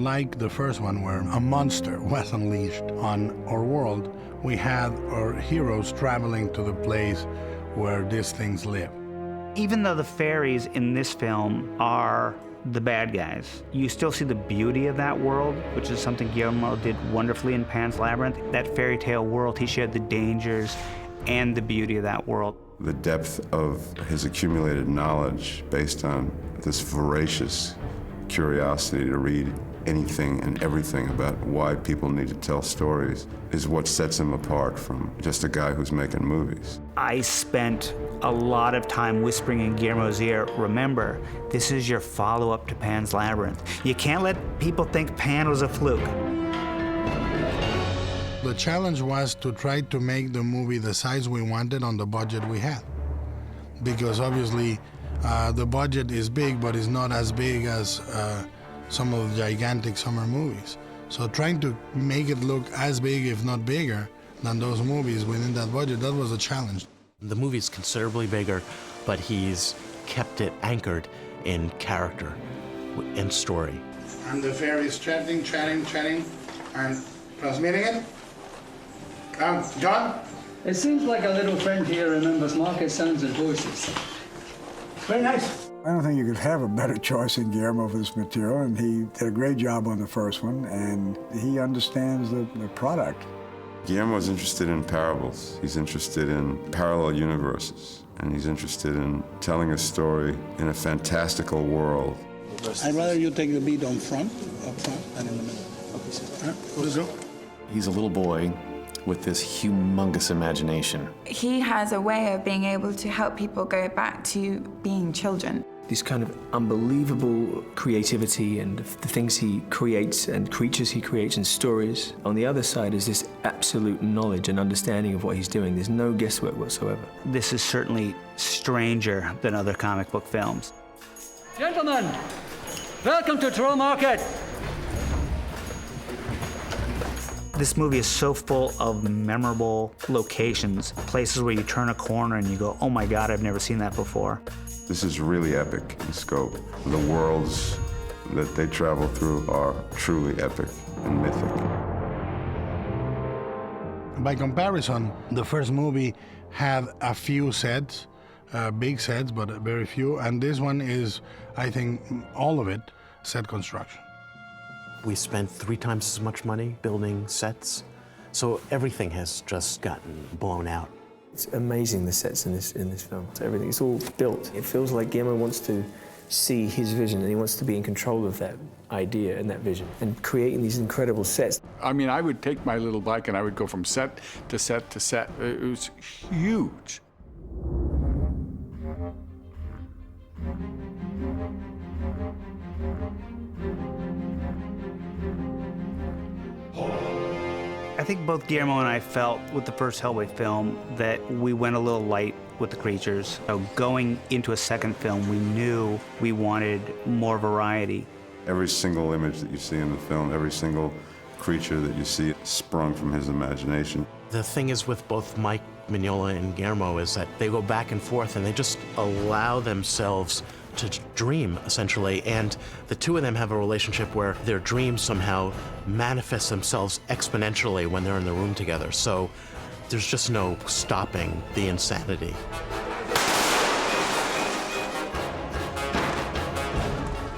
unlike the first one where a monster was unleashed on our world, we had our heroes traveling to the place where these things live. Even though the fairies in this film are the bad guys, you still see the beauty of that world, which is something Guillermo did wonderfully in Pan's Labyrinth. That fairy tale world, he shared the dangers and the beauty of that world. The depth of his accumulated knowledge based on this voracious curiosity to read anything and everything about why people need to tell stories is what sets him apart from just a guy who's making movies. I spent a lot of time whispering in Guillermo's ear, remember, this is your follow-up to Pan's Labyrinth. You can't let people think Pan was a fluke. The challenge was to try to make the movie the size we wanted on the budget we had. Because obviously, the budget is big, but it's not as big as some of the gigantic summer movies. So trying to make it look as big, if not bigger, than those movies within that budget, that was a challenge. The movie's considerably bigger, but he's kept it anchored in character and story. And the fairies chatting, and transmitting it. John? It seems like a little friend here remembers market sounds and voices. Very nice. I don't think you could have a better choice than Guillermo for this material, and he did a great job on the first one, and he understands the product. Guillermo's interested in parables. He's interested in parallel universes, and he's interested in telling a story in a fantastical world. I'd rather you take the beat up front, than in the middle. Okay, sir. Let's go. He's a little boy with this humongous imagination. He has a way of being able to help people go back to being children. This kind of unbelievable creativity and the things he creates and creatures he creates and stories. On the other side is this absolute knowledge and understanding of what he's doing. There's no guesswork whatsoever. This is certainly stranger than other comic book films. Gentlemen, welcome to Troll Market. This movie is so full of memorable locations, places where you turn a corner and you go, oh my God, I've never seen that before. This is really epic in scope. The worlds that they travel through are truly epic and mythic. By comparison, the first movie had a few sets, big sets, but very few, and this one is, I think, all of it, set construction. We spent 3 times as much money building sets, so everything has just gotten blown out. It's amazing, the sets in this film. It's everything, it's all built. It feels like Guillermo wants to see his vision and he wants to be in control of that idea and that vision and creating these incredible sets. I mean, I would take my little bike and I would go from set to set to set. It was huge. I think both Guillermo and I felt with the first Hellboy film that we went a little light with the creatures. So going into a second film, we knew we wanted more variety. Every single image that you see in the film, every single creature that you see sprung from his imagination. The thing is with both Mike Mignola and Guillermo is that they go back and forth and they just allow themselves to dream, essentially, and the two of them have a relationship where their dreams somehow manifest themselves exponentially when they're in the room together, so there's just no stopping the insanity.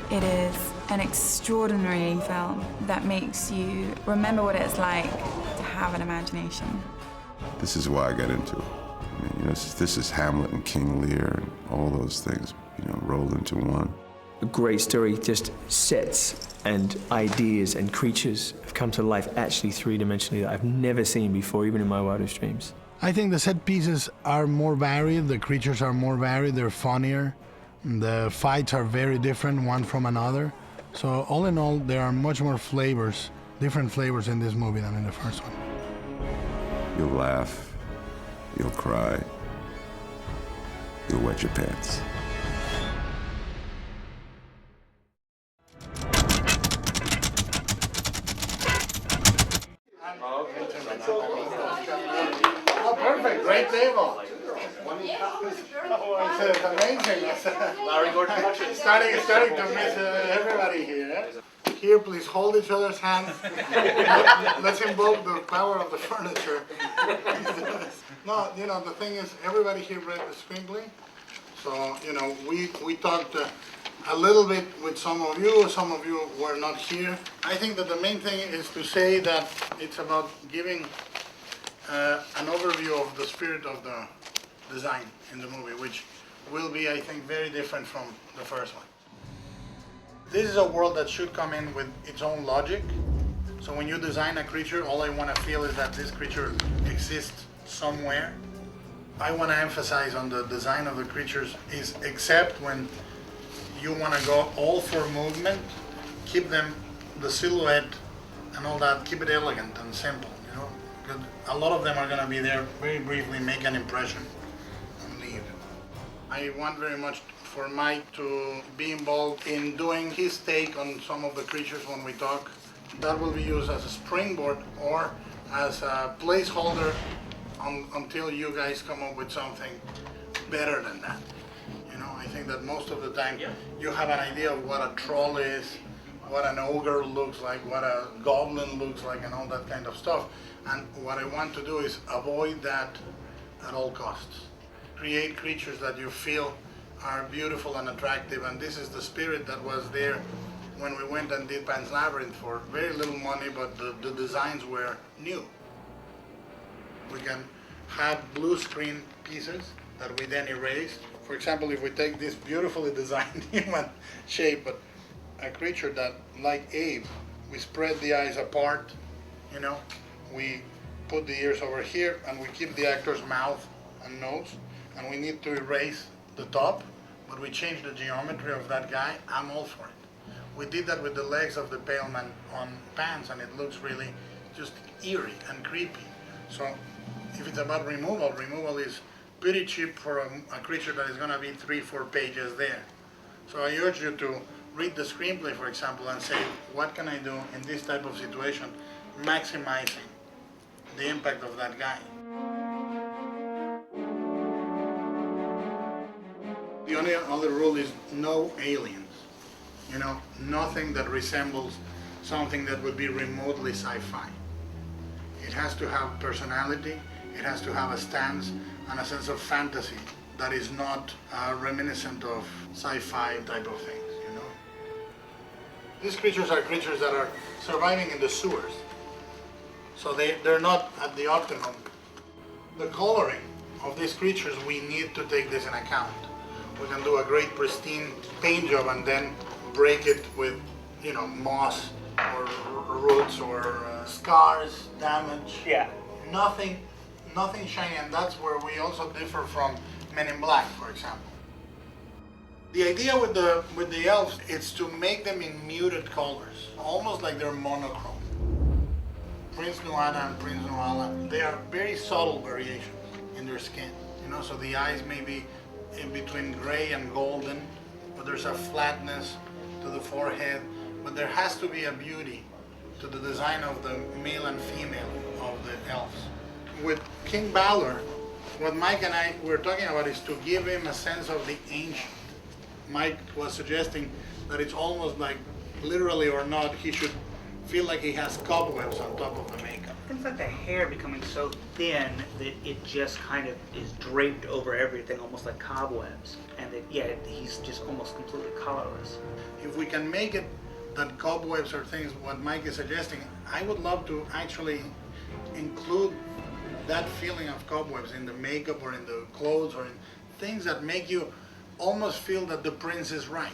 It is an extraordinary film that makes you remember what it's like to have an imagination. This is why I got into it. I mean, you know, this is Hamlet and King Lear and all those things, you know, rolled into one. A great story, just sets and ideas and creatures have come to life actually three-dimensionally that I've never seen before, even in my wildest dreams. I think the set pieces are more varied, the creatures are more varied, they're funnier, the fights are very different one from another. So all in all, there are much more flavors, different flavors in this movie than in the first one. You'll laugh, you'll cry, you'll wet your pants. Oh, perfect, great table. It's amazing. Starting to miss everybody here. here, please hold each other's hands. Let's invoke the power of the furniture. No, you know, the thing is, everybody here read the screenplay. So, you know, we talked a little bit with some of you were not here. I think that the main thing is to say that it's about giving an overview of the spirit of the design in the movie, which will be, I think, very different from the first one. This is a world that should come in with its own logic. So when you design a creature, all I want to feel is that this creature exists somewhere. I want to emphasize on the design of the creatures is except when you want to go all for movement, keep them, the silhouette and all that, keep it elegant and simple, you know. Because a lot of them are going to be there very briefly, make an impression and leave. I want very much for Mike to be involved in doing his take on some of the creatures when we talk. That will be used as a springboard or as a placeholder until you guys come up with something better than that. You know, I think that most of the time you have an idea of what a troll is, what an ogre looks like, what a goblin looks like, and all that kind of stuff. And what I want to do is avoid that at all costs. Create creatures that you feel are beautiful and attractive, and this is the spirit that was there when we went and did Pan's Labyrinth for very little money, but the designs were new. We can have blue screen pieces that we then erased. For example, if we take this beautifully designed human shape, but a creature that, like Abe, we spread the eyes apart, you know, we put the ears over here, and we keep the actor's mouth and nose, and we need to erase the top, but we change the geometry of that guy. I'm all for it. We did that with the legs of the pale man on Pants, and it looks really just eerie and creepy. So if it's about removal, removal is pretty cheap for a creature that is going to be 3-4 pages there. So I urge you to read the screenplay, for example, and say, what can I do in this type of situation, maximizing the impact of that guy. The only other rule is no aliens. You know, nothing that resembles something that would be remotely sci-fi. It has to have personality, it has to have a stance and a sense of fantasy that is not reminiscent of sci-fi type of things, you know. These creatures are creatures that are surviving in the sewers. So they're not at the optimum. The coloring of these creatures, we need to take this in account. We can do a great pristine paint job and then break it with, you know, moss or roots or scars, damage. Yeah. Nothing shiny, and that's where we also differ from Men in Black, for example. The idea with the elves is to make them in muted colors, almost like they're monochrome. Prince Nuada and Prince Nuala, they are very subtle variations in their skin. You know, so the eyes may be in between gray and golden, but there's a flatness to the forehead, but there has to be a beauty to the design of the male and female of the elves. With King Balor, what Mike and I were talking about is to give him a sense of the ancient. Mike was suggesting that it's almost like, literally or not, he should feel like he has cobwebs on top of the makeup. Things like the hair becoming so thin that it just kind of is draped over everything, almost like cobwebs. And that, yeah, he's just almost completely colorless. If we can make it that cobwebs are things, what Mike is suggesting, I would love to actually include that feeling of cobwebs in the makeup or in the clothes or in things that make you almost feel that the prince is right.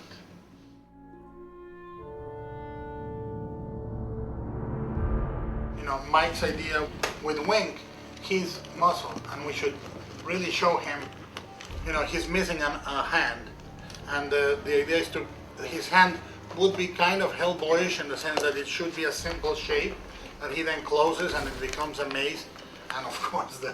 You know, Mike's idea with Wink, he's muscle, and we should really show him, you know, he's missing a hand, and the idea is to, his hand would be kind of Hellboyish in the sense that it should be a simple shape that he then closes and it becomes a maze, and of course the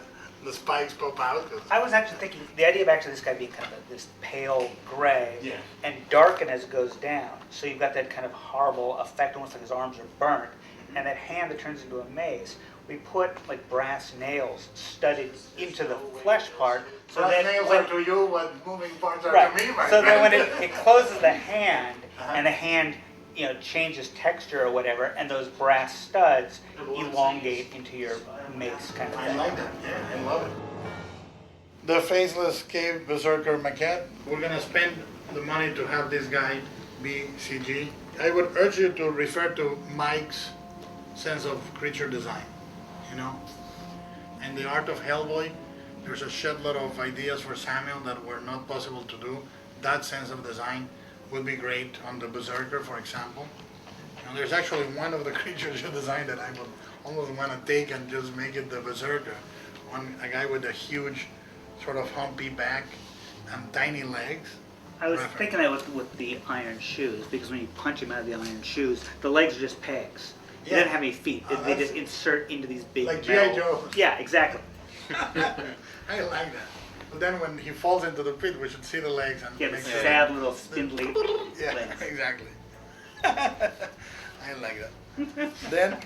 spikes pop out. I was actually thinking the idea of actually this guy being kind of this pale gray and darken as it goes down, so you've got that kind of horrible effect, almost like his arms are burnt, and that hand that turns into a maze. We put like brass nails studded into the flesh part, so brass that nails when, are to you what moving parts are right, to me, right? so that when it closes the hand and the hand changes texture or whatever, and those brass studs elongate into your mace kind of thing. I like that. Yeah, I love it. The faceless cave berserker maquette. We're gonna spend the money to have this guy be CG. I would urge you to refer to Mike's sense of creature design. And the art of Hellboy, there's a shitload of ideas for Samuel that were not possible to do. That sense of design would be great on the berserker, for example. There's actually one of the creatures you designed that I would almost want to take and just make it the berserker. A guy with a huge sort of humpy back and tiny legs. I was thinking that with the iron shoes, because when you punch him out of the iron shoes, the legs are just pegs. He doesn't have any feet. They just insert into these big like metal. G.I. Joe. Yeah, exactly. I like that. But then when he falls into the pit, we should see the legs and Yeah, the make sad little spindly Yeah, legs. exactly. I like that. Then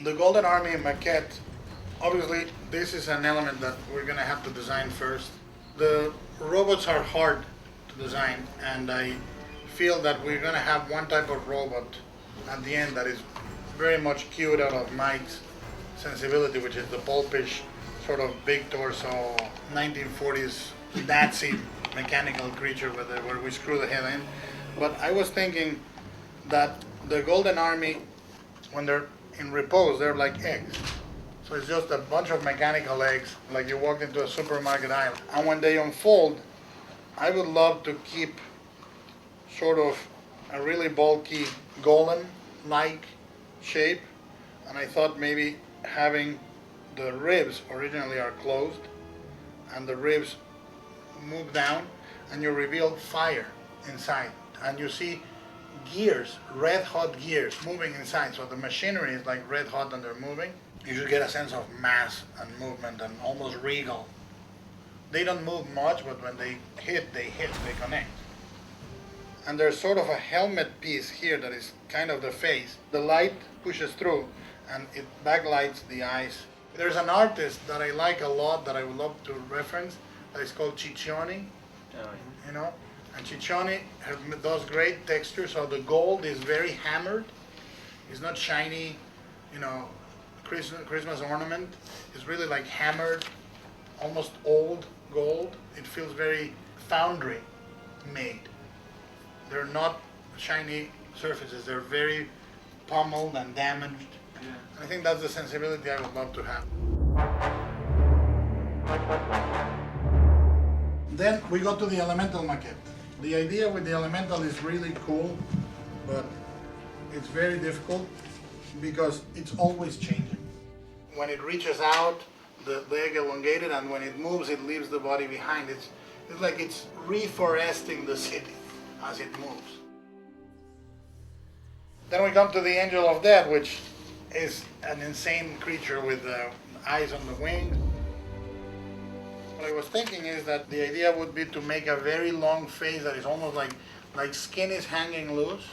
the Golden Army maquette. Obviously, this is an element that we're gonna have to design first. The robots are hard to design, and I feel that we're gonna have one type of robot at the end that is very much cued out of Mike's sensibility, which is the pulpish, sort of big torso, 1940s Nazi mechanical creature where we screw the head in. But I was thinking that the Golden Army, when they're in repose, they're like eggs. So it's just a bunch of mechanical eggs, like you walk into a supermarket aisle. And when they unfold, I would love to keep sort of a really bulky golem-like shape. And I thought maybe having the ribs originally are closed, and the ribs move down, and you reveal fire inside. And you see gears, red hot gears moving inside. So the machinery is like red hot and they're moving. You should get a sense of mass and movement and almost regal. They don't move much, but when they hit, they connect. And there's sort of a helmet piece here that is kind of the face. The light pushes through and it backlights the eyes. There's an artist that I like a lot that I would love to reference that is called Ciccione. And Ciccione does great texture, so the gold is very hammered. It's not shiny, Christmas ornament. It's really like hammered, almost old gold. It feels very foundry made. They're not shiny surfaces. They're very pummeled and damaged. Yeah. I think that's the sensibility I would love to have. Then we go to the elemental maquette. The idea with the elemental is really cool, but it's very difficult because it's always changing. When it reaches out, the leg elongated, and when it moves, it leaves the body behind. It's like it's reforesting the city as it moves. Then we come to the Angel of Death, which is an insane creature with eyes on the wings. What I was thinking is that the idea would be to make a very long face that is almost like skin is hanging loose,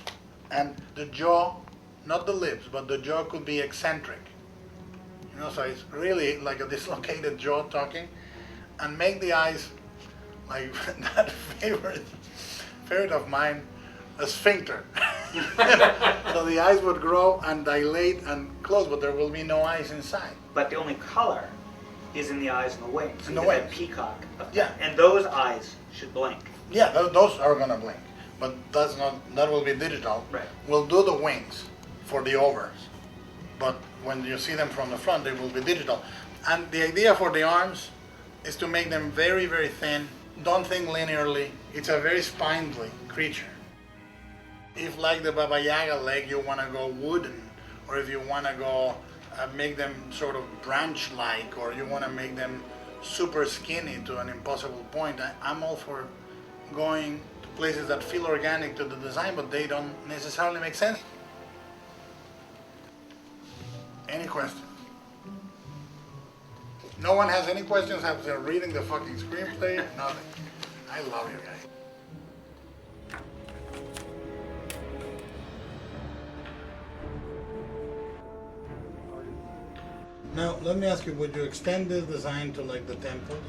and the jaw, not the lips, but the jaw could be eccentric. So it's really like a dislocated jaw talking, and make the eyes like that favorite of mine, a sphincter. So the eyes would grow and dilate and close, but there will be no eyes inside. But the only color is in the eyes and the wings. And the wings. Peacock. Yeah. And those eyes should blink. Yeah, those are gonna blink, but that will be digital. Right. We'll do the wings for the overs, but when you see them from the front, they will be digital. And the idea for the arms is to make them very, very thin. Don't think linearly. It's a very spindly creature. If like the Baba Yaga leg, you want to go wooden, or if you want to go make them sort of branch-like, or you want to make them super skinny to an impossible point, I'm all for going to places that feel organic to the design, but they don't necessarily make sense. Any questions? No one has any questions after reading the fucking screenplay? Nothing. I love you guys. Now, let me ask you, would you extend this design to like the temples?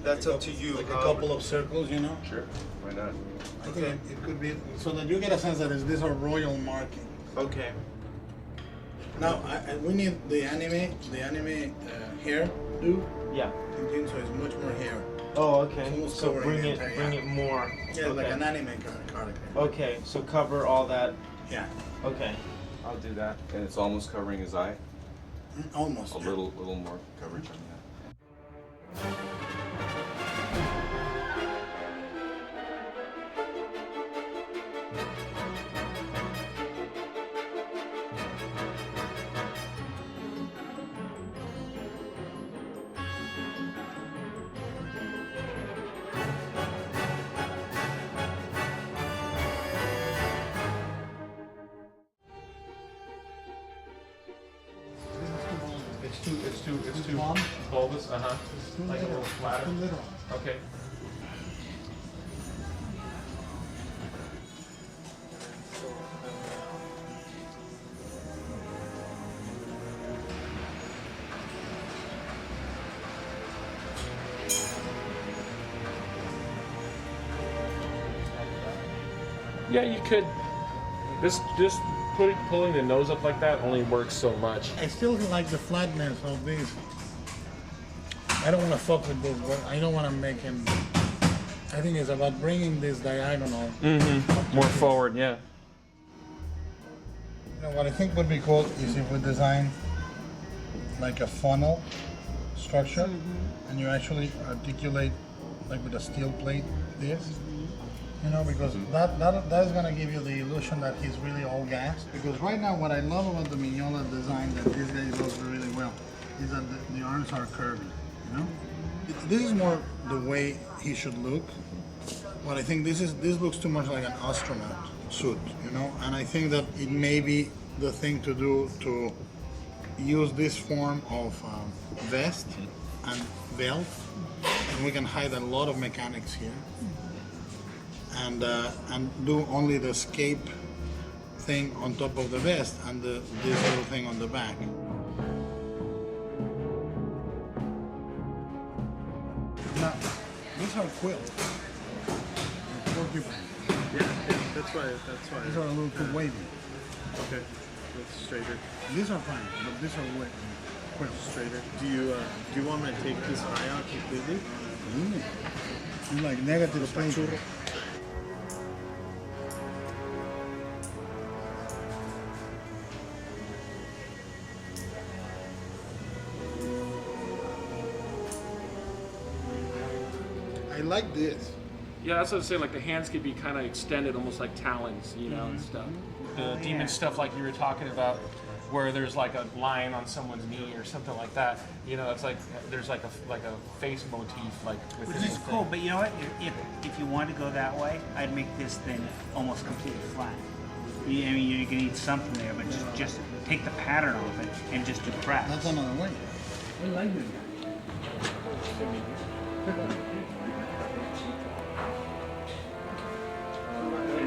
That's up to you. Like a couple of circles, you know? Sure, why not? I think it could be, so that you get a sense that these are royal markings. Okay. Now, we need the anime hair do. Yeah. Tintin, so it's much more hair. Oh, It's okay. almost So covering bring the it, entire- bring it more. Yeah, okay. like an anime character. Okay, so cover all that. Yeah. Okay, I'll do that. And it's almost covering his eye? Almost. A yeah. little more coverage on that. It's too bulbous, like a little flatter. Okay. Yeah, you could. Just pulling the nose up like that only works so much. I still like the flatness of this. I don't want to fuck with this, but I don't want to make him. I think it's about bringing this diagonal. More forward, yeah. You know, what I think would be cool is if we design like a funnel structure, and you actually articulate like with a steel plate this. You know, because that is gonna give you the illusion that he's really all gas. Because right now, what I love about the Mignola design that this guy does really well is that the arms are curvy. You know, this is more the way he should look. But I think this looks too much like an astronaut suit. You know, and I think that it may be the thing to do to use this form of vest and belt, and we can hide a lot of mechanics here. And do only the scape thing on top of the vest and this little thing on the back. Now, these are quills. Porcupine. Yeah, that's why. These are a little too wavy. Okay, that's straighter. These are fine, but these are quills. Straighter. Do you want me to take this eye out completely? You like negative painting. I like this. Yeah, that's what I was saying. Like the hands could be kind of extended, almost like talons, you know, and stuff. The demon stuff, like you were talking about, where there's like a lion on someone's knee or something like that. You know, it's like there's like a face motif, like within Which is the cool, thing. but you know what? If you want to go that way, I'd make this thing almost completely flat. I mean, you're gonna need something there, but just take the pattern off it and just do crafts. That's another way. I like this.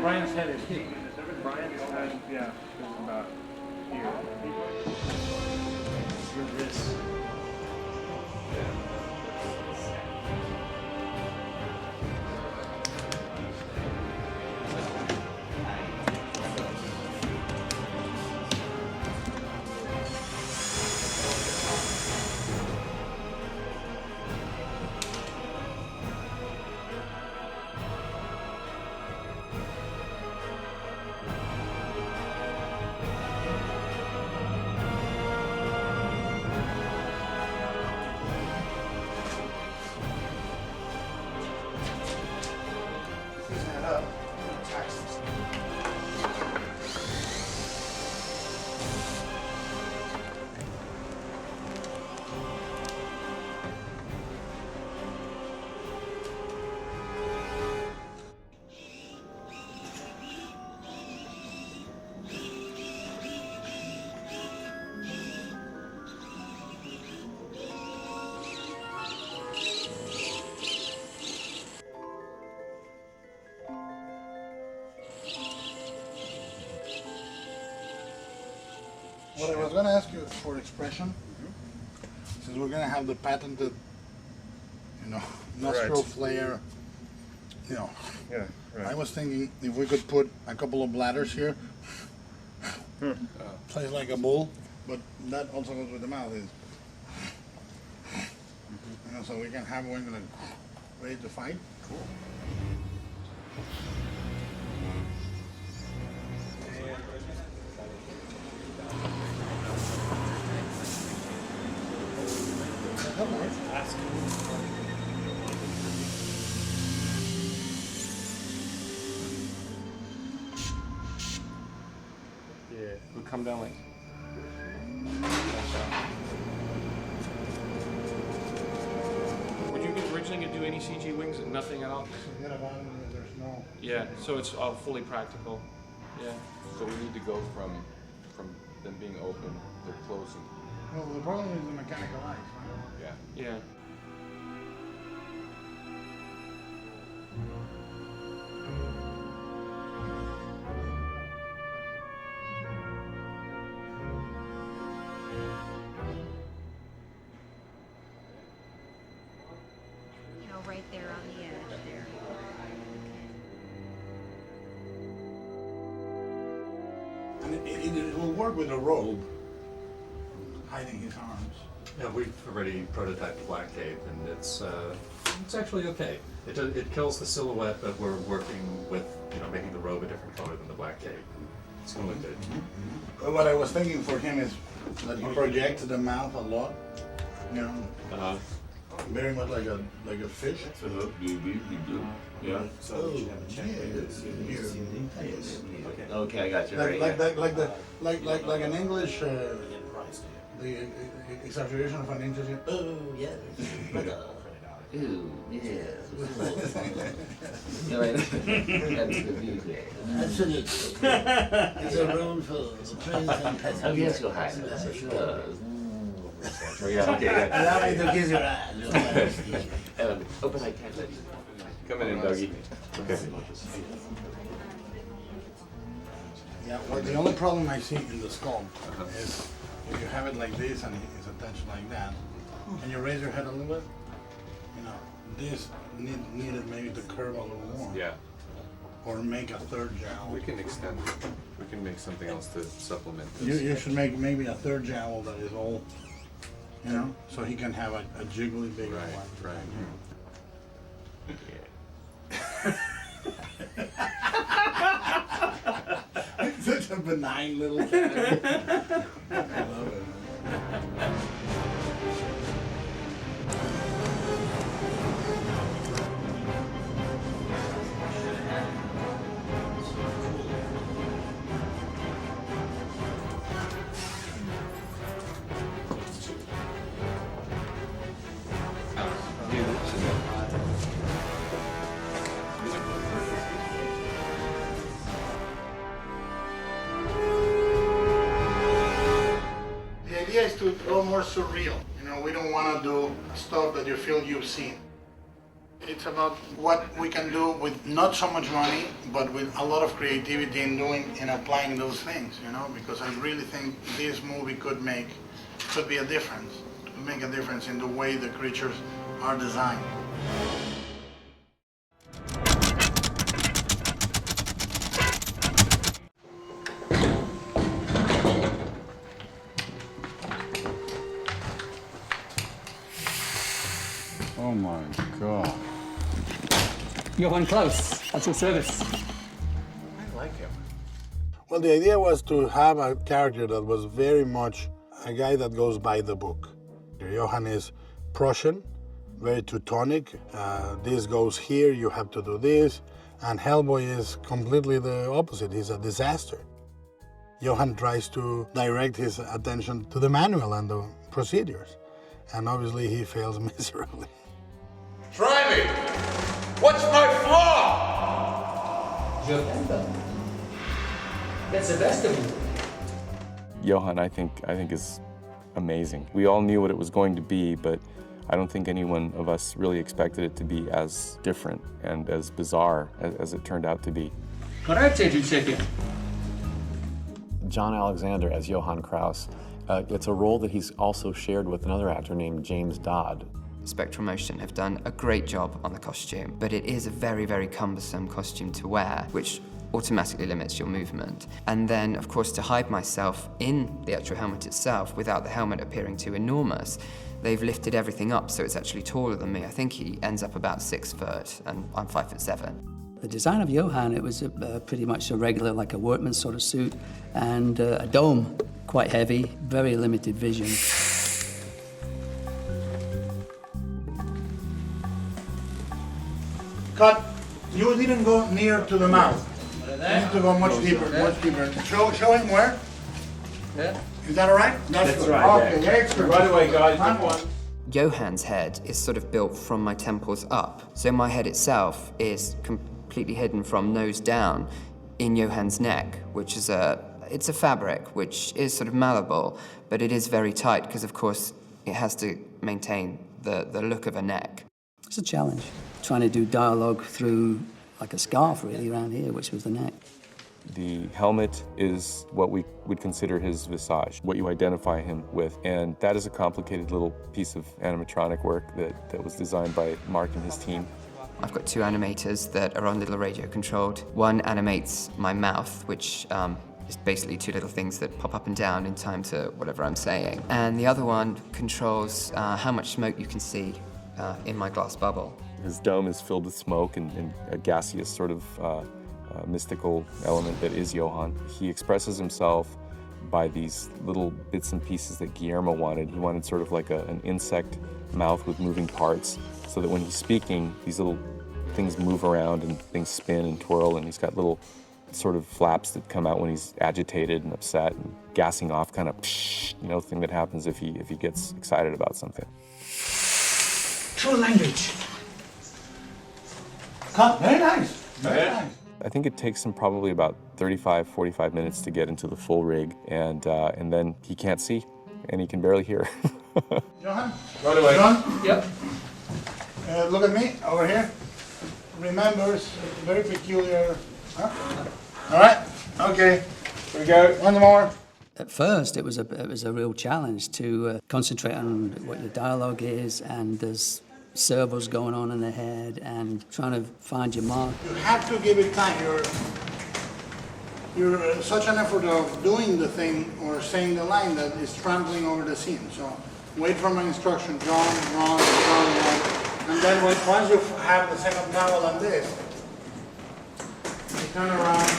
Brian's head is Brian's head, yeah, is about here. With this. What I was going to ask you for expression, since we're going to have the patented, you know, nostril Right. flare, you know. Yeah, right. I was thinking if we could put a couple of bladders here, plays like a bull, but that also goes with the mouth. Is, you know, so we can have one like ready to fight. Cool. Yeah, we come down like. Would you originally do any CG wings and nothing at all? Forget about it. There's no. Yeah, so it's all fully practical. Yeah. So we need to go from them being open, they're closing. Well, the problem is the mechanical eyes, right? Yeah. Yeah. You know, right there on the edge there. And it will work with a robe hiding his arms. Yeah, we've already prototyped Black Cape, and it's actually okay. It kills the silhouette, but we're working with making the robe a different color than the Black Cape. It's gonna look good. What I was thinking for him is that he projects the mouth a lot, you know, very much like a fish. Yeah. So Okay, I got you. Like an English, the exaggeration of an English. Oh yes. Ooh, yes. Absolutely. It's a room for prince and peasants. Oh, yes, Your Highness. Sure. Oh, yeah, okay, yeah. Allow me to kiss your eyes, Your Majesty. Open eye can't come in, doggy. Okay. Yeah, well, the only problem I see in the sculpt is if you have it like this and it's attached like that, and you raise your head a little bit, you know, this needed maybe to curve a little more. Yeah. Or make a third jowl. We can extend it. We can make something else to supplement this. You should make maybe a third jowl that is all, you know, so he can have a jiggly big one. Right. Such a benign little cat. I love it. The idea is to go more surreal. You know, we don't want to do stuff that you feel you've seen. It's about what we can do with not so much money, but with a lot of creativity in doing and applying those things, you know, because I really think this movie could be a difference, could make a difference in the way the creatures are designed. Oh my God. Johann Klaus, at your service. I like him. Well, the idea was to have a character that was very much a guy that goes by the book. Johann is Prussian, very Teutonic. This goes here, you have to do this. And Hellboy is completely the opposite. He's a disaster. Johann tries to direct his attention to the manual and the procedures. And obviously he fails miserably. Try me! What's my flaw? That's the best of you. Johann, I think is amazing. We all knew what it was going to be, but I don't think any one of us really expected it to be as different and as bizarre as it turned out to be. Grazie, Giuseppe. John Alexander as Johann Kraus. It's a role that he's also shared with another actor named James Dodd. Spectral Motion have done a great job on the costume, but it is a very, very cumbersome costume to wear, which automatically limits your movement. And then, of course, to hide myself in the actual helmet itself without the helmet appearing too enormous, they've lifted everything up so it's actually taller than me. I think he ends up about 6 foot, and I'm 5'7". The design of Johan, it was pretty much a regular, like a workman's sort of suit, and a dome, quite heavy, very limited vision. Cut. You didn't go near to the mouth. You need to go much deeper, much deeper. Show him where. Yeah. Is that all right? That's right. Okay, Yeah. excellent. Right away, guys. Come on. Johan's head is sort of built from my temples up, so my head itself is completely hidden from nose down in Johan's neck, which is it's a fabric which is sort of malleable, but it is very tight because, of course, it has to maintain the look of a neck. It's a challenge, trying to do dialogue through like a scarf really around here, which was the neck. The helmet is what we would consider his visage, what you identify him with. And that is a complicated little piece of animatronic work that was designed by Mark and his team. I've got 2 animators that are on little radio controlled. One animates my mouth, which is basically 2 little things that pop up and down in time to whatever I'm saying. And the other one controls how much smoke you can see in my glass bubble. His dome is filled with smoke and a gaseous sort of mystical element that is Johan. He expresses himself by these little bits and pieces that Guillermo wanted. He wanted sort of like an insect mouth with moving parts, so that when he's speaking, these little things move around and things spin and twirl, and he's got little sort of flaps that come out when he's agitated and upset, and gassing off kind of thing that happens if he gets excited about something. True language. Cut. Very nice. Very nice. I think it takes him probably about 35, 45 minutes to get into the full rig, and then he can't see, and he can barely hear. Johan? Right away. John? Yep. Look at me, over here. Remembers, very peculiar. Huh? All right, okay. Here we go, one more. At first, it was a real challenge to concentrate on what your dialogue is, and there's servos going on in the head, and trying to find your mark. You have to give it time. You're such an effort of doing the thing or saying the line that is trampling over the scene. So wait for my instruction, John, Ron, and then once you have the second vowel on this, you turn around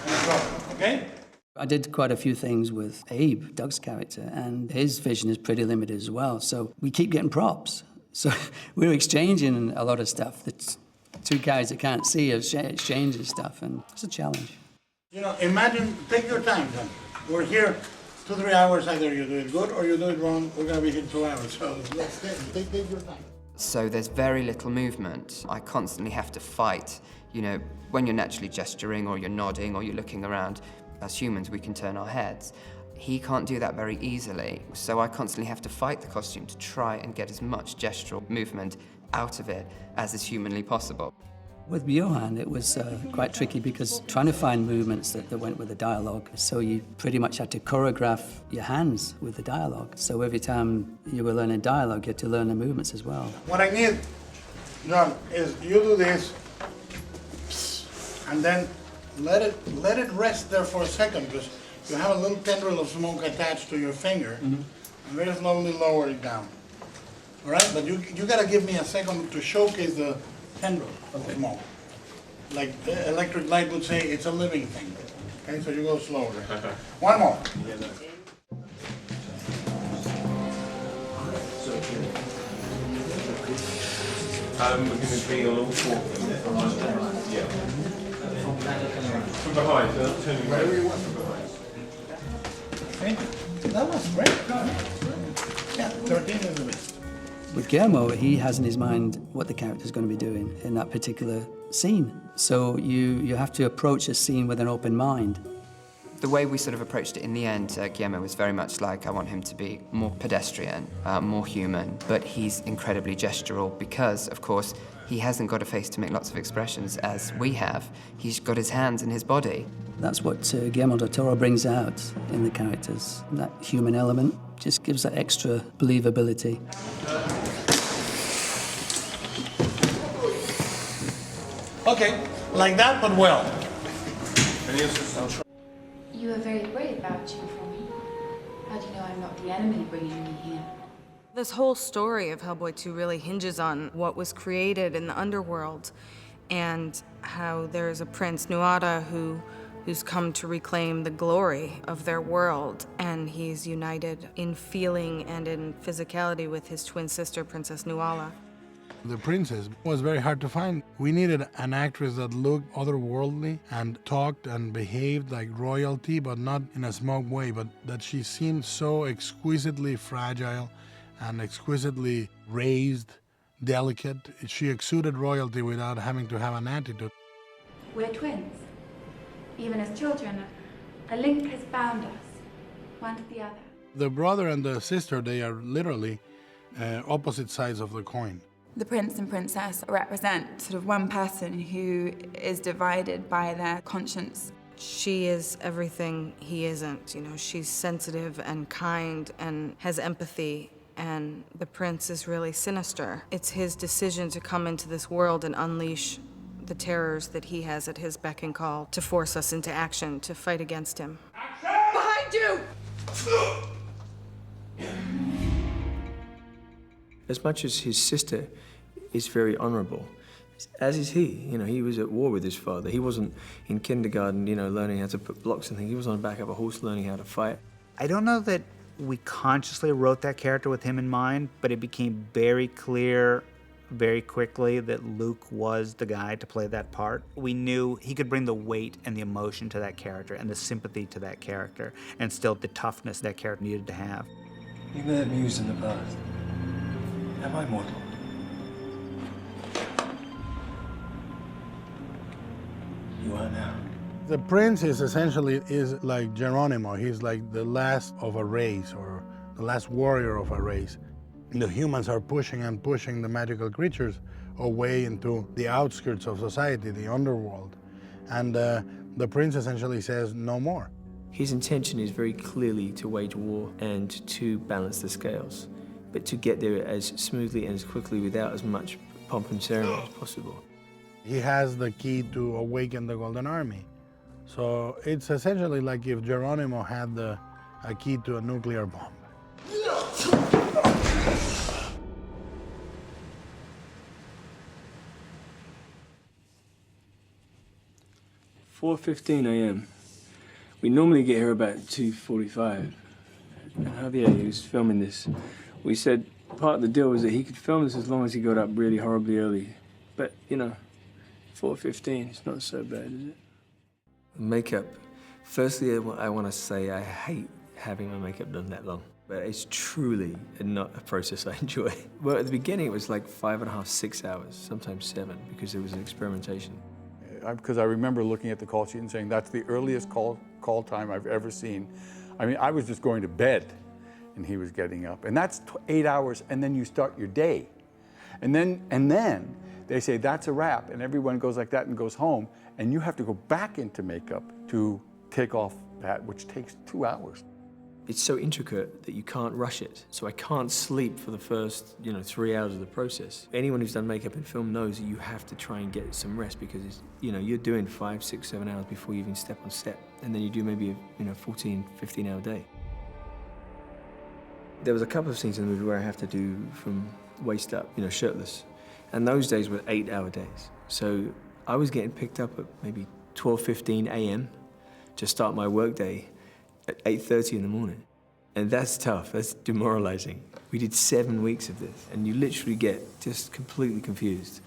and go, okay? I did quite a few things with Abe, Doug's character, and his vision is pretty limited as well. So we keep getting props. So we're exchanging a lot of stuff that 2 guys that can't see are exchanging stuff, and it's a challenge. You know, imagine, take your time, John. We're here 2-3 hours, either you do it good or you do it wrong. We're gonna be here 2 hours, so let's take your time. So there's very little movement. I constantly have to fight. You know, when you're naturally gesturing or you're nodding or you're looking around, as humans, we can turn our heads. He can't do that very easily, so I constantly have to fight the costume to try and get as much gestural movement out of it as is humanly possible. With Johan, it was quite tricky because trying to find movements that went with the dialogue, so you pretty much had to choreograph your hands with the dialogue. So every time you were learning dialogue, you had to learn the movements as well. What I need, John, is you do this, and then let it rest there for a second, because you have a little tendril of smoke attached to your finger, and very slowly lower it down. All right, but you gotta give me a second to showcase the tendril of smoke. Like the electric light would say, it's a living thing. Okay, so you go slower. One more. We're going to be on all 4. Yeah. From behind, turning wherever you want from behind. Okay, that was great. Yeah, 13 is the best. With Guillermo, he has in his mind what the character's going to be doing in that particular scene. So you have to approach a scene with an open mind. The way we sort of approached it in the end, Guillermo was very much like, I want him to be more pedestrian, more human, but he's incredibly gestural because, of course, He hasn't got a face to make lots of expressions as we have. He's got his hands and his body. That's what Guillermo del Toro brings out in the characters. That human element just gives that extra believability. Okay, like that, but well. You were very brave vouching for me. How do you know I'm not the enemy bringing me here? This whole story of Hellboy 2 really hinges on what was created in the underworld and how there's a Prince Nuada who's come to reclaim the glory of their world, and he's united in feeling and in physicality with his twin sister, Princess Nuala. The princess was very hard to find. We needed an actress that looked otherworldly and talked and behaved like royalty, but not in a smug way, but that she seemed so exquisitely fragile and exquisitely raised, delicate. She exuded royalty without having to have an attitude. We're twins. Even as children, a link has bound us, one to the other. The brother and the sister, they are literally opposite sides of the coin. The prince and princess represent sort of one person who is divided by their conscience. She is everything he isn't. You know, she's sensitive and kind and has empathy, and the prince is really sinister. It's his decision to come into this world and unleash the terrors that he has at his beck and call to force us into action, to fight against him. Behind you! As much as his sister is very honorable, as is he. You know, he was at war with his father. He wasn't in kindergarten, you know, learning how to put blocks and things. He was on the back of a horse learning how to fight. I don't know that we consciously wrote that character with him in mind, but it became very clear very quickly that Luke was the guy to play that part. We knew he could bring the weight and the emotion to that character and the sympathy to that character, and still the toughness that character needed to have. You may have mused in the past. Am I mortal? You are now. The prince is essentially like Geronimo. He's like the last of a race, or the last warrior of a race. The humans are pushing and pushing the magical creatures away into the outskirts of society, the underworld. And the prince essentially says, no more. His intention is very clearly to wage war and to balance the scales, but to get there as smoothly and as quickly without as much pomp and ceremony as possible. He has the key to awaken the Golden Army. So it's essentially like if Geronimo had a key to a nuclear bomb. 4:15 a.m. We normally get here about 2:45. And Javier, he was filming this. We said part of the deal was that he could film this as long as he got up really horribly early. But, you know, 4:15, it's not so bad, is it? Makeup. Firstly, I want to say I hate having my makeup done that long. But it's truly not a process I enjoy. Well, at the beginning, it was like 5.5, 6 hours, sometimes 7, because it was an experimentation. Because I remember looking at the call sheet and saying, that's the earliest call time I've ever seen. I mean, I was just going to bed, and he was getting up. And that's 8 hours, and then you start your day. And then they say, that's a wrap, and everyone goes like that and goes home, and you have to go back into makeup to take off that, which takes 2 hours. It's so intricate that you can't rush it. So I can't sleep for the first, 3 hours of the process. Anyone who's done makeup in film knows that you have to try and get some rest because it's, you're doing 5, 6, 7 hours before you even step on set. And then you do maybe a 14, 15-hour day. There was a couple of scenes in the movie where I have to do from waist up, shirtless. And those days were 8-hour days. So I was getting picked up at maybe 12:15 a.m. to start my workday at 8:30 in the morning. And that's tough, that's demoralizing. We did 7 weeks of this, and you literally get just completely confused,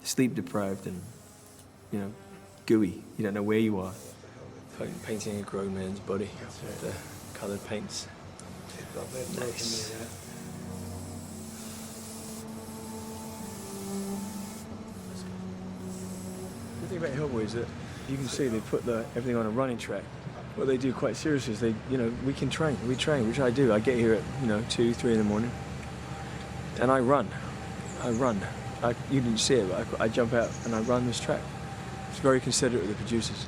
sleep deprived and, gooey. You don't know where you are. Painting a grown man's body with the colored paints. Nice. The thing about Hellboy is that you can see they put everything on a running track. What they do quite seriously is we can train, which I do. I get here at, 2, 3 in the morning, and I run. You didn't see it, but I jump out and I run this track. It's very considerate of the producers.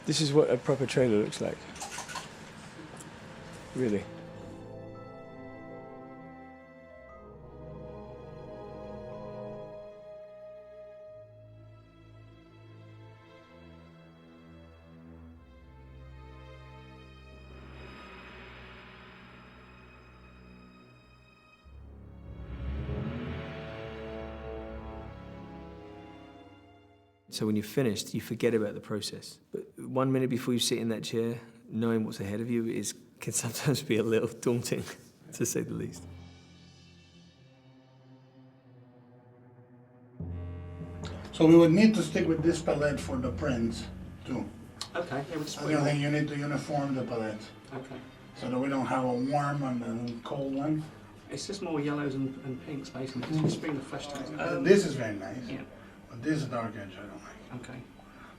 This is what a proper trailer looks like. Really. So when you're finished, you forget about the process. But 1 minute before you sit in that chair, knowing what's ahead of you can sometimes be a little daunting, to say the least. So we would need to stick with this palette for the prints, too. Okay, yeah, we'll just I don't think you need to uniform the palette. Okay. So that we don't have a warm and a cold one. It's just more yellows and pinks, basically, because we bring the flesh tones. This is very nice. Yeah. But this dark edge I don't like. Okay.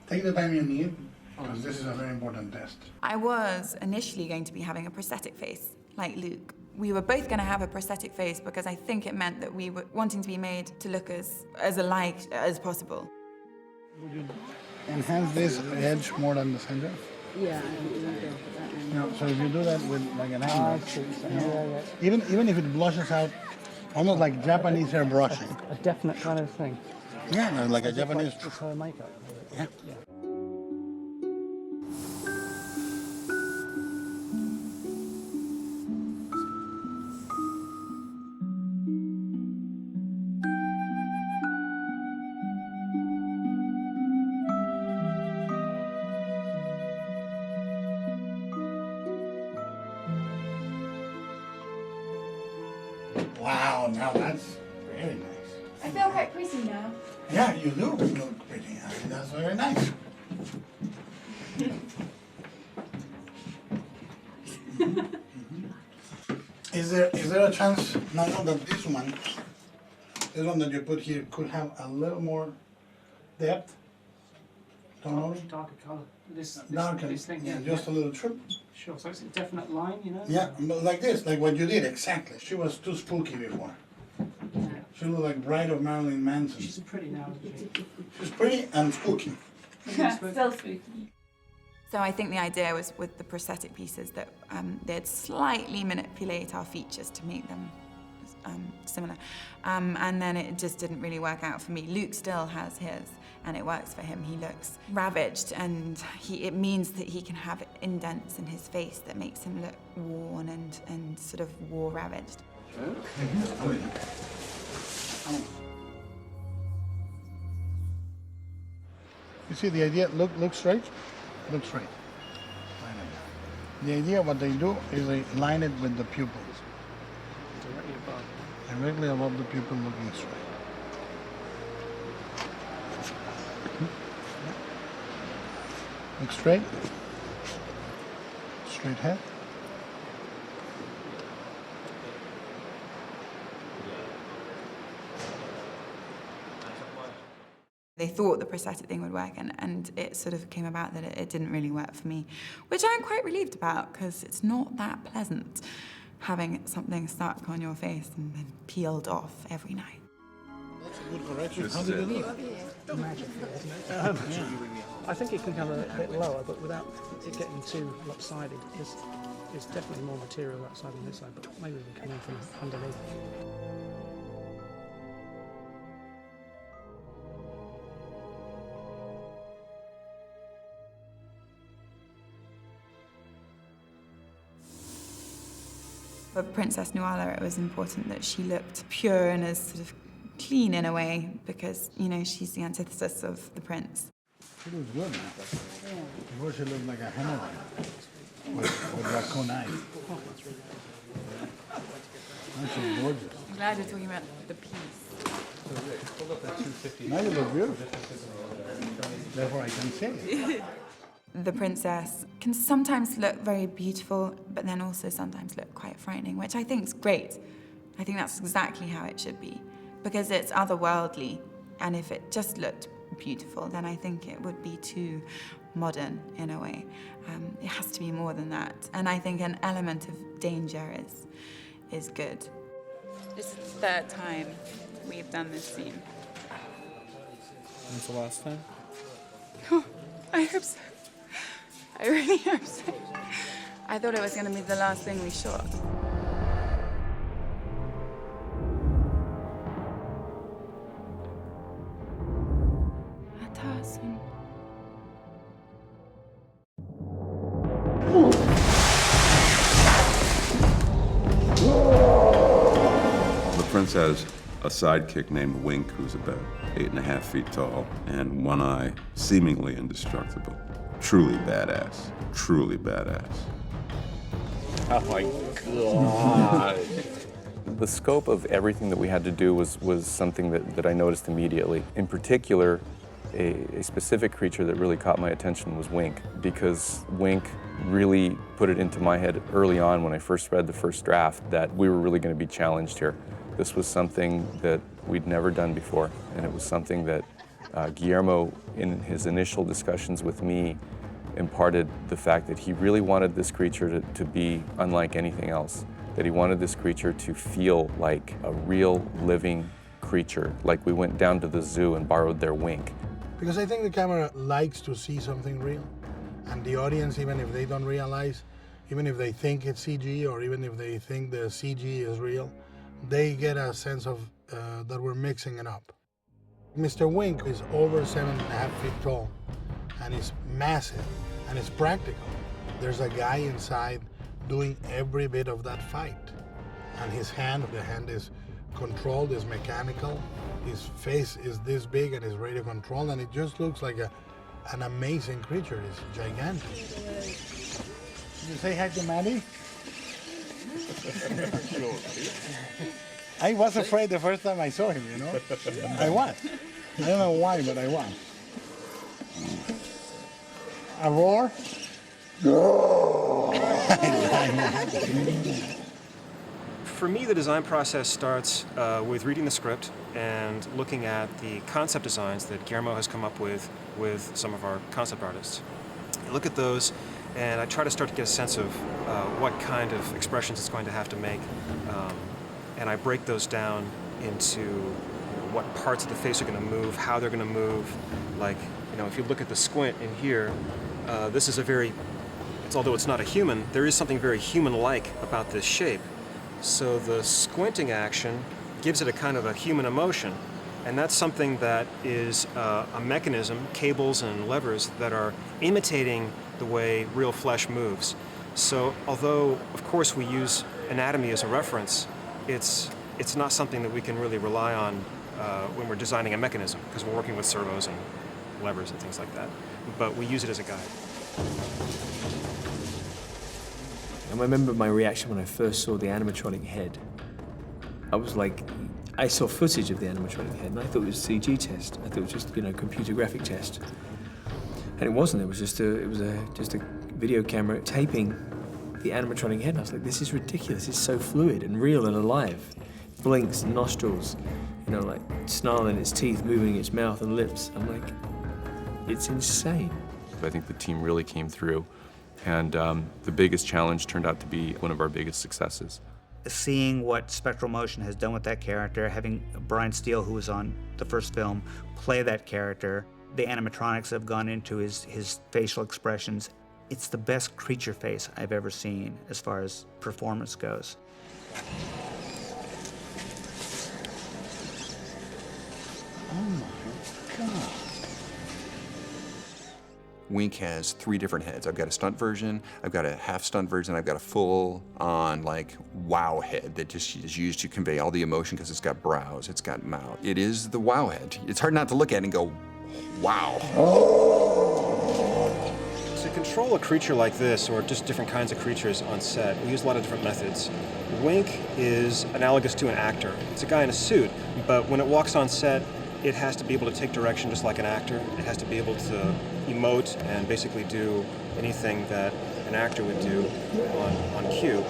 Take the time you need, because this is a very important test. I was initially going to be having a prosthetic face, like Luke. We were both going to have a prosthetic face because I think it meant that we were wanting to be made to look as alike as possible. Would you enhance this edge more than the center? Yeah. No, so if you do that with like an angle, even if it blushes out, almost like Japanese hair brushing. A definite kind of thing. Yeah, like a Japanese. It's her makeup. Yeah. Wow, now that's very nice. I feel quite pretty now. Yeah, you do look pretty. I mean, that's very nice. Is there a chance now that this one that you put here could have a little more depth? Tonally? Darker colour. This thing. Yeah, just a little trim. Sure, so it's a definite line, you know? Yeah, but like this, like what you did, exactly. She was too spooky before. She looked like Bride of Marilyn Manson. She's pretty now, isn't she? She's pretty and spooky. Still spooky. So I think the idea was with the prosthetic pieces that they'd slightly manipulate our features to make them similar. And then it just didn't really work out for me. Luke still has his, and it works for him. He looks ravaged, and it means that he can have indents in his face that makes him look worn and sort of war-ravaged. You see the idea, look straight, look straight. The idea what they do is they line it with the pupils. Directly above the pupil, looking straight. Look straight. Straight head. They thought the prosthetic thing would work, and it sort of came about that it didn't really work for me, which I'm quite relieved about, because it's not that pleasant having something stuck on your face and then peeled off every night. That's a good correction. How did you do it? Magic, I think it can come a bit lower, but without it getting too lopsided. There's definitely more material that side than this side, but maybe we can come in from underneath. For Princess Nuala, it was important that she looked pure and as sort of clean in a way, because, you know, she's the antithesis of the prince. She looks good now. Before she looked like a hemorrhoid with raccoon eyes. That's so gorgeous. I'm glad you're talking about the piece. Now you look beautiful. Therefore I can say it. The princess can sometimes look very beautiful, but then also sometimes look quite frightening, which I think is great. I think that's exactly how it should be, because it's otherworldly, and if it just looked beautiful, then I think it would be too modern in a way. It has to be more than that, and I think an element of danger is good. This is the third time we've done this scene. When's the last time? Oh, I hope so. I really hope so. I thought it was going to be the last thing we shot. The prince has a sidekick named Wink, who's about 8.5 feet tall, and one eye, seemingly indestructible. Truly badass. Truly badass. Oh my God. The scope of everything that we had to do was something that I noticed immediately. In particular, a specific creature that really caught my attention was Wink, because Wink really put it into my head early on when I first read the first draft that we were really going to be challenged here. This was something that we'd never done before, and it was something that Guillermo, in his initial discussions with me, imparted the fact that he really wanted this creature to be unlike anything else, that he wanted this creature to feel like a real living creature, like we went down to the zoo and borrowed their Wink. Because I think the camera likes to see something real. And the audience, even if they don't realize, even if they think it's CG, or even if they think the CG is real, they get a sense of that we're mixing it up. Mr. Wink is over 7.5 feet tall, and he's massive, and it's practical. There's a guy inside doing every bit of that fight. And his hand, the hand is controlled, is mechanical. His face is this big and is radio controlled, and it just looks like an amazing creature. It's gigantic. Did you say hi to Maddie? I was afraid the first time I saw him, you know? I was. I don't know why, but I was. A roar? For me, the design process starts with reading the script and looking at the concept designs that Guillermo has come up with some of our concept artists. I look at those, and I try to start to get a sense of what kind of expressions it's going to have to make, and I break those down into what parts of the face are going to move, how they're going to move. Like, if you look at the squint in here, this is although it's not a human, there is something very human-like about this shape. So the squinting action gives it a kind of a human emotion, and that's something that is a mechanism, cables and levers, that are imitating the way real flesh moves. So although, of course, we use anatomy as a reference, it's not something that we can really rely on when we're designing a mechanism, because we're working with servos and levers and things like that. But we use it as a guide. And I remember my reaction when I first saw the animatronic head. I was like, I saw footage of the animatronic head, and I thought it was a CG test. I thought it was just, computer graphic test. And it wasn't. It was just a video camera taping the animatronic head. And I was like, this is ridiculous. It's so fluid and real and alive. Blinks, nostrils, like snarling its teeth, moving its mouth and lips. I'm like, it's insane. I think the team really came through, and the biggest challenge turned out to be one of our biggest successes. Seeing what Spectral Motion has done with that character, having Brian Steele, who was on the first film, play that character, the animatronics have gone into his facial expressions. It's the best creature face I've ever seen as far as performance goes. Oh my God. Wink has 3 different heads. I've got a stunt version, I've got a half stunt version, I've got a full-on, wow head that just is used to convey all the emotion because it's got brows, it's got mouth. It is the wow head. It's hard not to look at it and go, wow. To control a creature like this, or just different kinds of creatures on set, we use a lot of different methods. Wink is analogous to an actor. It's a guy in a suit, but when it walks on set, it has to be able to take direction just like an actor. It has to be able to emote and basically do anything that an actor would do on cue.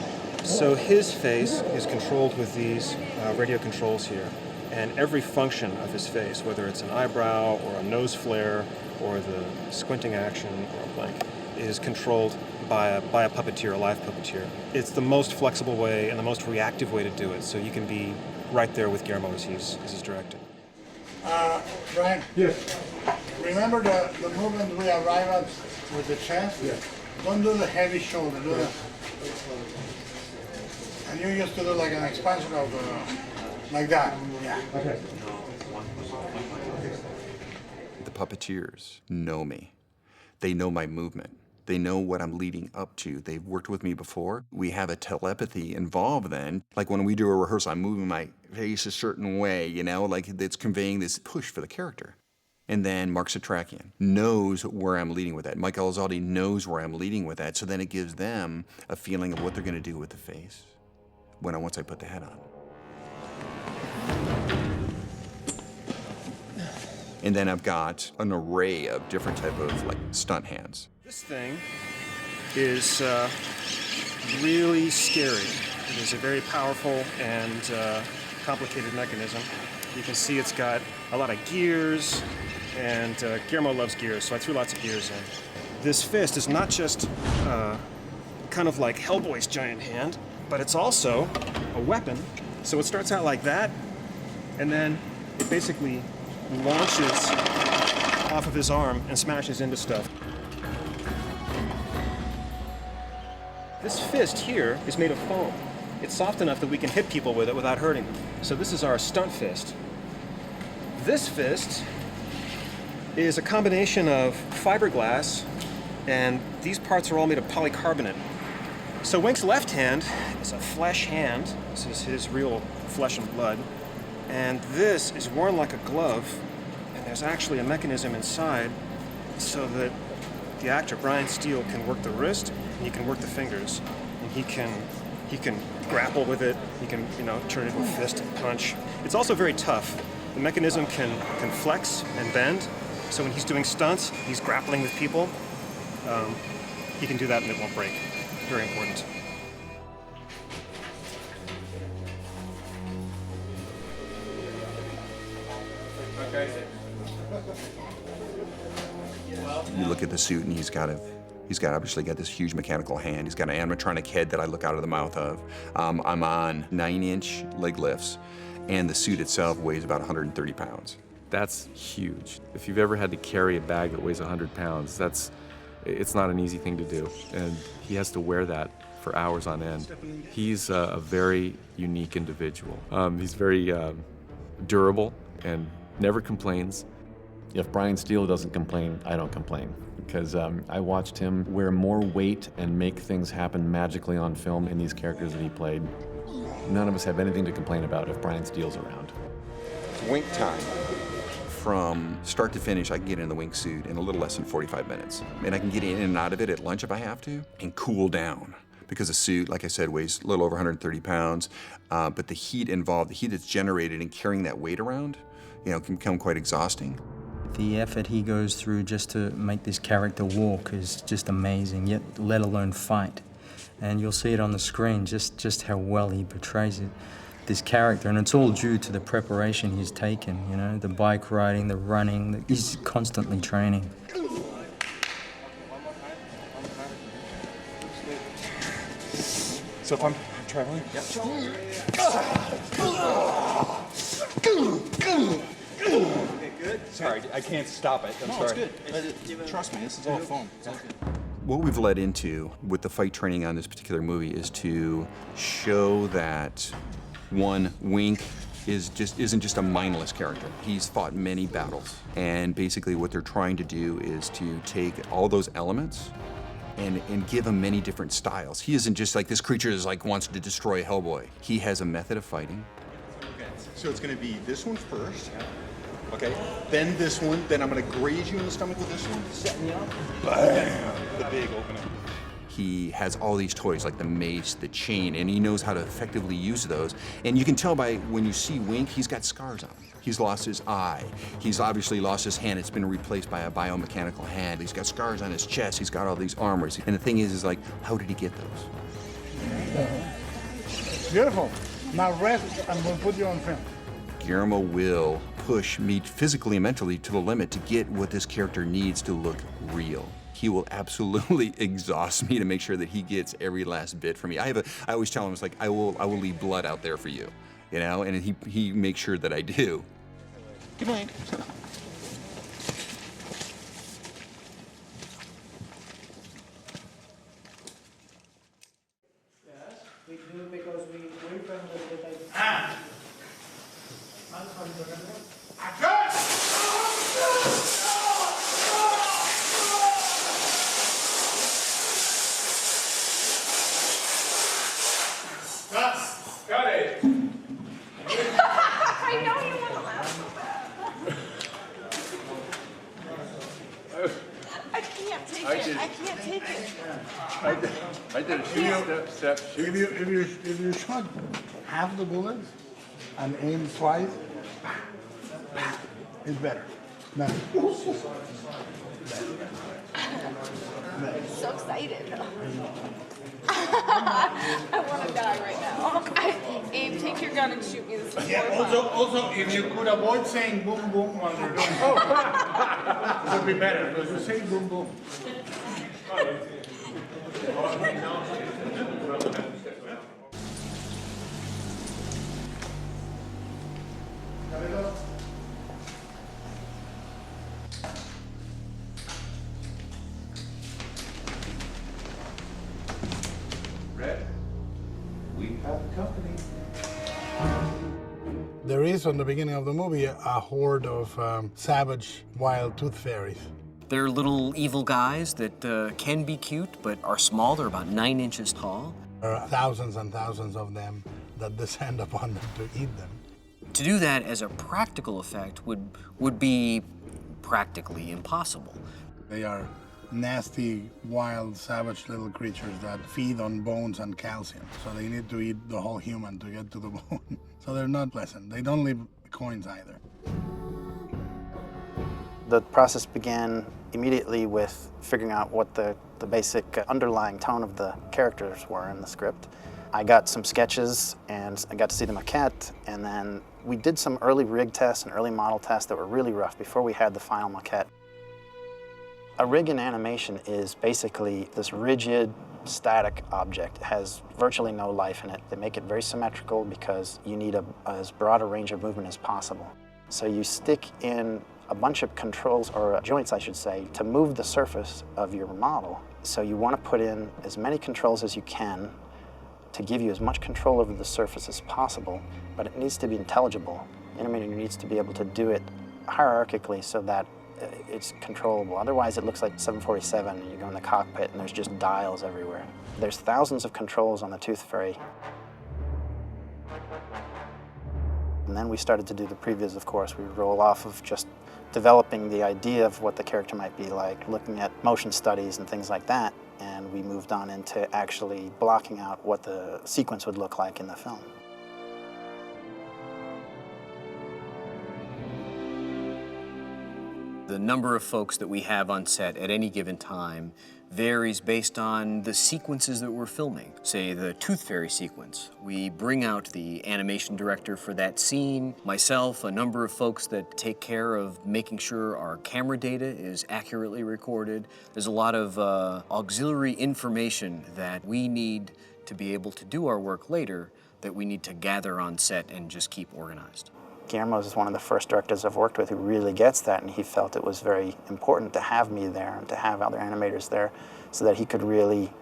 So his face is controlled with these radio controls here. And every function of his face, whether it's an eyebrow or a nose flare or the squinting action or a blink, is controlled by a puppeteer, a live puppeteer. It's the most flexible way and the most reactive way to do it, so you can be right there with Guillermo as he's directing. Brian? Yes. Remember the movement we arrive at with the chest? Yes. Don't do the heavy shoulder, do that. And you used to do like an expansion of the, like that. Yeah. Okay. The puppeteers know me. They know my movement. They know what I'm leading up to. They've worked with me before. We have a telepathy involved then. Like when we do a rehearsal, I'm moving my face a certain way, you know, like it's conveying this push for the character. And then Mark Satrakian knows where I'm leading with that. Mike Elizalde knows where I'm leading with that, so then it gives them a feeling of what they're going to do with the face once I put the head on. And then I've got an array of different type of like stunt hands. This thing is really scary. It is a very powerful and complicated mechanism. You can see it's got a lot of gears, and Guillermo loves gears, so I threw lots of gears in. This fist is not just kind of like Hellboy's giant hand, but it's also a weapon. So it starts out like that, and then it basically launches off of his arm and smashes into stuff. This fist here is made of foam. It's soft enough that we can hit people with it without hurting them. So this is our stunt fist. This fist is a combination of fiberglass, and these parts are all made of polycarbonate. So Wink's left hand is a flesh hand. This is his real flesh and blood. And this is worn like a glove, and there's actually a mechanism inside so that the actor, Brian Steele, can work the wrist, and he can work the fingers, and he can grapple with it. He can, turn it into a fist and punch. It's also very tough. The mechanism can flex and bend, so when he's doing stunts, he's grappling with people. He can do that and it won't break. Very important. You look at the suit and he's got obviously got this huge mechanical hand. He's got an animatronic head that I look out of the mouth of. I'm on 9-inch leg lifts, and the suit itself weighs about 130 pounds. That's huge. If you've ever had to carry a bag that weighs 100 pounds, it's not an easy thing to do. And he has to wear that for hours on end. He's a very unique individual. He's very durable and never complains. If Brian Steele doesn't complain, I don't complain. Because I watched him wear more weight and make things happen magically on film in these characters that he played. None of us have anything to complain about if Brian Steele's around. Wink time. From start to finish, I can get in the Wink suit in a little less than 45 minutes. And I can get in and out of it at lunch if I have to, and cool down. Because the suit, like I said, weighs a little over 130 pounds. But the heat involved, the heat that's generated in carrying that weight around, can become quite exhausting. The effort he goes through just to make this character walk is just amazing, yet let alone fight. And you'll see it on the screen, just how well he portrays it, this character. And it's all due to the preparation he's taken, the bike riding, the running, he's constantly training. So if I'm traveling? Yep. Okay, good. Sorry, I can't stop it. I'm sorry. It's good. Trust me, this is all foam. It's all good. What we've led into with the fight training on this particular movie is to show that, one, Wink isn't just a mindless character. He's fought many battles, and basically what they're trying to do is to take all those elements and give him many different styles. He isn't just like this creature is like wants to destroy Hellboy. He has a method of fighting. Okay, so it's going to be this one first. Okay, then this one, then I'm going to graze you in the stomach with this one. Set me up. Bam! The big opening. He has all these toys like the mace, the chain, and he knows how to effectively use those. And you can tell by when you see Wink, he's got scars on him. He's lost his eye. He's obviously lost his hand. It's been replaced by a biomechanical hand. He's got scars on his chest. He's got all these armors. And the thing is like, how did he get those? Beautiful. Now rest, and we'll put you on film. Guillermo will push me physically and mentally to the limit to get what this character needs to look real. He will absolutely exhaust me to make sure that he gets every last bit from me. I always tell him, it's like, I will leave blood out there for you, you know, and he makes sure that I do. Good night. We do it because we from the Got it. I know you want to laugh. I can't take it. I can't take it. I did a step. If you shot half the bullets and aim twice, it's better. No. So excited. I want to die right now. Abe, take your gun and shoot me. This is Yeah, also, if you could avoid saying boom boom while you're doing it, it would be better, because you say boom boom. Red, we have company. There is, on the beginning of the movie, a horde of savage wild tooth fairies. They're little evil guys that can be cute, but are small. They're about 9 inches tall. There are thousands and thousands of them that descend upon them to eat them. To do that as a practical effect would be practically impossible. They are nasty, wild, savage little creatures that feed on bones and calcium. So they need to eat the whole human to get to the bone. So they're not pleasant. They don't leave coins either. The process began immediately with figuring out what the basic underlying tone of the characters were in the script. I got some sketches and I got to see the maquette, and then we did some early rig tests and early model tests that were really rough before we had the final maquette. A rig in animation is basically this rigid, static object. It has virtually no life in it. They make it very symmetrical because you need as broad a range of movement as possible. So you stick in a bunch of controls, or joints I should say, to move the surface of your model. So you want to put in as many controls as you can to give you as much control over the surface as possible, but it needs to be intelligible. The animator needs to be able to do it hierarchically so that it's controllable. Otherwise it looks like 747 and you go in the cockpit and there's just dials everywhere. There's thousands of controls on the Tooth Fairy. And then we started to do the previews, of course. We roll off of just developing the idea of what the character might be like, looking at motion studies and things like that, and we moved on into actually blocking out what the sequence would look like in the film. The number of folks that we have on set at any given time varies based on the sequences that we're filming. Say the Tooth Fairy sequence. We bring out the animation director for that scene, myself, a number of folks that take care of making sure our camera data is accurately recorded. There's a lot of auxiliary information that we need to be able to do our work later that we need to gather on set and just keep organized. Guillermo is one of the first directors I've worked with who really gets that, and he felt it was very important to have me there and to have other animators there so that he could really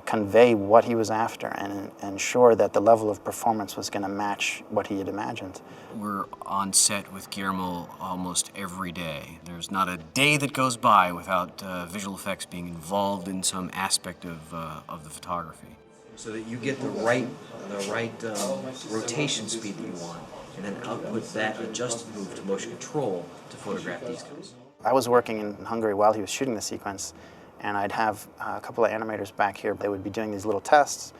convey what he was after and ensure that the level of performance was going to match what he had imagined. We're on set with Guillermo almost every day. There's not a day that goes by without visual effects being involved in some aspect of the photography. So that you get the right rotation speed that you want, and then output that adjusted move to motion control to photograph these guys. I was working in Hungary while he was shooting the sequence, and I'd have a couple of animators back here. They would be doing these little tests,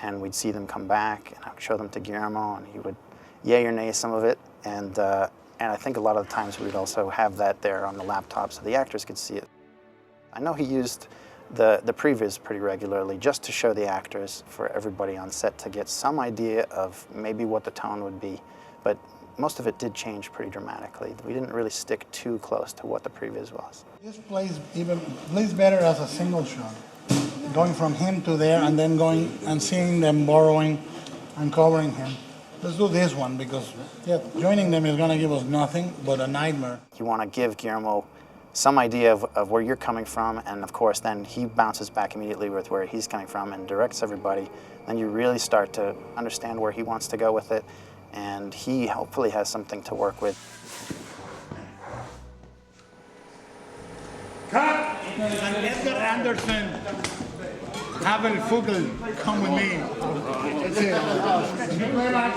and we'd see them come back, and I would show them to Guillermo, and he would yay or nay some of it. And I think a lot of the times we'd also have that there on the laptop so the actors could see it. I know he used the previews pretty regularly just to show the actors, for everybody on set to get some idea of maybe what the tone would be. But most of it did change pretty dramatically. We didn't really stick too close to what the previous was. This plays better as a single shot, going from him to there and then going and seeing them borrowing and covering him. Let's do this one because joining them is going to give us nothing but a nightmare. You want to give Guillermo some idea of where you're coming from, and of course then he bounces back immediately with where he's coming from and directs everybody. Then you really start to understand where he wants to go with it, and he hopefully has something to work with. Cut! And Edgar Anderson, Havel Fugel, come with me. That's it. Thank you very much.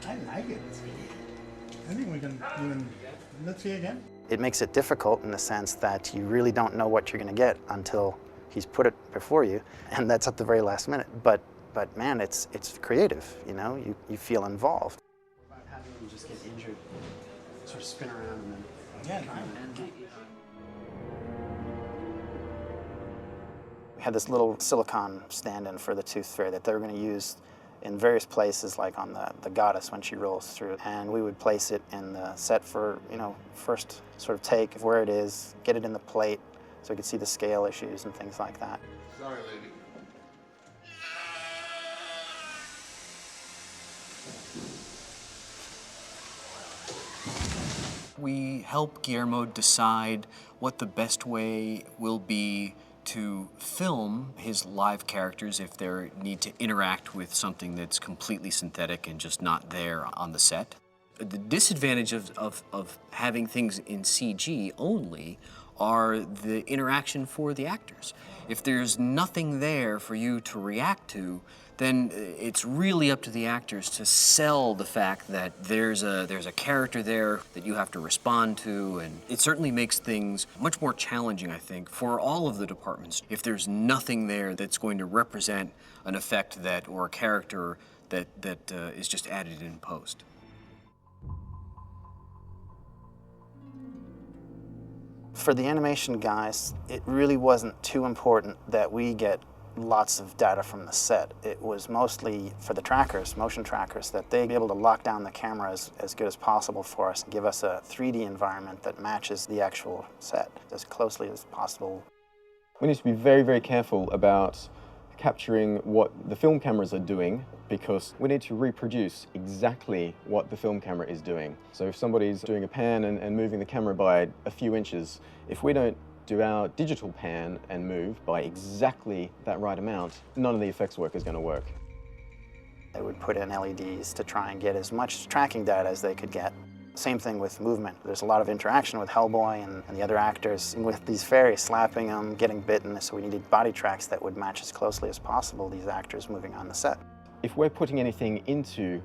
I like it. I think we can even, let's see again. It makes it difficult in the sense that you really don't know what you're going to get until he's put it before you, and that's at the very last minute. But man, it's creative, you know, you feel involved. About having him just get injured, sort of spin around and then... Yeah, We had this little silicone stand-in for the Tooth Fairy that they were going to use in various places, like on the goddess when she rolls through. And we would place it in the set for, you know, first sort of take of where it is, get it in the plate so we could see the scale issues and things like that. Sorry, lady. We help Guillermo decide what the best way will be to film his live characters if they need to interact with something that's completely synthetic and just not there on the set. The disadvantage of having things in CG only are the interaction for the actors. If there's nothing there for you to react to, then it's really up to the actors to sell the fact that there's a character there that you have to respond to, and it certainly makes things much more challenging, I think, for all of the departments if there's nothing there that's going to represent an effect that or a character that is just added in post. For the animation guys, it really wasn't too important that we get lots of data from the set. It was mostly for the trackers, motion trackers, that they'd be able to lock down the camera as good as possible for us and give us a 3D environment that matches the actual set as closely as possible. We need to be very, very careful about capturing what the film cameras are doing, because we need to reproduce exactly what the film camera is doing. So if somebody's doing a pan and moving the camera by a few inches, if we don't do our digital pan and move by exactly that right amount, none of the effects work is going to work. They would put in LEDs to try and get as much tracking data as they could get. Same thing with movement. There's a lot of interaction with Hellboy and the other actors, and with these fairies slapping them, getting bitten, so we needed body tracks that would match as closely as possible these actors moving on the set. If we're putting anything into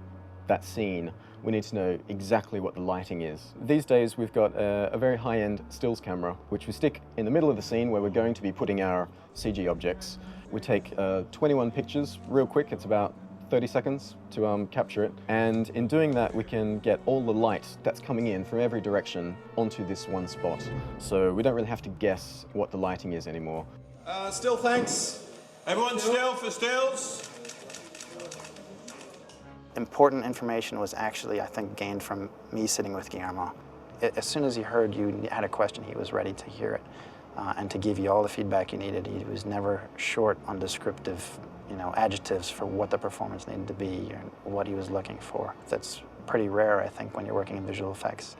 that scene, we need to know exactly what the lighting is. These days we've got a very high-end stills camera, which we stick in the middle of the scene where we're going to be putting our CG objects. We take 21 pictures real quick. It's about 30 seconds to capture it. And in doing that, we can get all the light that's coming in from every direction onto this one spot. So we don't really have to guess what the lighting is anymore. Still thanks. Everyone still for stills? Important information was actually, I think, gained from me sitting with Guillermo. As soon as he heard you had a question, he was ready to hear it and to give you all the feedback you needed. He was never short on descriptive, adjectives for what the performance needed to be and what he was looking for. That's pretty rare, I think, when you're working in visual effects.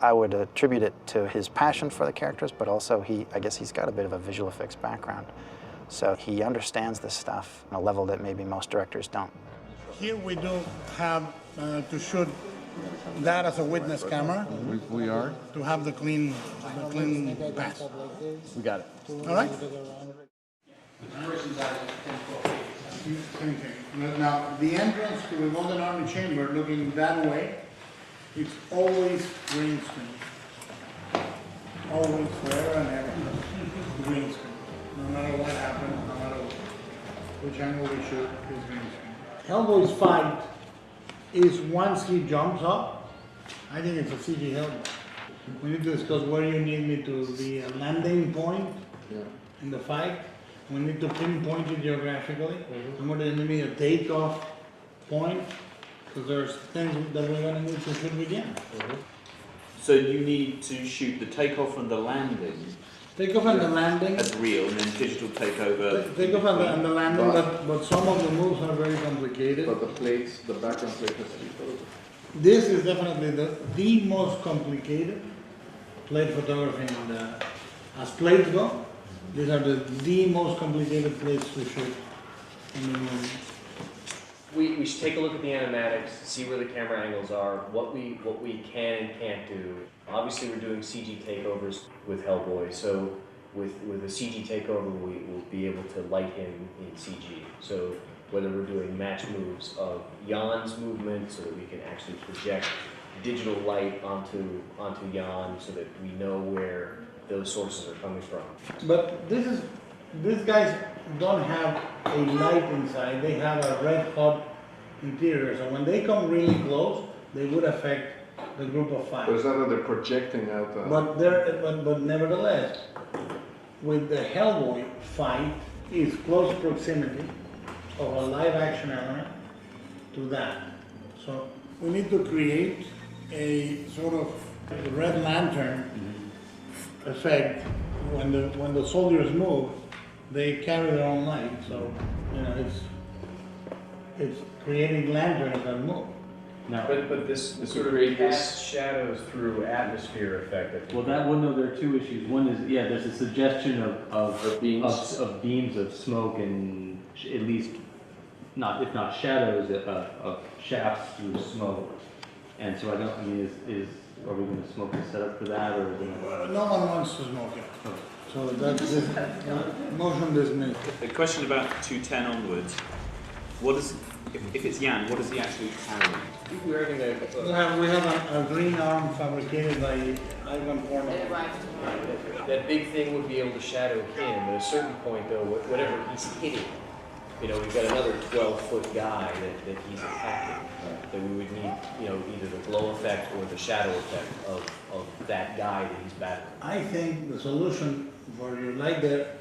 I would attribute it to his passion for the characters, but also I guess he's got a bit of a visual effects background. So he understands this stuff on a level that maybe most directors don't. Here we do have to shoot that as a witness camera. We are? To have the clean pass. We got it. All right? Now, the entrance to the Golden Army Chamber, looking that way, it's always green screen. Always, forever and ever. Green screen. No matter what happens, no matter which angle we shoot, it's green screen. Hellboy's fight is once he jumps up, I think it's a CG Hellboy. We need to discuss where you need me to be a landing point in the fight. We need to pinpoint it geographically. And where do you need me a takeoff point? Because there's things that we're going to need to shoot again. So you need to shoot the takeoff and the landing. Takeoff and the landing. As real, and then digital takeover. Takeoff and the landing, but some of the moves are very complicated. But the plates, the background plate has to be photographed. This is definitely the most complicated plate photography in the, as plates go. These are the most complicated plates to shoot in the movie. We should take a look at the animatics, see where the camera angles are, what we can and can't do. Obviously, we're doing CG takeovers with Hellboy, so with a CG takeover, we will be able to light him in CG. So whether we're doing match moves of Jan's movement, so that we can actually project digital light onto Jan, so that we know where those sources are coming from. But these guys don't have a light inside, they have a red hot interior, so when they come really close, they would affect the group of five. But it's not that they're projecting out. But nevertheless, with the Hellboy fight, is close proximity of a live action element to that. So we need to create a sort of Red Lantern effect. When the soldiers move, they carry their own light. So it's creating lanterns that move. No. But this sort of casts shadows through atmosphere effect. I think. Well, there are two issues. One is, there's a suggestion of beams of smoke and at least, if not shadows, of shafts through smoke. And so are we going to smoke the setup for that, or? No one wants to smoke it. Okay. So that's motion dismissed. The question about 210 onwards. What is, if it's Jan, what does he actually carry? We're going to. We have a green arm fabricated by Ivan Porno. That big thing would be able to shadow him. At a certain point, though, whatever he's hitting, we've got another 12-foot guy that he's attacking. That we would need, either the glow effect or the shadow effect of that guy that he's battling. I think the solution for you like that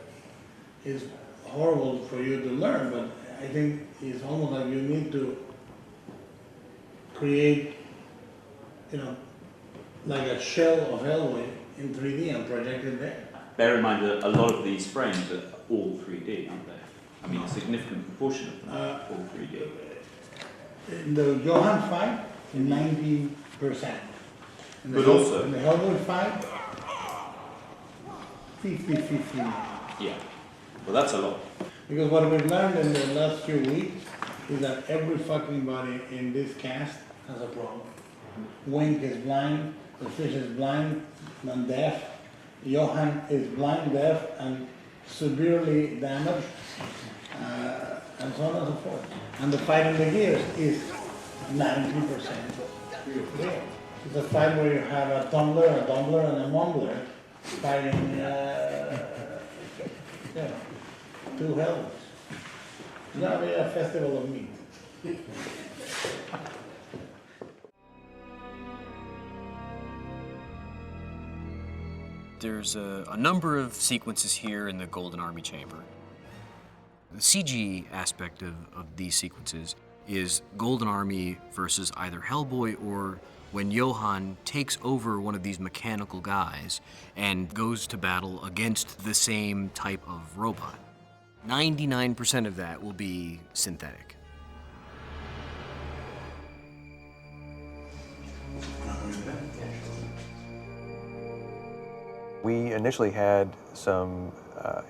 is horrible for you to learn, but I think it's almost like you need to create, like a shell of Hellboy in 3D and project it there. Bear in mind that a lot of these frames are all 3D, aren't they? I mean, a significant proportion of them are all 3D. In the Johan fight, 90%. But also... In the Hellboy fight, 50-50. Yeah. Well, that's a lot. Because what we've learned in the last few weeks is that every fucking body in this cast has a problem. Wink is blind, the fish is blind and deaf, Johan is blind, deaf, and severely damaged, and so on and so forth. And the fight in the gears is 90% clear. It's a fight where you have a tumbler, and a mumbler fighting two Hellboys. It's gonna be a festival of meat. There's a number of sequences here in the Golden Army Chamber. The CG aspect of these sequences is Golden Army versus either Hellboy or when Johan takes over one of these mechanical guys and goes to battle against the same type of robot. 99% of that will be synthetic. We initially had some,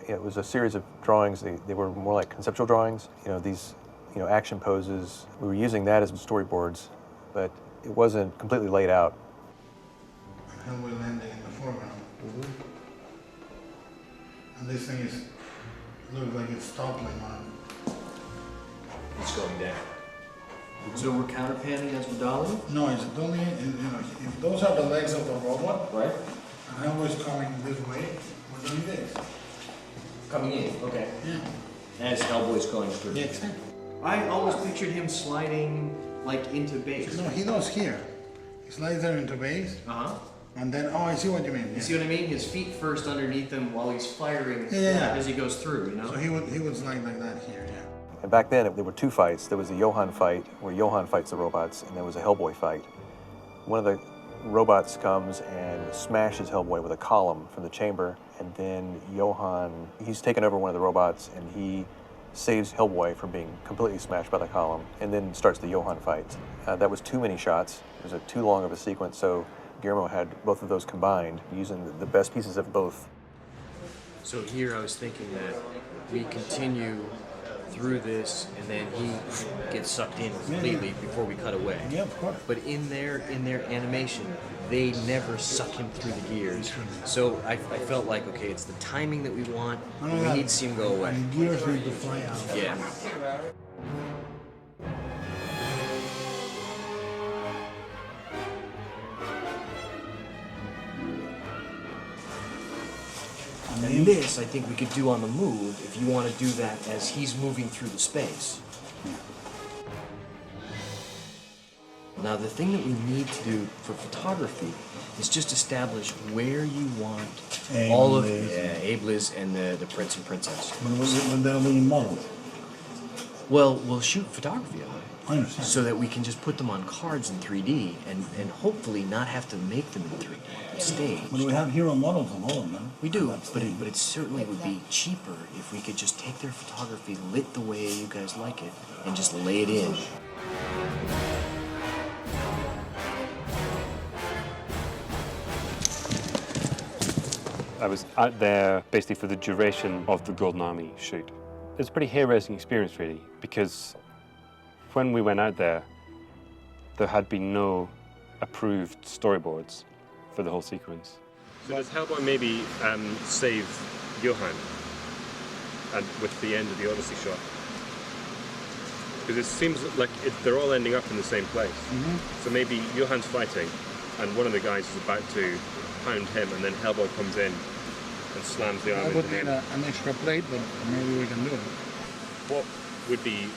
it was a series of drawings. They were more like conceptual drawings. These, action poses. We were using that as storyboards, but it wasn't completely laid out. Hellboy landing in the foreground. And this thing looks like it's toppling on. It's going down. So we're counter panning as we're dollying? No, it's only, if those are the legs of the robot. Right. And Hellboy's coming this way, we're doing this. Coming in, okay. Yeah. As Hellboy's going through. Yeah, exactly. I always pictured him sliding like into base. No, he goes here. He slides there into base. And then, oh, I see what you mean. You see what I mean? His feet first underneath him while he's firing Yeah. as he goes through, you know? So he would slide like that here, yeah. And back then, there were two fights. There was the Johan fight, where Johan fights the robots, and there was a Hellboy fight. One of the robots comes and smashes Hellboy with a column from the chamber, and then Johan, he's taken over one of the robots, and he saves Hellboy from being completely smashed by the column, and then starts the Johan fight. That was too many shots. It was too long of a sequence, so Guillermo had both of those combined, using the best pieces of both. So here I was thinking that we continue through this, and then he gets sucked in completely before we cut away. Yeah, of course. But in their animation, they never suck him through the gears. So I felt like, okay, it's the timing that we want. We need to see him go away. And gears need to fly out. Yeah. And this, I think we could do on the move if you want to do that as he's moving through the space. Now, the thing that we need to do for photography is just establish where you want all of Abe, Liz, and the prince and princess. But they'll be modeled. Well, we'll shoot photography of them. I understand. So that we can just put them on cards in 3D and hopefully not have to make them in 3D. Staged. But we have hero models of all of them. We do, but it certainly would be cheaper if we could just take their photography lit the way you guys like it and just lay it in. I was out there basically for the duration of the Golden Army shoot. It was a pretty hair-raising experience, really, because when we went out there had been no approved storyboards for the whole sequence. So does Hellboy maybe save Johan and with the end of the Odyssey shot? Because it seems like they're all ending up in the same place. So maybe Johan's fighting and one of the guys is about to pound him, and then Hellboy comes in and slams the arm That into would need him. an extra plate, but maybe we can do it. What would be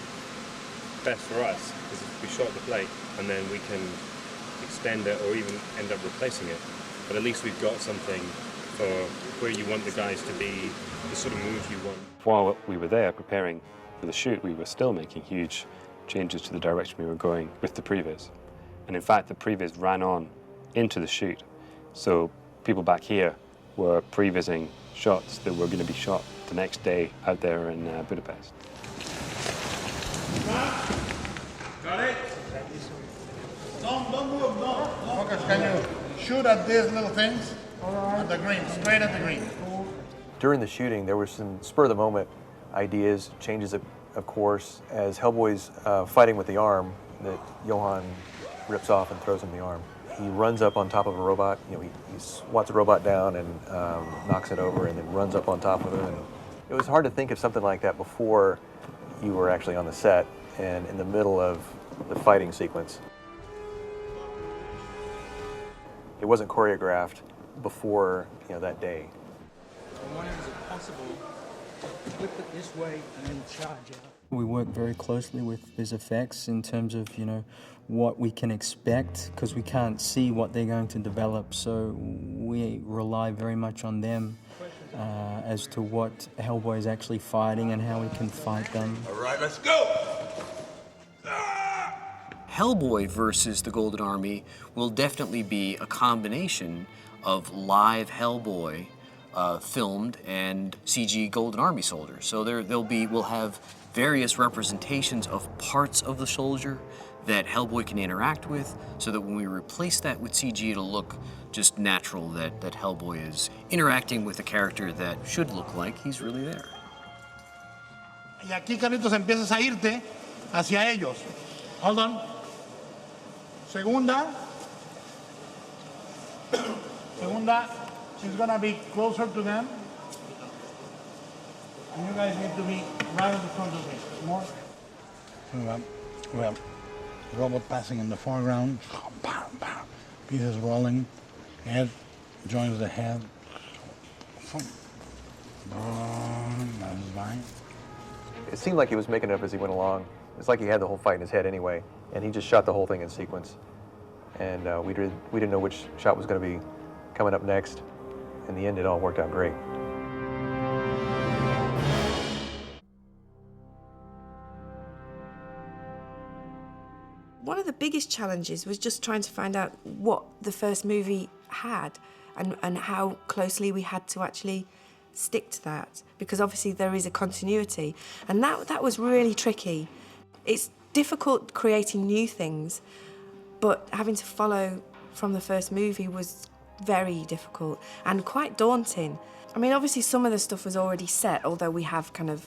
best for us is if we shot the plate and then we can extend it or even end up replacing it. But at least we've got something for where you want the guys to be, the sort of moves you want. While we were there preparing for the shoot, we were still making huge changes to the direction we were going with the previs. And in fact, the previs ran on into the shoot. So people back here were prevising shots that were going to be shot the next day out there in Budapest. Got it? Don't move, no. Focus, can you shoot at these little things? At the green, straight at the green. During the shooting, there were some spur-of-the-moment ideas, changes of course, as Hellboy's fighting with the arm that Johan rips off and throws him the arm. He runs up on top of a robot. You know, he swats a robot down and knocks it over, and then runs up on top of it. And it was hard to think of something like that before you were actually on the set and in the middle of the fighting sequence. It wasn't choreographed before, that day. I'm wondering, is it possible to flip it this way and then charge out? We work very closely with his effects in terms of, what we can expect, because we can't see what they're going to develop, so we rely very much on them as to what Hellboy is actually fighting and how we can fight them. All right, let's go! Hellboy versus the Golden Army will definitely be a combination of live Hellboy filmed and CG Golden Army soldiers. So we'll have various representations of parts of the soldier that Hellboy can interact with, so that when we replace that with CG, it'll look just natural that Hellboy is interacting with a character that should look like he's really there. Y aquí, Carlitos, empiezas a irte hacia ellos. Hold on. Segunda. Segunda, she's gonna be closer to them. And you guys need to be right in the front of me. More. We have robot passing in the foreground. Pieces rolling. Head joins the head. That's fine. It seemed like he was making it up as he went along. It's like he had the whole fight in his head anyway, and he just shot the whole thing in sequence. And we didn't know which shot was going to be coming up next. In the end, it all worked out great. One of the biggest challenges was just trying to find out what the first movie had and how closely we had to actually stick to that, because obviously there is a continuity, and that was really tricky. It's difficult creating new things, but having to follow from the first movie was very difficult and quite daunting. I mean, obviously some of the stuff was already set, although we have kind of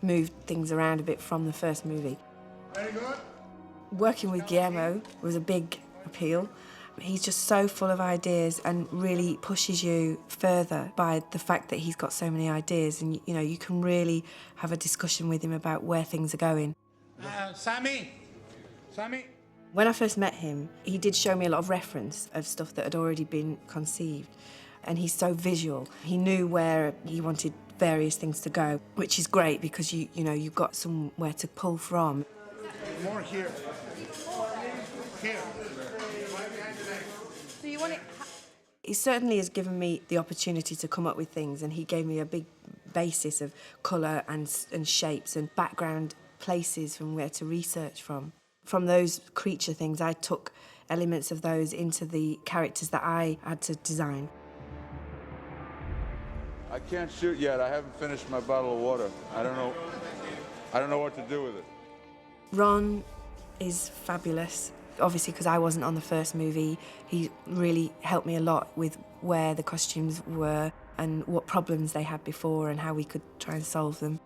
moved things around a bit from the first movie. Very good. Working with Guillermo was a big appeal. He's just so full of ideas and really pushes you further by the fact that he's got so many ideas, and you know, you can really have a discussion with him about where things are going. Sammy. When I first met him, he did show me a lot of reference of stuff that had already been conceived, and he's so visual. He knew where he wanted various things to go, which is great because you know, you've got somewhere to pull from. More here. Here. So you want it? He certainly has given me the opportunity to come up with things, and he gave me a big basis of colour and shapes and background places from where to research from. From those creature things, I took elements of those into the characters that I had to design. I can't shoot yet. I haven't finished my bottle of water. I don't know what to do with it. Ron is fabulous. Obviously, because I wasn't on the first movie, he really helped me a lot with where the costumes were and what problems they had before and how we could try and solve them.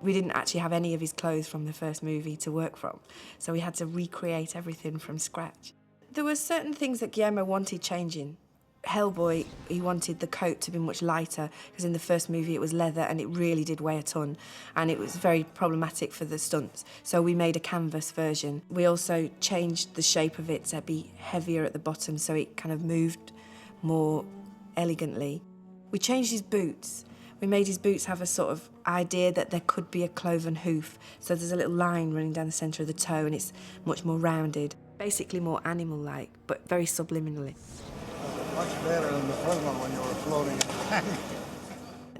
We didn't actually have any of his clothes from the first movie to work from, so we had to recreate everything from scratch. There were certain things that Guillermo wanted changing. Hellboy, he wanted the coat to be much lighter, because in the first movie it was leather and it really did weigh a ton, and it was very problematic for the stunts. So we made a canvas version. We also changed the shape of it to be heavier at the bottom, so it kind of moved more elegantly. We changed his boots. We made his boots have a sort of idea that there could be a cloven hoof. So there's a little line running down the centre of the toe, and it's much more rounded. Basically more animal-like, but very subliminally. Much better than the first one when you were floating in the tank.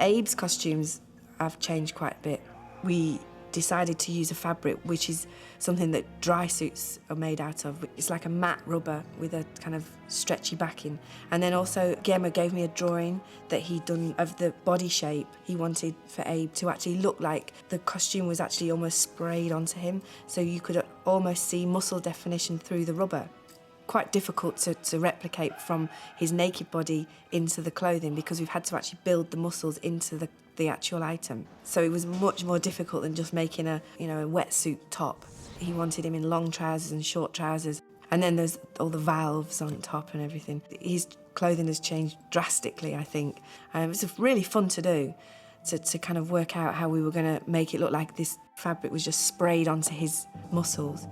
Abe's costumes have changed quite a bit. We decided to use a fabric which is something that dry suits are made out of. It's like a matte rubber with a kind of stretchy backing. And then also Guillermo gave me a drawing that he'd done of the body shape. He wanted for Abe to actually look like the costume was actually almost sprayed onto him, so you could almost see muscle definition through the rubber. Quite difficult to replicate from his naked body into the clothing, because we've had to actually build the muscles into the actual item. So it was much more difficult than just making a wetsuit top. He wanted him in long trousers and short trousers. And then there's all the valves on top and everything. His clothing has changed drastically, I think. It was really fun to do, to kind of work out how we were going to make it look like this fabric was just sprayed onto his muscles.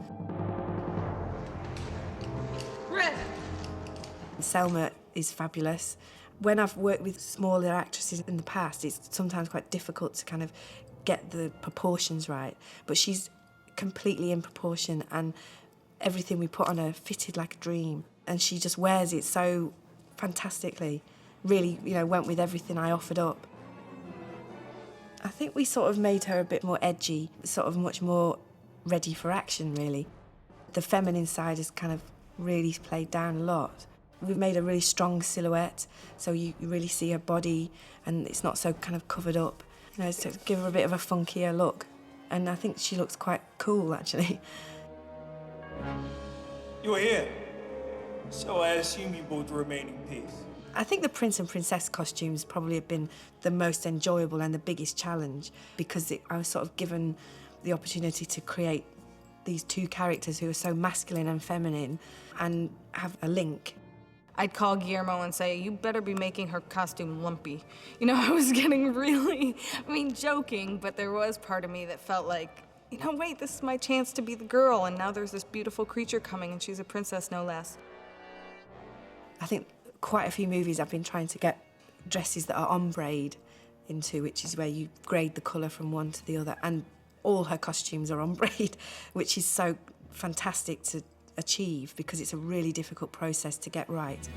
Selma is fabulous. When I've worked with smaller actresses in the past, it's sometimes quite difficult to kind of get the proportions right, but she's completely in proportion, and everything we put on her fitted like a dream, and she just wears it so fantastically. Really, went with everything I offered up. I think we sort of made her a bit more edgy, sort of much more ready for action, really. The feminine side has kind of really played down a lot. We've made a really strong silhouette, so you really see her body, and it's not so kind of covered up. To give her a bit of a funkier look. And I think she looks quite cool, actually. You are here, so I assume you bought the remaining piece. I think the Prince and Princess costumes probably have been the most enjoyable and the biggest challenge, because I was sort of given the opportunity to create these two characters who are so masculine and feminine and have a link. I'd call Guillermo and say, you better be making her costume lumpy. I was getting really, joking, but there was part of me that felt like, wait, this is my chance to be the girl, and now there's this beautiful creature coming, and she's a princess, no less. I think quite a few movies I've been trying to get dresses that are ombre into, which is where you grade the colour from one to the other, and all her costumes are ombre, which is so fantastic to achieve, because it's a really difficult process to get right.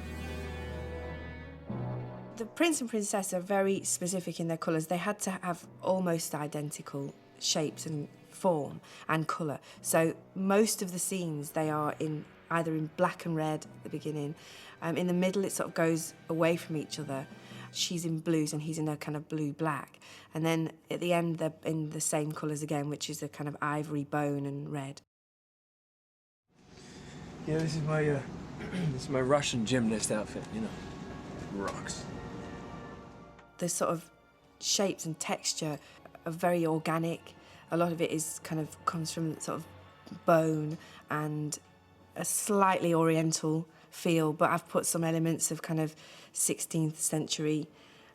The prince and princess are very specific in their colours. They had to have almost identical shapes and form and colour. So most of the scenes, they are in either in black and red at the beginning. In the middle, it sort of goes away from each other. She's in blues and he's in a kind of blue-black. And then at the end, they're in the same colours again, which is a kind of ivory, bone and red. Yeah, this is my Russian gymnast outfit, you know. Rocks. The sort of shapes and texture are very organic. A lot of it is kind of comes from sort of bone and a slightly oriental feel, but I've put some elements of kind of 16th century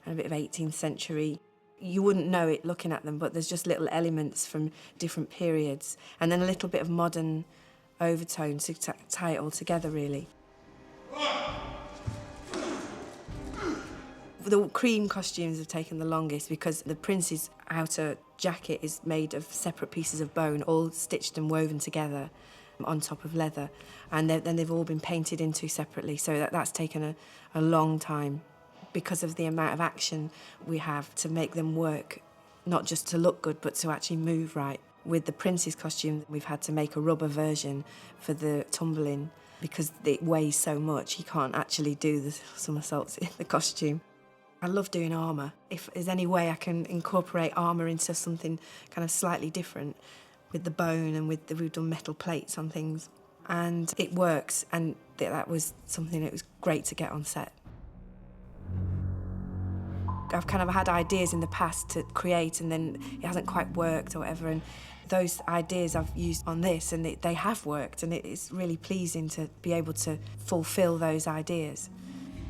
and a bit of 18th century. You wouldn't know it looking at them, but there's just little elements from different periods, and then a little bit of modern overtone to tie it all together, really. The cream costumes have taken the longest because the prince's outer jacket is made of separate pieces of bone, all stitched and woven together on top of leather, and then they've all been painted into separately, so that's taken a long time because of the amount of action we have to make them work, not just to look good but to actually move right. With the prince's costume, we've had to make a rubber version for the tumbling because it weighs so much, he can't actually do the somersaults in the costume. I love doing armour. If there's any way I can incorporate armour into something kind of slightly different, with the bone and we've done metal plates on things, and it works, and that was something that was great to get on set. I've kind of had ideas in the past to create, and then it hasn't quite worked or whatever, and those ideas I've used on this, and they have worked, and it's really pleasing to be able to fulfil those ideas.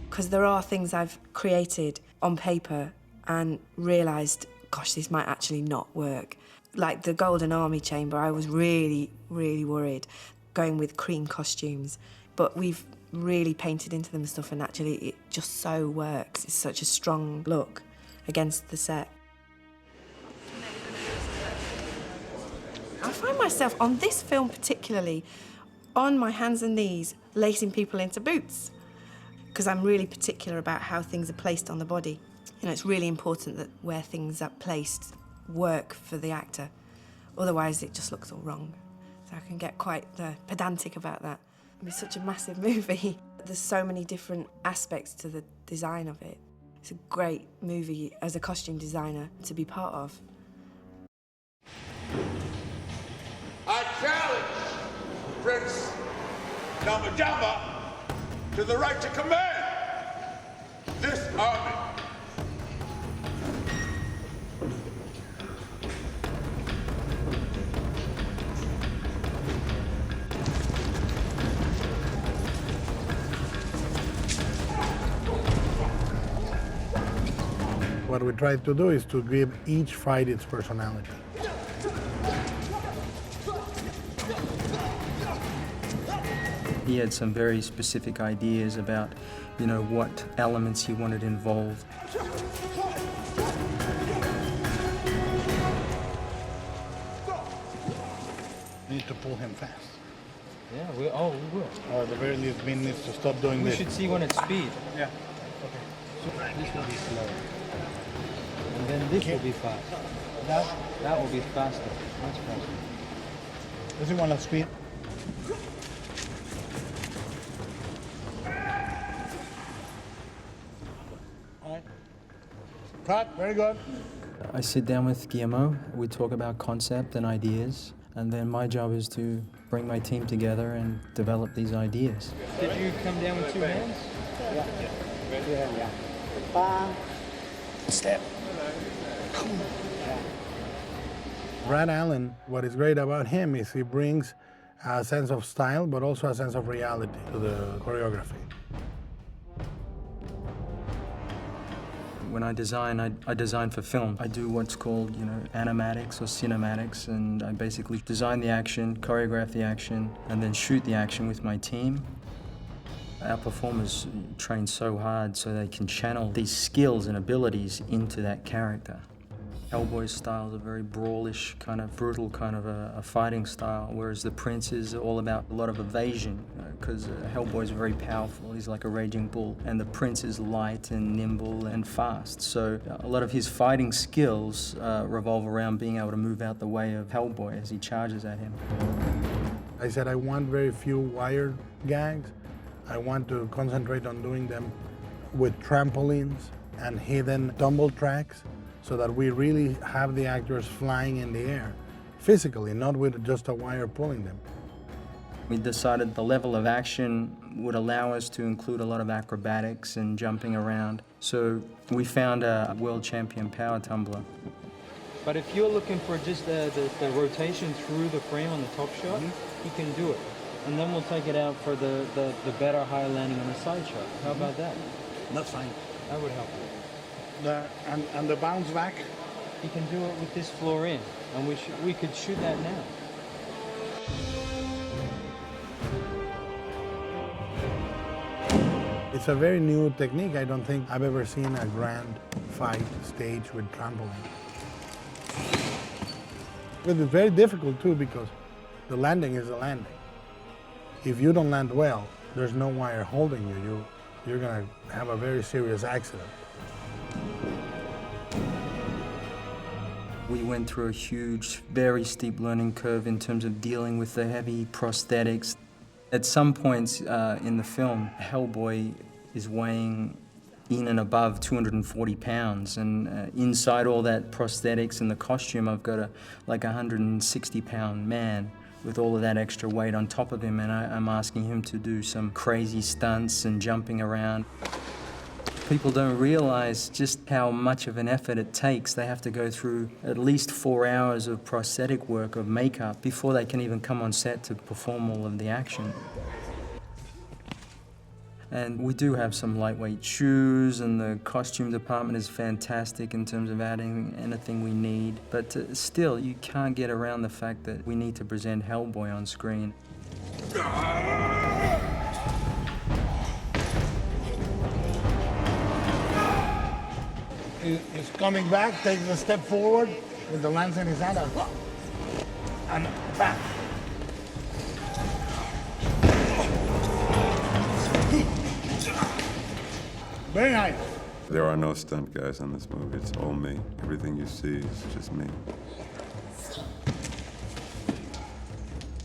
Because there are things I've created on paper and realised, gosh, this might actually not work. Like the Golden Army Chamber, I was really, really worried going with cream costumes, but we've really painted into them and stuff, and actually it just so works. It's such a strong look against the set. I find myself, on this film particularly, on my hands and knees, lacing people into boots, because I'm really particular about how things are placed on the body. You know, it's really important that where things are placed work for the actor. Otherwise, it just looks all wrong. So I can get quite pedantic about that. It's such a massive movie. There's so many different aspects to the design of it. It's a great movie as a costume designer to be part of. I challenge Prince Namadama to the right to command this army. What we tried to do is to give each fight its personality. He had some very specific ideas about, you know, what elements he wanted involved. You need to pull him fast. Yeah, we will. Or at the very least, Vin needs to stop doing We this. should see when it's speed. Yeah. Okay. So this will be slow. And then this will be fast. That will be faster. Much faster. Does he want to speed? All right. Cut. Very good. I sit down with Guillermo, we talk about concept and ideas, and then my job is to bring my team together and develop these ideas. Did you come down with two hands? Yeah. Bang. Step. Brad Allen, what is great about him is he brings a sense of style, but also a sense of reality to the choreography. When I design, I design for film. I do what's called, you know, animatics or cinematics, and I basically design the action, choreograph the action, and then shoot the action with my team. Our performers train so hard so they can channel these skills and abilities into that character. Hellboy's style is a very brawlish, kind of brutal kind of a fighting style, whereas the Prince is all about a lot of evasion, because Hellboy's very powerful, he's like a raging bull, and the Prince is light and nimble and fast. So a lot of his fighting skills revolve around being able to move out the way of Hellboy as he charges at him. I said I want very few wire gags. I want to concentrate on doing them with trampolines and hidden tumble tracks, so that we really have the actors flying in the air, physically, not with just a wire pulling them. We decided the level of action would allow us to include a lot of acrobatics and jumping around. So we found a world champion power tumbler. But if you're looking for just the rotation through the frame on the top shot, you can do it. And then we'll take it out for the better high landing on the side shot. How about that? That's fine. That would help. And the bounce back? You can do it with this floor in, and we could shoot that now. It's a very new technique. I don't think I've ever seen a grand fight stage with trampoline. But it's very difficult too, because the landing is the landing. If you don't land well, there's no wire holding you. You're gonna have a very serious accident. We went through a huge, very steep learning curve in terms of dealing with the heavy prosthetics. At some points in the film, Hellboy is weighing in and above 240 pounds, and inside all that prosthetics and the costume, I've got like 160-pound man with all of that extra weight on top of him, and I'm asking him to do some crazy stunts and jumping around. People don't realize just how much of an effort it takes. They have to go through at least 4 hours of prosthetic work, of makeup, before they can even come on set to perform all of the action. And we do have some lightweight shoes, and the costume department is fantastic in terms of adding anything we need. But still, you can't get around the fact that we need to present Hellboy on screen. He's coming back, taking a step forward with the lance in his hand, and back. Very nice. There are no stunt guys on this movie. It's all me. Everything you see is just me.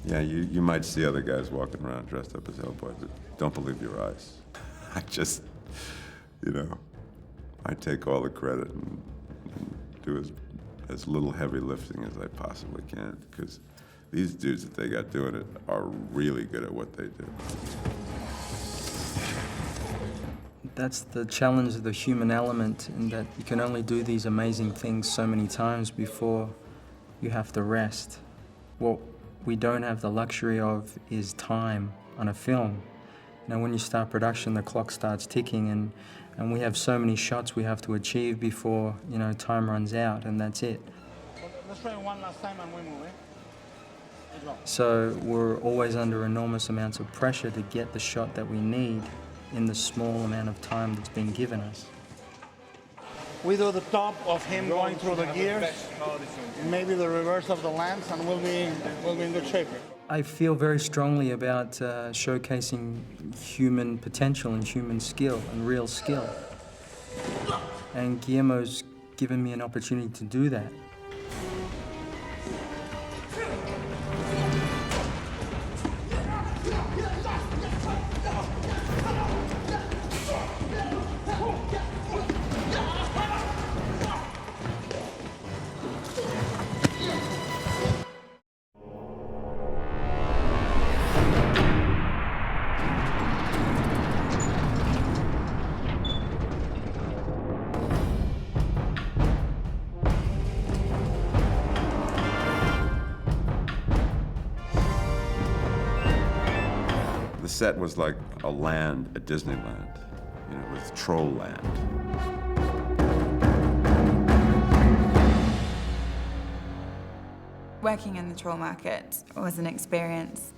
Yeah, you might see other guys walking around dressed up as Hellboy, but don't believe your eyes. I just, I take all the credit and do as little heavy lifting as I possibly can, because these dudes that they got doing it are really good at what they do. That's the challenge of the human element, in that you can only do these amazing things so many times before you have to rest. What we don't have the luxury of is time on a film. When you start production, the clock starts ticking, and we have so many shots we have to achieve before, time runs out, and that's it. Let's try one last time and we move, So we're always under enormous amounts of pressure to get the shot that we need in the small amount of time that's been given us. We do the top of him going through the gears, maybe the reverse of the lance, and we'll be in good shape. I feel very strongly about showcasing human potential and human skill and real skill. And Guillermo's given me an opportunity to do that. The set was like a land at Disneyland. It was Troll Land. Working in the troll market was an experience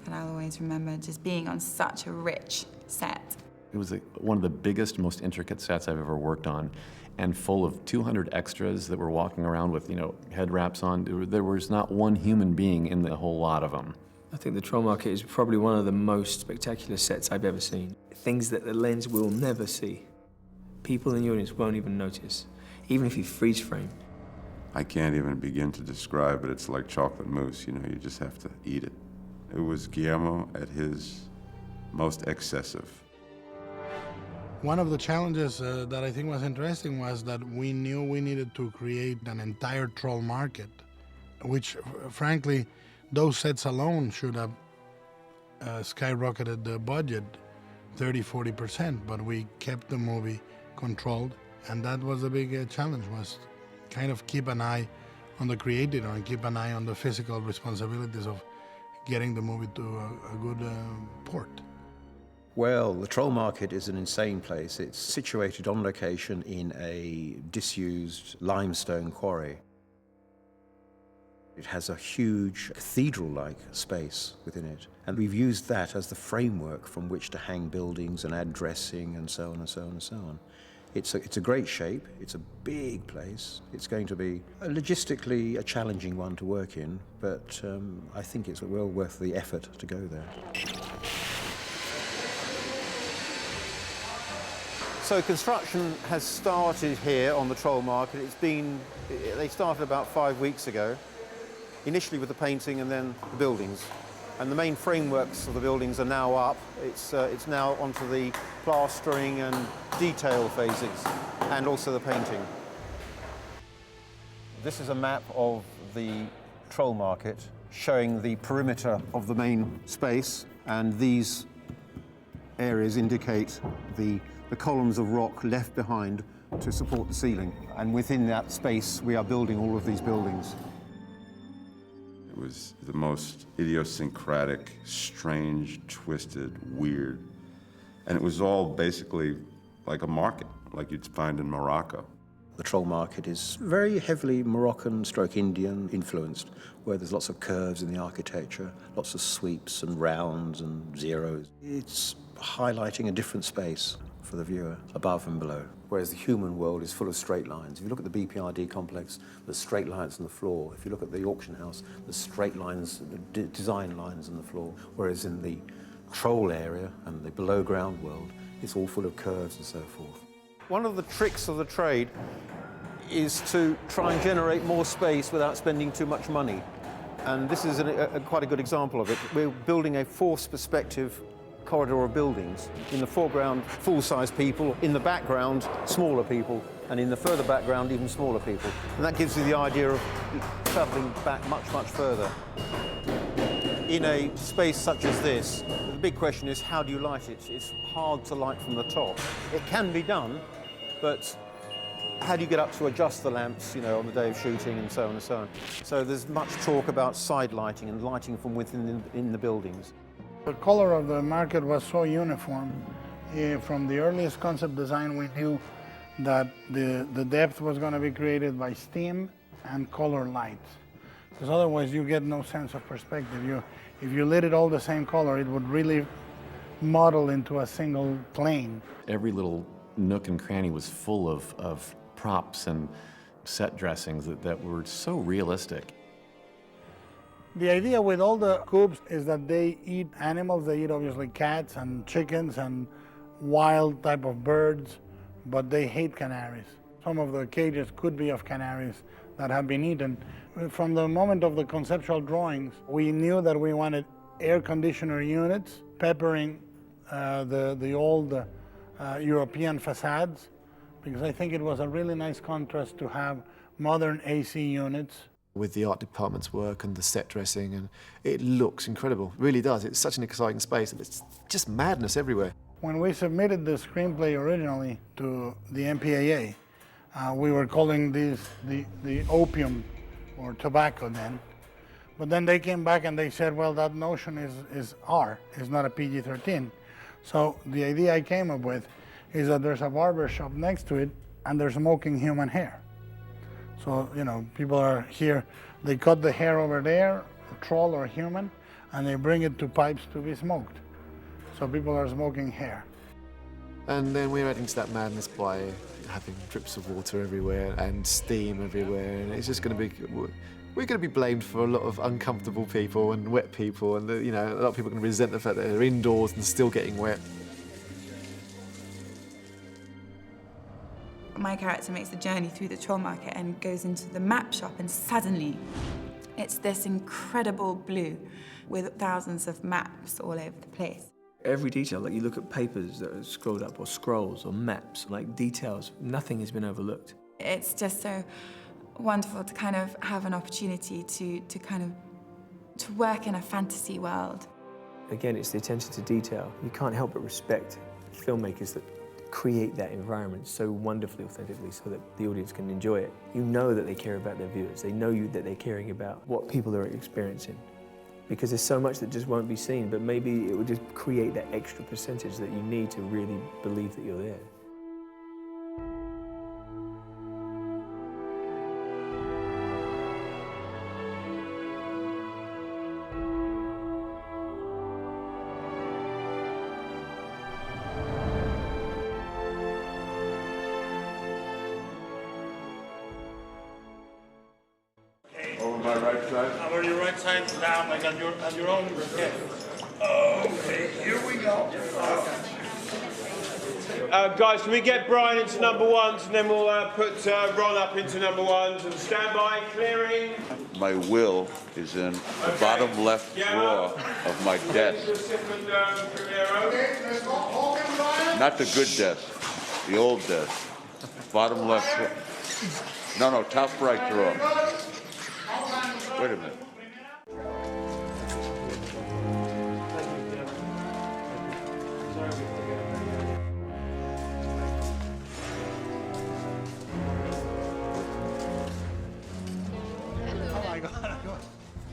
that I'll always remember, just being on such a rich set. It was one of the biggest, most intricate sets I've ever worked on, and full of 200 extras that were walking around with, head wraps on. There was not one human being in the whole lot of them. I think the Troll Market is probably one of the most spectacular sets I've ever seen. Things that the lens will never see. People in the audience won't even notice, even if you freeze frame. I can't even begin to describe it. It's like chocolate mousse, you just have to eat it. It was Guillermo at his most excessive. One of the challenges that I think was interesting was that we knew we needed to create an entire troll market, which, frankly, those sets alone should have skyrocketed the budget 30–40%, but we kept the movie controlled, and that was a big challenge, was kind of keep an eye on the creator and keep an eye on the physical responsibilities of getting the movie to a good port. Well, the Troll Market is an insane place. It's situated on location in a disused limestone quarry. It has a huge cathedral-like space within it, and we've used that as the framework from which to hang buildings and add dressing and so on and so on and so on. It's a great shape, it's a big place, it's going to be logistically a challenging one to work in, but I think it's well worth the effort to go there. So construction has started here on the Troll Market. They started about 5 weeks ago, initially with the painting and then the buildings. And the main frameworks of the buildings are now up. It's now onto the plastering and detail phases, and also the painting. This is a map of the Troll Market showing the perimeter of the main space, and these areas indicate the columns of rock left behind to support the ceiling. And within that space, we are building all of these buildings. It was the most idiosyncratic, strange, twisted, weird. And it was all basically like a market, like you'd find in Morocco. The Troll Market is very heavily Moroccan/Indian influenced, where there's lots of curves in the architecture, lots of sweeps and rounds and zeros. It's highlighting a different space for the viewer, above and below. Whereas the human world is full of straight lines. If you look at the BPRD complex, there's straight lines on the floor. If you look at the auction house, there's straight lines, design lines on the floor. Whereas in the troll area and the below ground world, it's all full of curves and so forth. One of the tricks of the trade is to try and generate more space without spending too much money. And this is quite a good example of it. We're building a forced perspective corridor of buildings. In the foreground, full-size people. In the background, smaller people. And in the further background, even smaller people. And that gives you the idea of travelling back much, much further. In a space such as this, the big question is, how do you light it? It's hard to light from the top. It can be done, but how do you get up to adjust the lamps, on the day of shooting and so on and so on? So there's much talk about side lighting and lighting from within in the buildings. The color of the market was so uniform. From the earliest concept design, we knew that the depth was going to be created by steam and color lights. Because otherwise you get no sense of perspective. If you lit it all the same color, it would really model into a single plane. Every little nook and cranny was full of props and set dressings that were so realistic. The idea with all the coops is that they eat animals. They eat obviously cats and chickens and wild type of birds, but they hate canaries. Some of the cages could be of canaries that have been eaten. From the moment of the conceptual drawings, we knew that we wanted air conditioner units peppering the old European facades, because I think it was a really nice contrast to have modern AC units. With the art department's work and the set dressing, and it looks incredible, it really does. It's such an exciting space, and it's just madness everywhere. When we submitted the screenplay originally to the MPAA, we were calling these the opium or tobacco then. But then they came back and they said, well, that notion is R, is not a PG-13. So the idea I came up with is that there's a barber shop next to it and they're smoking human hair. So, people are here, they cut the hair over there, a troll or a human, and they bring it to pipes to be smoked. So people are smoking hair. And then we're adding to that madness by having drips of water everywhere and steam everywhere, and it's just going to be, we're going to be blamed for a lot of uncomfortable people and wet people, and you know, a lot of people are going to resent the fact that they're indoors and still getting wet. My character makes the journey through the troll market and goes into the map shop, and suddenly it's this incredible blue with thousands of maps all over the place. Every detail, like you look at papers that are scrolled up, or scrolls, or maps, like details, nothing has been overlooked. It's just so wonderful to kind of have an opportunity to work in a fantasy world. Again, it's the attention to detail. You can't help but respect filmmakers that create that environment so wonderfully, authentically, so that the audience can enjoy it. You know that they care about their viewers. They know that they're caring about what people are experiencing. Because there's so much that just won't be seen, but maybe it will just create that extra percentage that you need to really believe that you're there. Over my right side. Over your right side, down, like on your own hip. Okay, here we go. Guys, can we get Brian into number ones, and then we'll put Ron up into number ones, and stand by, clearing. My will is in the bottom left drawer of my desk. Not the good desk, the old desk. Bottom left drawer. No, top right drawer. Wait a minute.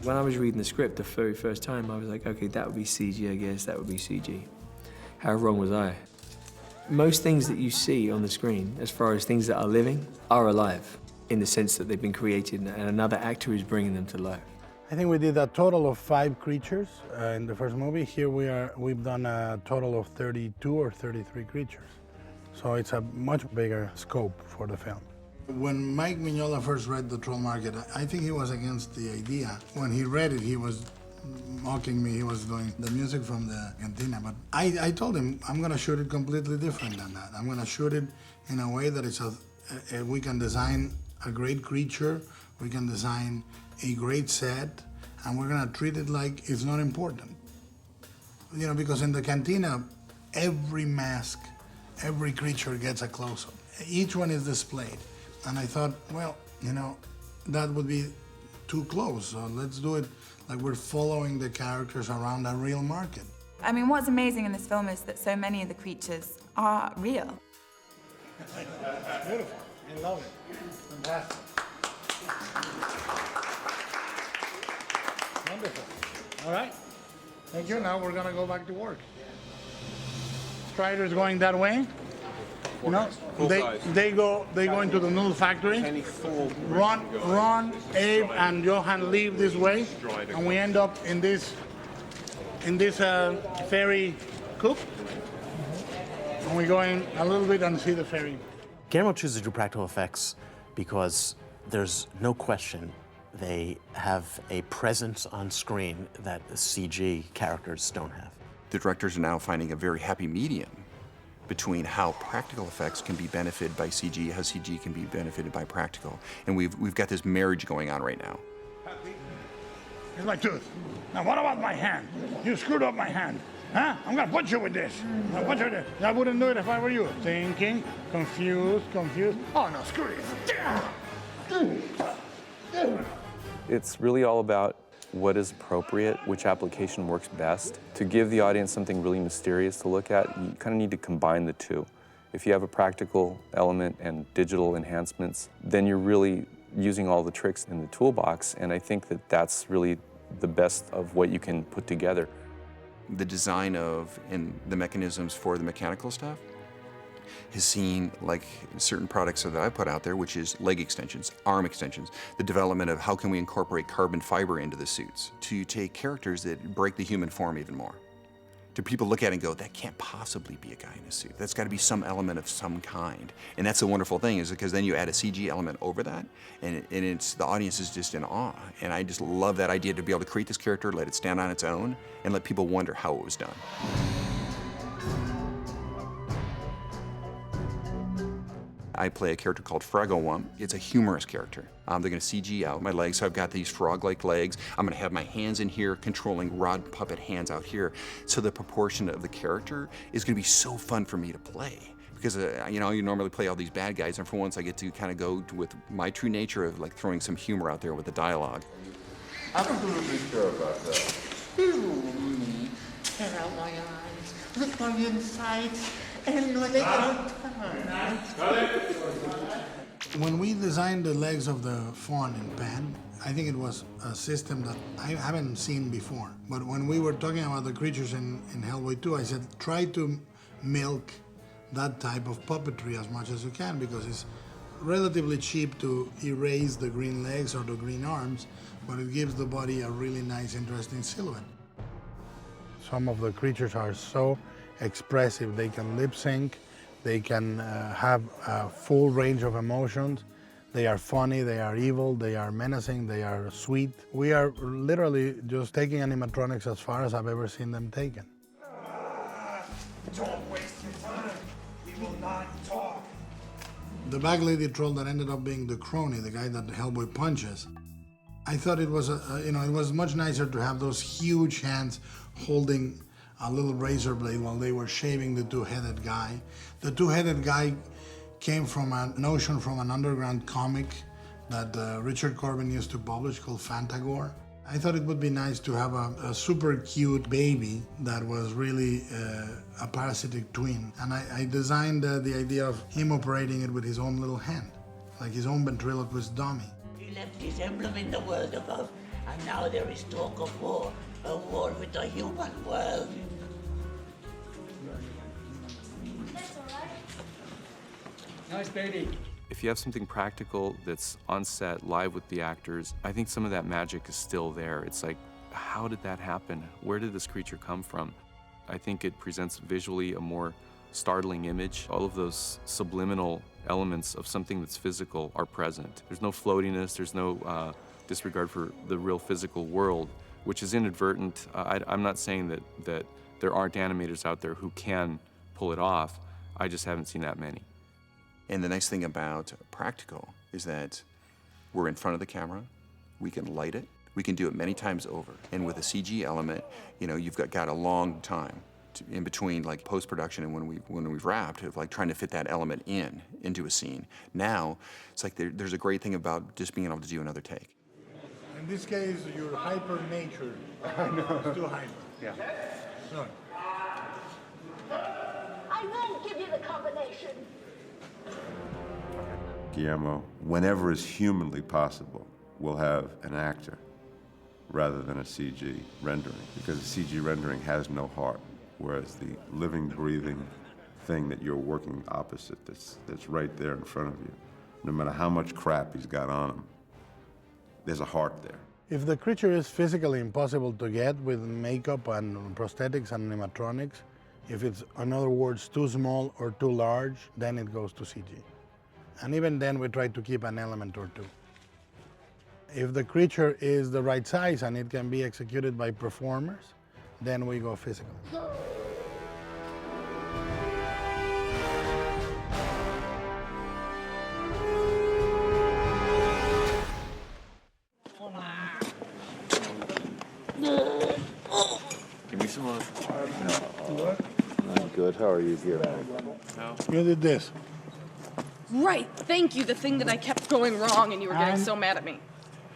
When I was reading the script the very first time, I was like, okay, that would be CG, I guess, that would be CG. How wrong was I? Most things that you see on the screen, as far as things that are living, are alive, in the sense that they've been created and another actor is bringing them to life. I think we did a total of 5 creatures in the first movie. Here we've done a total of 32 or 33 creatures. So it's a much bigger scope for the film. When Mike Mignola first read The Troll Market, I think he was against the idea. When he read it, he was mocking me. He was doing the music from the cantina. But I told him, I'm going to shoot it completely different than that. I'm going to shoot it in a way that we can design a great creature, we can design a great set, and we're going to treat it like it's not important. You know, because in the cantina, every mask, every creature gets a close-up. Each one is displayed. And I thought, well, you know, that would be too close. So let's do it like we're following the characters around a real market. I mean, what's amazing in this film is that so many of the creatures are real. Beautiful. I love it. Fantastic. Wonderful. All right. Thank you. Now we're going to go back to work. Strider's going that way. You know, they go into the noodle factory. Ron, Abe, and Johan leave this way, and we end up in this ferry coupe. And we go in a little bit and see the ferry. Guillermo chooses to do practical effects because there's no question they have a presence on screen that the CG characters don't have. The directors are now finding a very happy medium between how practical effects can be benefited by CG, how CG can be benefited by practical. And we've got this marriage going on right now. Here's my tooth. Now what about my hand? You screwed up my hand. Huh? I'm gonna put you with this. I'm gonna put you with this. I wouldn't do it if I were you. Thinking, confused. Oh no, screw it. It's really all about what is appropriate, which application works best. To give the audience something really mysterious to look at, you kind of need to combine the two. If you have a practical element and digital enhancements, then you're really using all the tricks in the toolbox, and I think that that's really the best of what you can put together. The design of and the mechanisms for the mechanical stuff has seen, like certain products that I put out there, which is leg extensions, arm extensions, the development of how can we incorporate carbon fiber into the suits to take characters that break the human form even more. Do people look at it and go, that can't possibly be a guy in a suit? That's got to be some element of some kind. And that's the wonderful thing, is because then you add a CG element over that, and it's the audience is just in awe. And I just love that idea to be able to create this character, let it stand on its own, and let people wonder how it was done. I play a character called Fraggle. It's a humorous character. They're going to CG out my legs, so I've got these frog-like legs. I'm going to have my hands in here controlling rod puppet hands out here. So the proportion of the character is going to be so fun for me to play. Because, you know, you normally play all these bad guys, and for once I get to kind of go with my true nature of like throwing some humor out there with the dialogue. I'm not really sure about that. Tear out my eyes, look my insides, and know they don't turn. When we designed the legs of the fawn in Pan, I think it was a system that I haven't seen before. But when we were talking about the creatures in Hellboy 2, I said, try to milk that type of puppetry as much as you can, because it's relatively cheap to erase the green legs or the green arms, but it gives the body a really nice, interesting silhouette. Some of the creatures are so expressive. They can lip sync, they can have a full range of emotions. They are funny, they are evil, they are menacing, they are sweet. We are literally just taking animatronics as far as I've ever seen them taken. Don't waste your time. We will not talk. The bag lady troll that ended up being the crony, the guy that Hellboy punches, I thought it was, it was much nicer to have those huge hands holding a little razor blade while they were shaving the two-headed guy. The two-headed guy came from a notion from an underground comic that Richard Corbin used to publish called Fantagore. I thought it would be nice to have a super cute baby that was really a parasitic twin. And I designed the idea of him operating it with his own little hand, like his own ventriloquist dummy. He left his emblem in the world above, and now there is talk of war, a war with the human world. Nice baby. If you have something practical that's on set, live with the actors, I think some of that magic is still there. It's like, how did that happen? Where did this creature come from? I think it presents visually a more startling image. All of those subliminal elements of something that's physical are present. There's no floatiness, there's no disregard for the real physical world, which is inadvertent. I'm not saying that there aren't animators out there who can pull it off. I just haven't seen that many. And the nice thing about practical is that we're in front of the camera, we can light it, we can do it many times over. And with a CG element, you know, you've got a long time in between like post-production and when we've wrapped, of like trying to fit that element into a scene. Now, it's like there's a great thing about just being able to do another take. In this case, you're hyper-natured. I know. It's too hyper. Yeah. Sorry. I won't give you the combination. Guillermo, whenever is humanly possible, we'll have an actor rather than a CG rendering, because the CG rendering has no heart, whereas the living, breathing thing that you're working opposite, that's right there in front of you, no matter how much crap he's got on him, there's a heart there. If the creature is physically impossible to get with makeup and prosthetics and animatronics, if it's, in other words, too small or too large, then it goes to CG. And even then, we try to keep an element or two. If the creature is the right size and it can be executed by performers, then we go physical. Give me some more. No. I'm good. How are you, Guillermo? You did this. Right, thank you, the thing that I kept going wrong and you were getting so mad at me.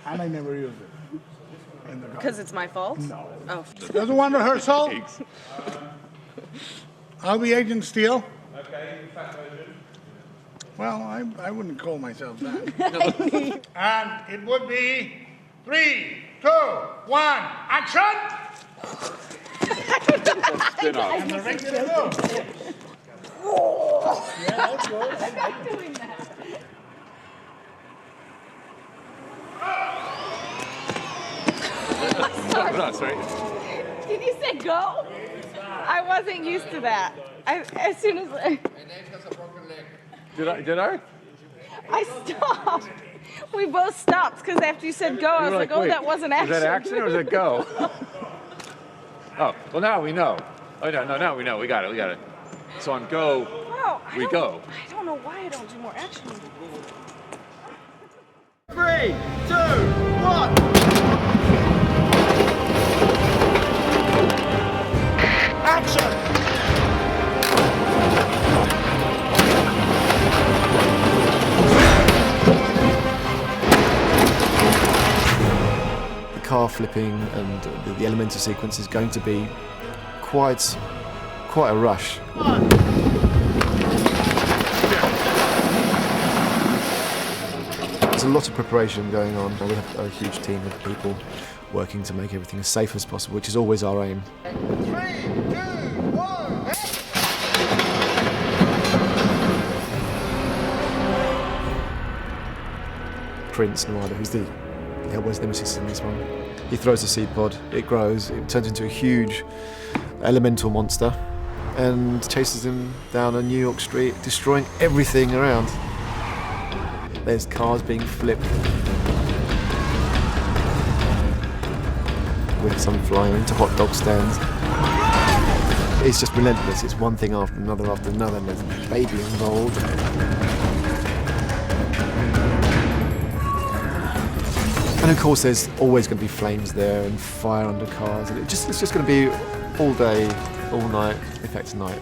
And I never used it. Because it's my fault? No. Oh. Doesn't want rehearsal? I'll be Agent Steele. Okay, the fat version. Well, I wouldn't call myself that. And it would be 3, 2, 1, action! Spin off. And the regular move. Yeah, that's good. I'm not doing that. Sorry. Did you say go? I wasn't used to that. As soon as Did I? I stopped, we both stopped because after you said go, I was like, oh, wait, that wasn't action. Was that action or was it go? Oh, well, now we know. Oh, no, now we know. We got it. So on go, we go. I don't know why I don't do more action. 3, 2, 1. Action! The car flipping and the elemental sequence is going to be quite a rush. There's a lot of preparation going on. We have a huge team of people working to make everything as safe as possible, which is always our aim. 3, 2, 1. Prince Nawada, who's the Hellboy's nemesis in this one. He throws a seed pod, it grows, it turns into a huge elemental monster and chases him down a New York street, destroying everything around. There's cars being flipped. We have some flying into hot dog stands. It's just relentless. It's one thing after another, and there's a baby involved. And of course there's always going to be flames there and fire under cars, and it's just going to be all day, all night, effects night.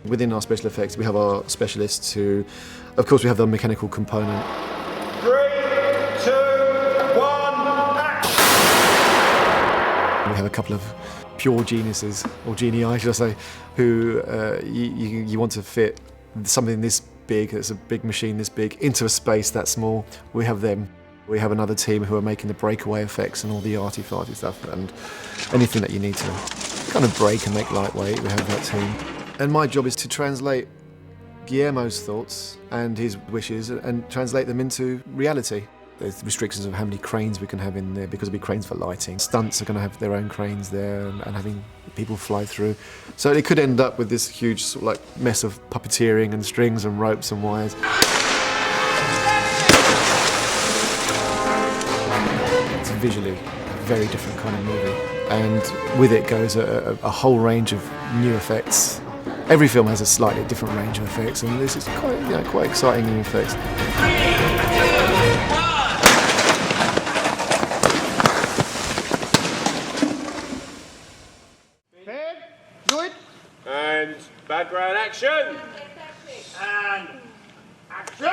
Within our special effects we have our specialists who, of course we have the mechanical component. 3, 2, 1, action! We have a couple of pure geniuses, or genii should I say, who you want to fit something this big, it's a big machine this big, into a space that small. We have them. We have another team who are making the breakaway effects and all the arty-farty stuff, and anything that you need to kind of break and make lightweight, we have that team. And my job is to translate Guillermo's thoughts and his wishes and translate them into reality. There's restrictions of how many cranes we can have in there, because there'll be cranes for lighting. Stunts are going to have their own cranes there and having people fly through. So it could end up with this huge sort of like mess of puppeteering and strings and ropes and wires. It's visually a very different kind of movie. And with it goes a whole range of new effects. Every film has a slightly different range of effects, and this is quite exciting new effects. And background action. And action.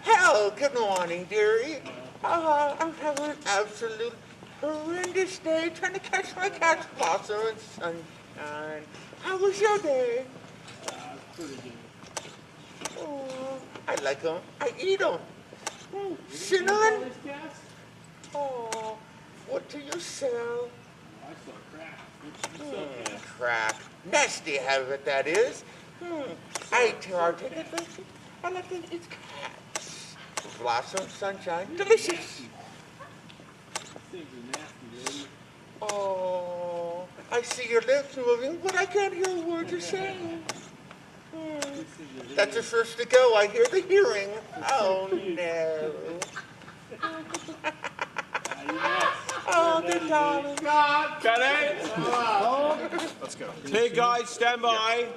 Hello, good morning, dearie. I'm having an absolute horrendous day trying to catch my cat's blossom and sunshine. How was your day? Pretty good. Oh, I like them. I eat them. Cinnamon? Oh, what do you sell? I saw crack. Crack. Nasty habit, that is. I take advantage. I like to eat cats. Blossom, sunshine, delicious. Oh, I see your lips moving, but I can't hear a word you're saying. That's the first to go. I hear the hearing. Oh, no. Oh, the darling. Got it? Let's go. Two guys, stand by.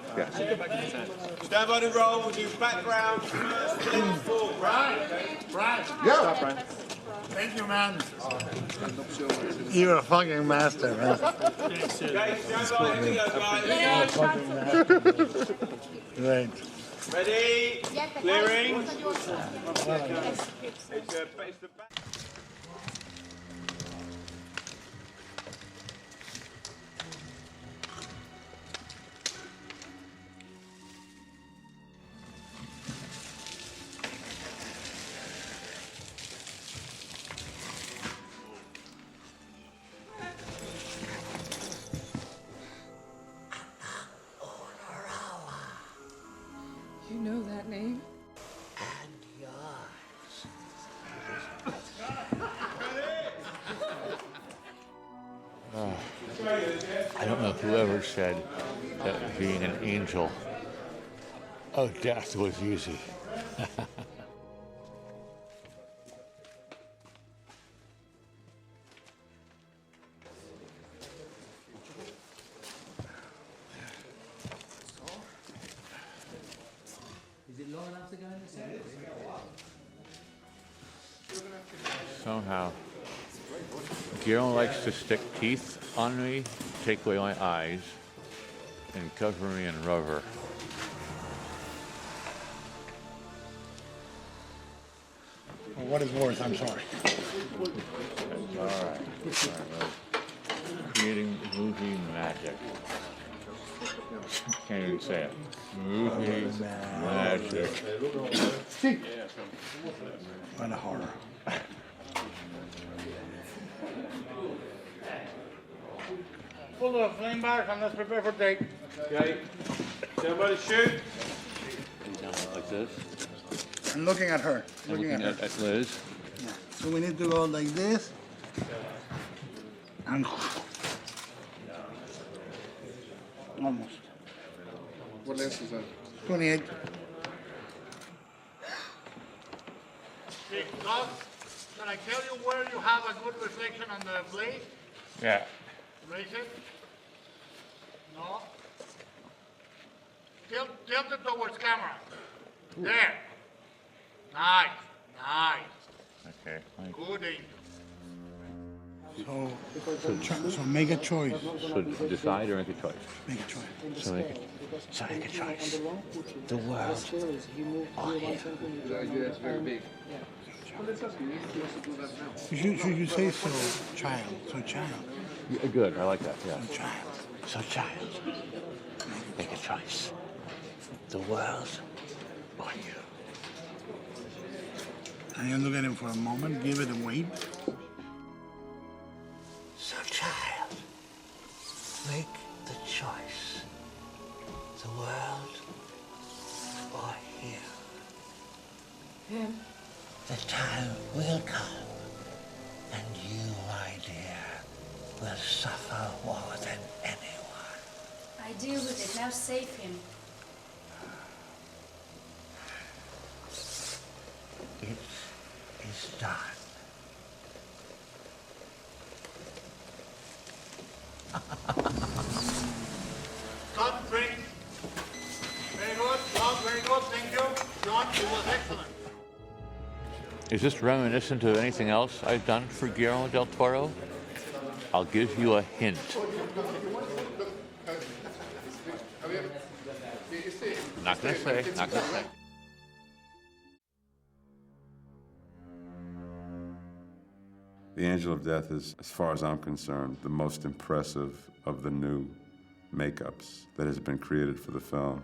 Stand by to roll. We'll do background first, then foreground. Brian. Go. Stop, Brian. Thank you, man. You're a fucking master, man. Okay, stand by. Here we go, You're a guys. fucking master. Great. Ready? Clearing. It's the back. You know that name? And yours. I don't know whoever said that being an angel of death was easy. Is it long enough to go in the center? Somehow, Guillermo likes to stick teeth on me, take away my eyes, and cover me in rubber. For what it's worth, I'm sorry. That's all right. Creating movie magic. Can't even say it. Movie magic. What a horror. Pull the flame back and let's prepare for take. Okay. Somebody shoot. Like this. I'm looking at her. And looking at Liz. Yeah. So we need to go like this. And almost. What lens is that? 28. Hey, Doug, can I tell you where you have a good reflection on the blade? Yeah. Raise it. No. Tilt it towards camera. There. Nice. Nice. Okay. Good angel. So make a choice. So decide or make a choice? Make a choice. So make a choice. The world. Yeah, it's very big. Should you say so, child? So child. Yeah, good. I like that. Yeah. So child. So child. Make a choice. The world or you. And you look at him for a moment, give it a wait. So, child, make the choice. The world or him. Him. The time will come, and you, my dear, will suffer more than anyone. I deal with it. Now save him. It is done. Cut, break. Very good, John, very good, thank you. John, it was excellent. Is this reminiscent of anything else I've done for Guillermo del Toro? I'll give you a hint. Not gonna say, not gonna say. The Angel of Death is, as far as I'm concerned, the most impressive of the new makeups that has been created for the film.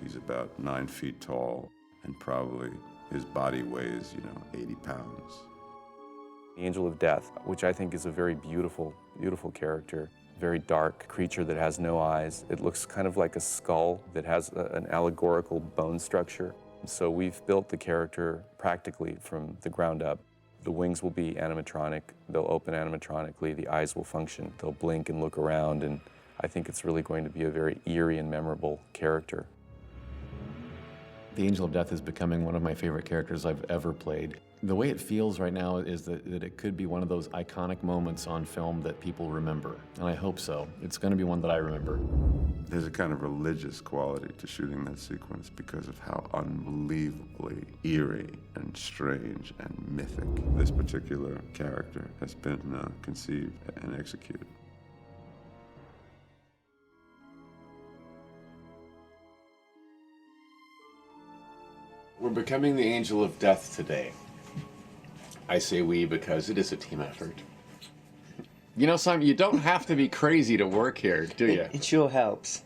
He's about 9 feet tall, and probably his body weighs, 80 pounds. The Angel of Death, which I think is a very beautiful, beautiful character. Very dark creature that has no eyes. It looks kind of like a skull that has an allegorical bone structure. So we've built the character practically from the ground up. The wings will be animatronic. They'll open animatronically. The eyes will function. They'll blink and look around, and I think it's really going to be a very eerie and memorable character. The Angel of Death is becoming one of my favorite characters I've ever played. The way it feels right now is that it could be one of those iconic moments on film that people remember, and I hope so. It's going to be one that I remember. There's a kind of religious quality to shooting that sequence because of how unbelievably eerie and strange and mythic this particular character has been conceived and executed. We're becoming the Angel of Death today. I say we because it is a team effort. You know, Simon, you don't have to be crazy to work here, do you? It sure helps.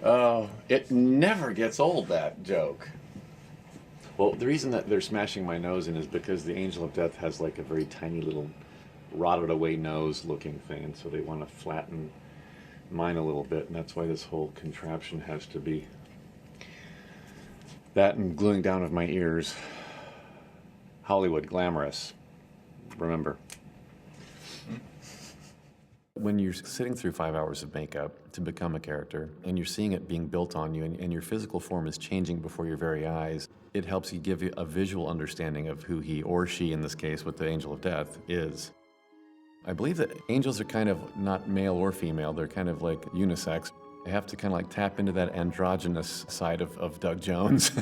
Oh, it never gets old, that joke. Well, the reason that they're smashing my nose in is because the Angel of Death has like a very tiny little rotted away nose looking thing, and so they want to flatten mine a little bit, and that's why this whole contraption has to be that and gluing down of my ears. Hollywood, glamorous. remember. When you're sitting through 5 hours of makeup to become a character, and you're seeing it being built on you, and your physical form is changing before your very eyes, it helps you give you a visual understanding of who he, or she in this case with the Angel of Death, is. I believe that angels are kind of not male or female, they're kind of like unisex. I have to kind of like tap into that androgynous side of Doug Jones.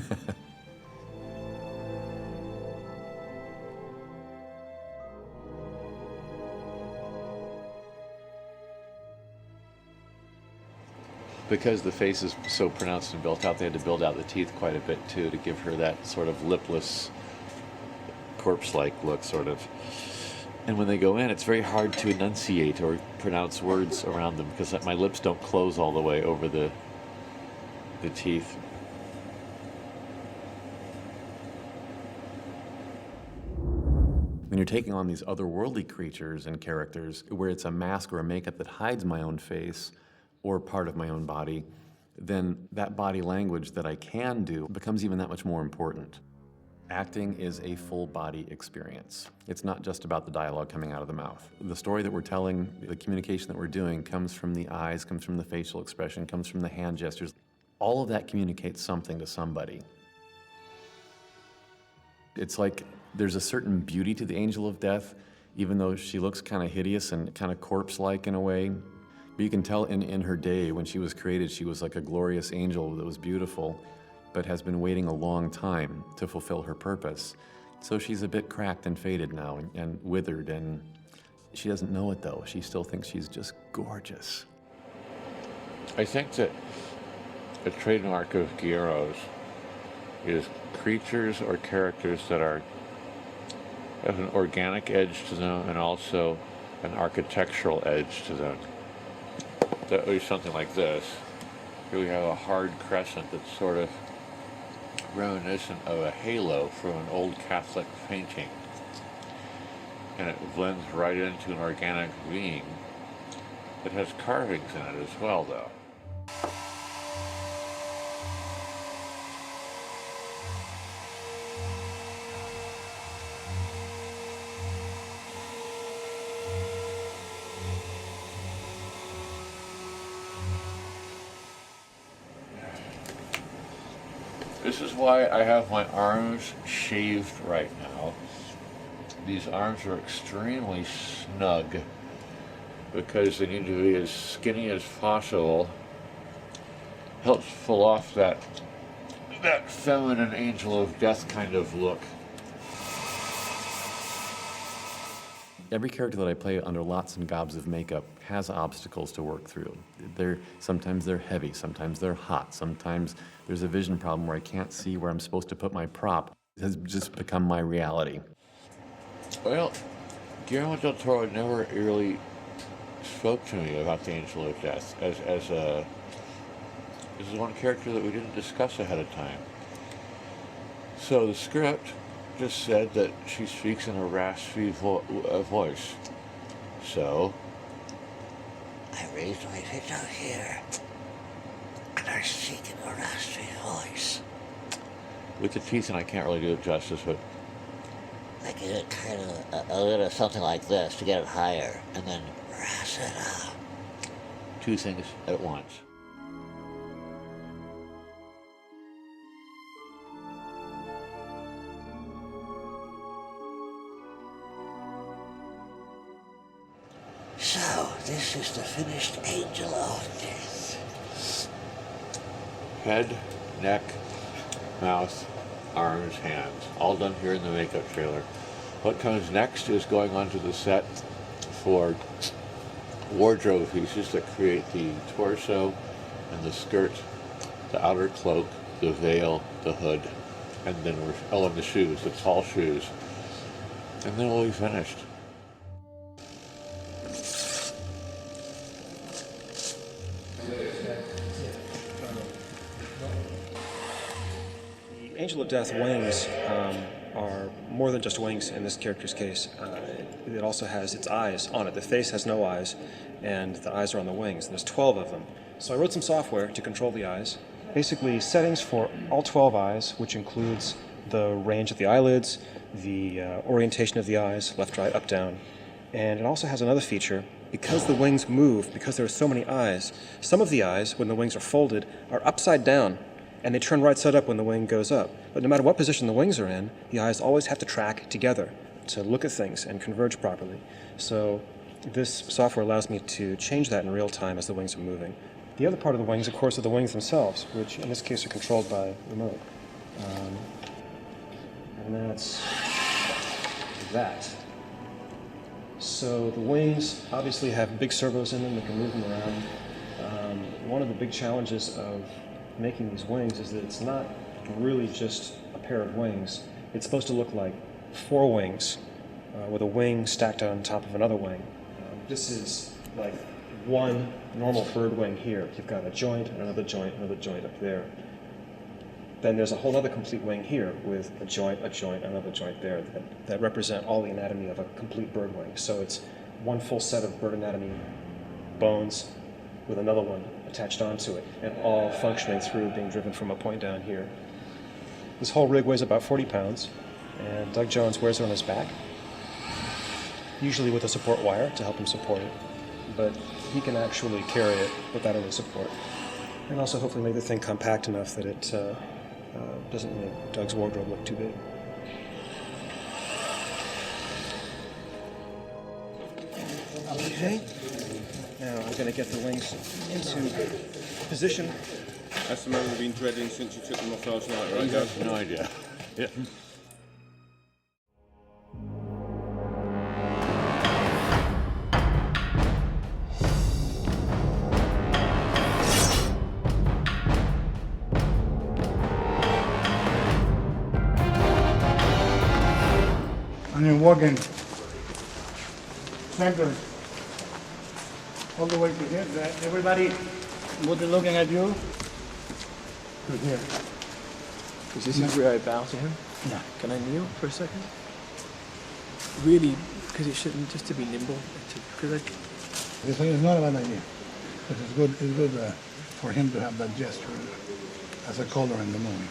Because the face is so pronounced and built out, they had to build out the teeth quite a bit too to give her that sort of lipless, corpse-like look, sort of. And when they go in, it's very hard to enunciate or pronounce words around them because my lips don't close all the way over the teeth. When you're taking on these otherworldly creatures and characters where it's a mask or a makeup that hides my own face or part of my own body, then that body language that I can do becomes even that much more important. Acting is a full body experience. It's not just about the dialogue coming out of the mouth. The story that we're telling, the communication that we're doing comes from the eyes, comes from the facial expression, comes from the hand gestures. All of that communicates something to somebody. It's like there's a certain beauty to the Angel of Death, even though she looks kind of hideous and kind of corpse-like in a way. But you can tell in her day, when she was created, she was like a glorious angel that was beautiful, but has been waiting a long time to fulfill her purpose. So she's a bit cracked and faded now and withered, and she doesn't know it though. She still thinks she's just gorgeous. I think that a trademark of Guillermo's is creatures or characters that have an organic edge to them and also an architectural edge to them. That would be something like this. Here we have a hard crescent that's sort of reminiscent of a halo from an old Catholic painting. And it blends right into an organic being. It has carvings in it as well, though. This is why I have my arms shaved right now. These arms are extremely snug because they need to be as skinny as possible. Helps pull off that feminine Angel of Death kind of look. Every character that I play under lots and gobs of makeup has obstacles to work through. Sometimes they're heavy, sometimes they're hot, sometimes there's a vision problem where I can't see where I'm supposed to put my prop. It has just become my reality. Well, Guillermo del Toro never really spoke to me about the Angel of Death as this is one character that we didn't discuss ahead of time. So the script just said that she speaks in a raspy voice. So I raised my pitch out here, and I speak in a raspy voice. With the teeth, and I can't really do it justice, but I give it kind of a little something like this to get it higher, and then rasp it up. two things at once. So, this is the finished Angel of Death. Head, neck, mouth, arms, hands, all done here in the makeup trailer. What comes next is going onto the set for wardrobe pieces that create the torso and the skirt, the outer cloak, the veil, the hood, and then and the shoes, the tall shoes. And then we'll be finished. The Angel of Death wings are more than just wings in this character's case. It also has its eyes on it. The face has no eyes, and the eyes are on the wings. There's 12 of them. So I wrote some software to control the eyes. Basically, settings for all 12 eyes, which includes the range of the eyelids, the orientation of the eyes, left, right, up, down. And it also has another feature. Because the wings move, because there are so many eyes, some of the eyes, when the wings are folded, are upside down, and they turn right side up when the wing goes up. But no matter what position the wings are in, the eyes always have to track together to look at things and converge properly. So this software allows me to change that in real time as the wings are moving. The other part of the wings, of course, are the wings themselves, which in this case are controlled by remote. And that's that. So the wings obviously have big servos in them that can move them around. One of the big challenges of making these wings is that it's not really just a pair of wings. It's supposed to look like 4 wings with a wing stacked on top of another wing. This is like one normal bird wing here. You've got a joint, another joint up there. Then there's a whole other complete wing here with a joint, another joint there that represent all the anatomy of a complete bird wing. So it's one full set of bird anatomy bones with another one attached onto it, and all functioning through being driven from a point down here. This whole rig weighs about 40 pounds, and Doug Jones wears it on his back, usually with a support wire to help him support it, but he can actually carry it without any support, and also hopefully make the thing compact enough that it doesn't make Doug's wardrobe look too big. Okay, now I'm going to get the wings into position. That's the moment we've been dreading since you took them off last night, right, Doug? No idea. Yeah. And you're walking center all the way to here. Everybody would be looking at you to here. Because this is where I bow to him? Yeah. Can I kneel for a second? Really, because it shouldn't, just to be nimble. Because This thing is not a bad idea. But it's good for him to have that gesture as a color in the movie.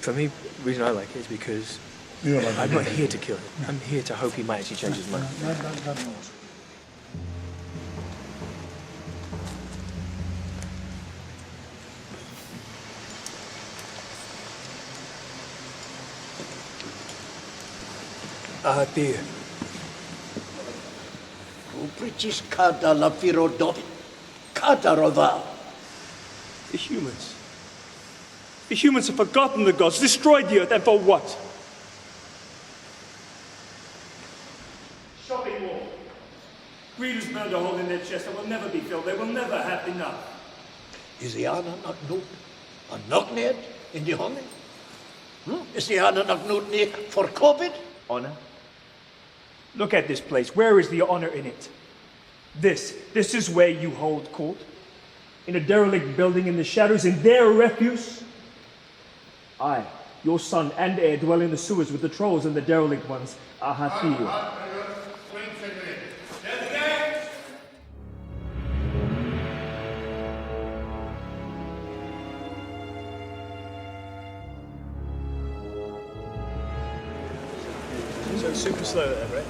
For me, the reason I like it is because I'm not here to kill him. I'm here to hope he might actually change his mind. That knows. Dear. British kada la firodovi. Kada rova. The humans. The humans have forgotten the gods, destroyed the earth, and for what? Shopping mall. Greeders burned a hole in their chest that will never be filled. They will never have enough. Is the honor not nood? A knock near in the honor? Is the honor not nood near for COVID? Honor? Look at this place. Where is the honor in it? This is where you hold court? In a derelict building in the shadows, in their refuse? I, your son and heir, dwell in the sewers with the trolls and the derelict ones. Ahatiyo. So super slow there, right?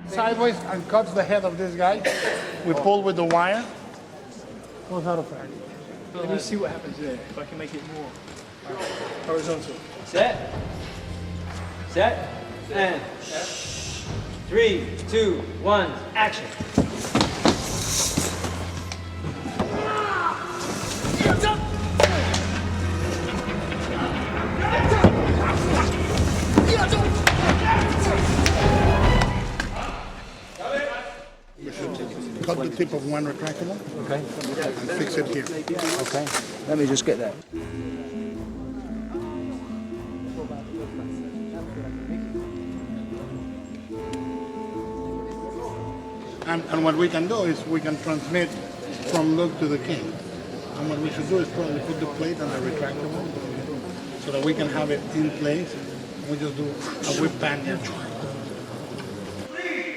Sideways and cuts the head of this guy. We pull with the wire. Goes out of practice. Let me see what happens there, if I can make it more horizontal. Set. Set. And 3, 2, 1, action. Cut the tip of one retractable. Okay. And fix it here. Okay. Let me just get that. And what we can do is we can transmit from Luke to the king. And what we should do is probably put the plate on the retractable so that we can have it in place. And we just do a whip pan here. 3,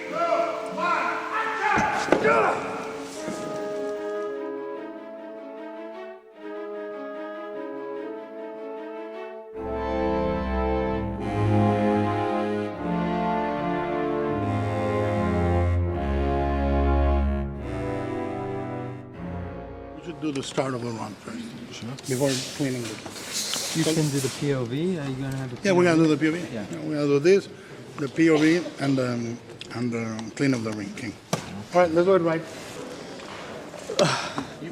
2, 1, action! Do the start of a run first, before cleaning it. You can do the POV. Are you gonna have the POV? Yeah, we're gonna do the POV. Yeah. We're gonna do this, the POV, and the clean of the ring. King. All right, let's do it right.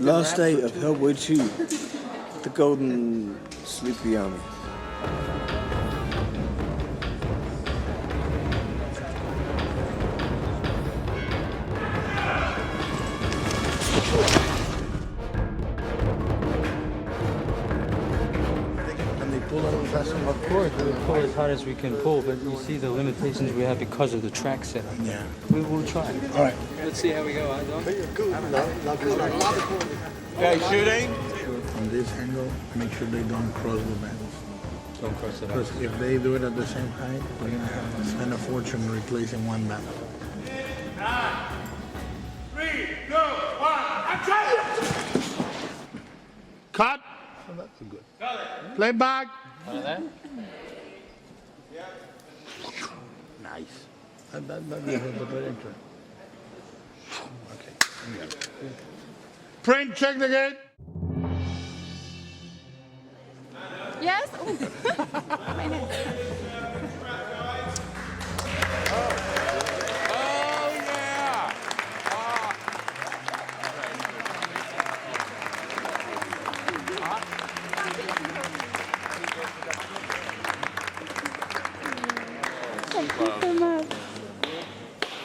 Last day of Hellboy 2, the Golden Sleepy Army. Of course, we'll pull as hard as we can pull, but you see the limitations we have because of the track setup. Yeah. We'll try. All right. Let's see how we go, Hizo. Okay, shooting. From this angle, make sure they don't cross the bands. Don't cross it. Because if they do it at the same height, we're gonna have to spend a fortune replacing one band. 3, 2, 1, action! Cut. Oh, that's good. Play back. Nice. That is a good intro. Okay. Print, check the gate. Yes? Oh. My neck. Thank you so much.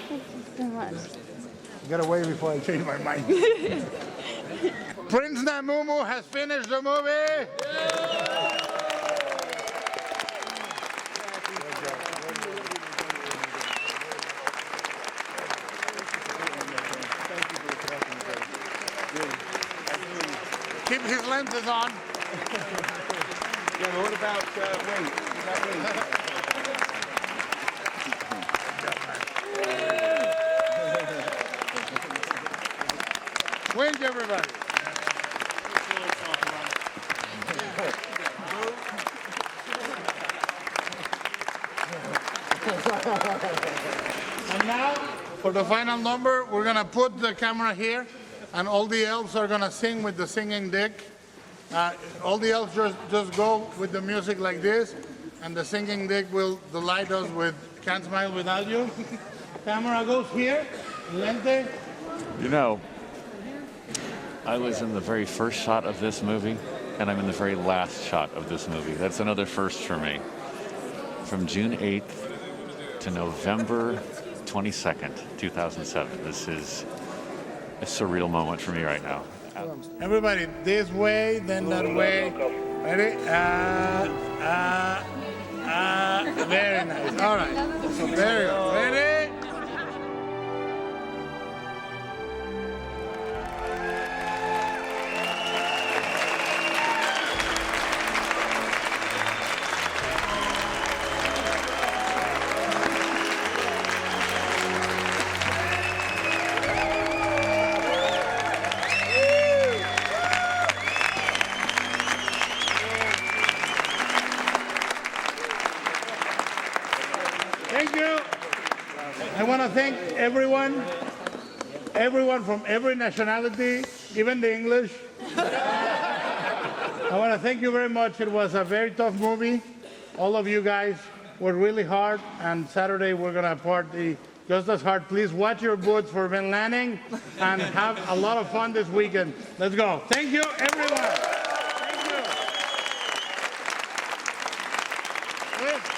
Thank you so much. You gotta wait before I change my mind. Prince Namumu has finished the movie. Keep his lenses on. Yeah, but what about weight? Wins, everybody. And now, for the final number, we're gonna put the camera here, and all the elves are gonna sing with the singing dick. All the elves just go with the music like this, and the singing dick will delight us with Can't Smile Without You. Camera goes here, lente. You know, I was in the very first shot of this movie, and I'm in the very last shot of this movie. That's another first for me. From June 8th to November 22nd, 2007. This is a surreal moment for me right now. Everybody, this way, then that way. Ready? Very nice. All right. Very good. Ready? Thank you. I want to thank everyone from every nationality, even the English. I want to thank you very much. It was a very tough movie. All of you guys worked really hard, and Saturday we're going to party just as hard. Please watch your boots for Van Lanning and have a lot of fun this weekend. Let's go. Thank you, everyone. Thank you.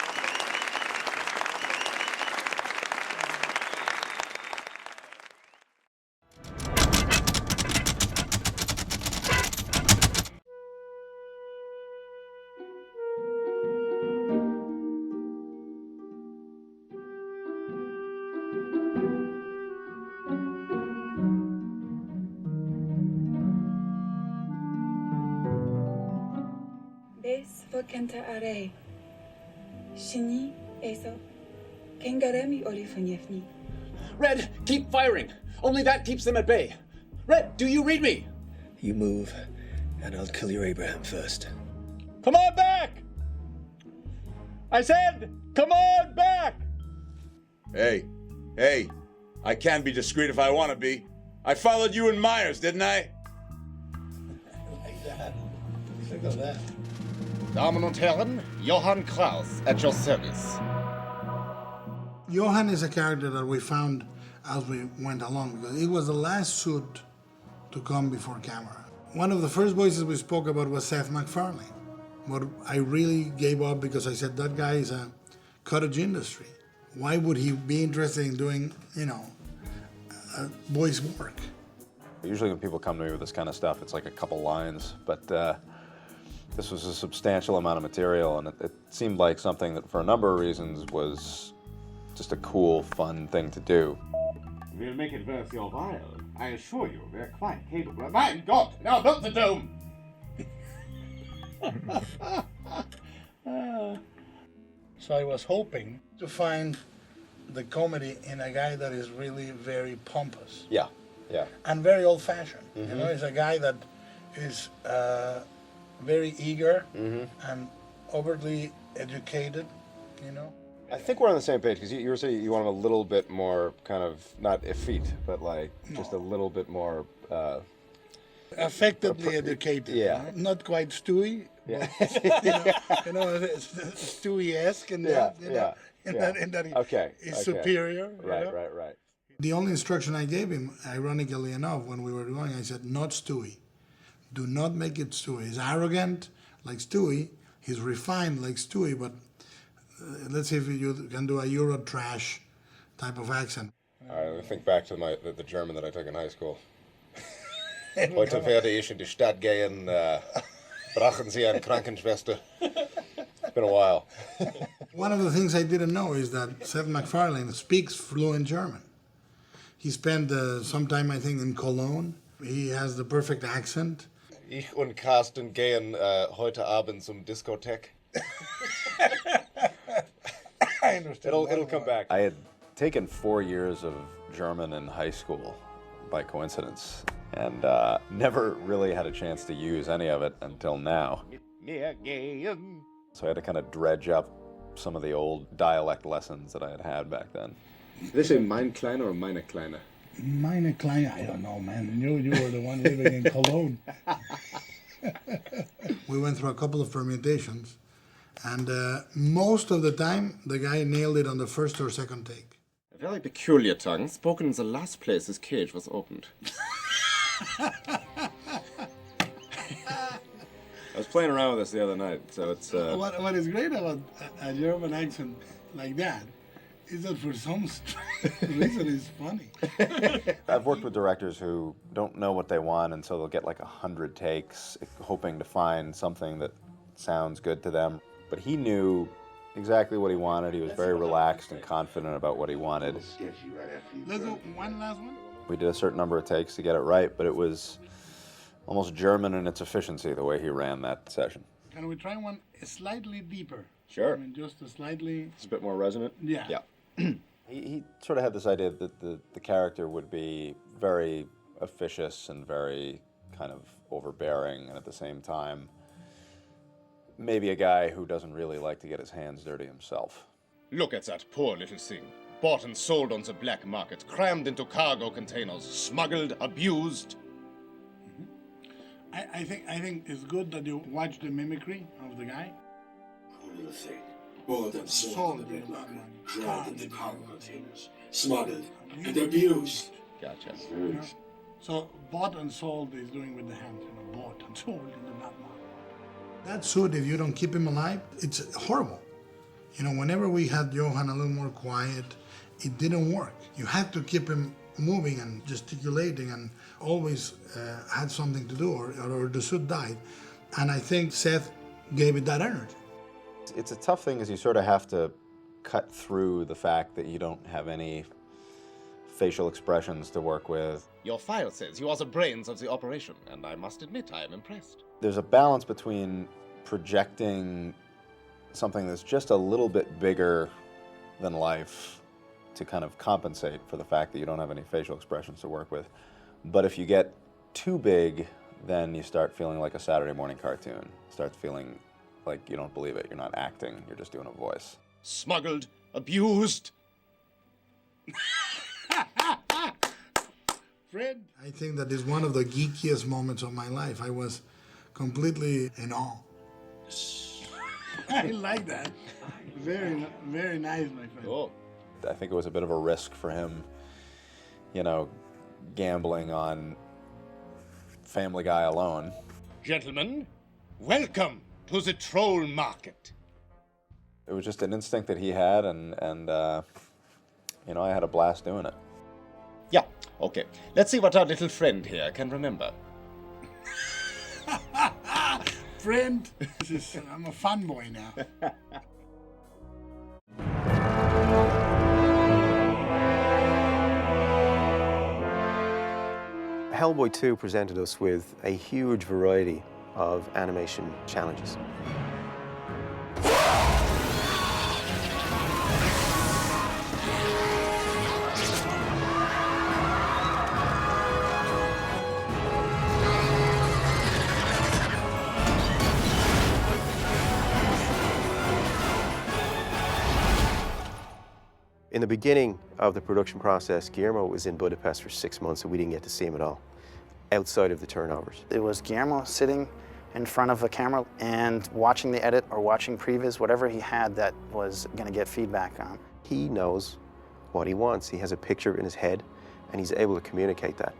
Es vokenta are. Shini eso. Kengaremi olifanyefni. Red, keep firing. Only that keeps them at bay. Red, do you read me? You move, and I'll kill your Abraham first. Come on back! I said, come on back! Hey, I can be discreet if I want to be. I followed you and Myers, didn't I? Like that. Look at that. Damen und Herren, Johann Kraus at your service. Johann is a character that we found as we went along because it was the last suit to come before camera. One of the first voices we spoke about was Seth MacFarlane. But I really gave up because I said that guy is a cottage industry. Why would he be interested in doing, voice work? Usually when people come to me with this kind of stuff, it's like a couple lines, but this was a substantial amount of material, and it seemed like something that, for a number of reasons, was just a cool, fun thing to do. We'll make it worth your while. I assure you, we're quite capable. My God, now build the dome! So I was hoping to find the comedy in a guy that is really very pompous. Yeah. And very old-fashioned. Mm-hmm. He's a guy that is very eager and overtly educated, I think we're on the same page, because you were saying you want him a little bit more kind of, not effete, but just a little bit more... Affectedly educated. Yeah. Not quite Stewie, Yeah. but, Stewie-esque in that, in that he is superior. Right. The only instruction I gave him, ironically enough, when we were going, I said, not Stewie. Do not make it Stewie. He's arrogant like Stewie. He's refined like Stewie, but let's see if you can do a Euro trash type of accent. I think back to the German that I took in high school. Heute werde ich in die Stadt gehen, brachen Sie eine Krankenschwester. It's been a while. One of the things I didn't know is that Seth MacFarlane speaks fluent German. He spent some time, I think, in Cologne. He has the perfect accent. Ich und Carsten gehen heute Abend zum Diskothek. I understand. It'll come back. I had taken 4 years of German in high school by coincidence, and never really had a chance to use any of it until now. So I had to kind of dredge up some of the old dialect lessons that I had had back then. They say mein Kleiner or meine Kleine? Meine Kleine, I don't know, man. You were the one living in Cologne. We went through a couple of permutations, and most of the time, the guy nailed it on the first or second take. A very peculiar tongue, spoken in the last place his cage was opened. I was playing around with this the other night, so it's... What is great about a German accent like that is that for some reason it's funny. I've worked with directors who don't know what they want, and so they'll get like 100 takes, hoping to find something that sounds good to them. But he knew exactly what he wanted. He was very relaxed and confident about what he wanted. Let's do one last one. We did a certain number of takes to get it right, but it was almost German in its efficiency, the way he ran that session. Can we try one slightly deeper? Sure. I mean, just a slightly... It's a bit more resonant? Yeah. He sort of had this idea that the character would be very officious and very kind of overbearing, and at the same time, maybe a guy who doesn't really like to get his hands dirty himself. Look at that poor little thing. Bought and sold on the black market, crammed into cargo containers, smuggled, abused. I think it's good that you watch the mimicry of the guy. Poor little thing. Bought and sold on the black market, crammed into cargo containers, smuggled and abused. Gotcha. So bought and sold is doing with the hands, bought and sold in the black market. That suit, if you don't keep him alive, it's horrible. Whenever we had Johann a little more quiet, it didn't work. You had to keep him moving and gesticulating and always had something to do or the suit died. And I think Seth gave it that energy. It's a tough thing because you sort of have to cut through the fact that you don't have any facial expressions to work with. Your file says you are the brains of the operation, and I must admit I am impressed. There's a balance between projecting something that's just a little bit bigger than life to kind of compensate for the fact that you don't have any facial expressions to work with. But if you get too big, then you start feeling like a Saturday morning cartoon. Start feeling like you don't believe it. You're not acting, you're just doing a voice. Smuggled, abused. Fred? I think that is one of the geekiest moments of my life. I was completely in awe. I like that. Very, very nice, my friend. Oh. I think it was a bit of a risk for him, you know, gambling on Family Guy alone. Gentlemen, welcome to the troll market. It was just an instinct that he had, and you know, I had a blast doing it. Yeah, okay. Let's see what our little friend here can remember. Friend? I'm a fun boy now. Hellboy 2 presented us with a huge variety of animation challenges. In the beginning of the production process, Guillermo was in Budapest for 6 months and we didn't get to see him at all, outside of the turnovers. It was Guillermo sitting in front of a camera and watching the edit or watching previews, whatever he had that was going to get feedback on. He knows what he wants. He has a picture in his head and he's able to communicate that.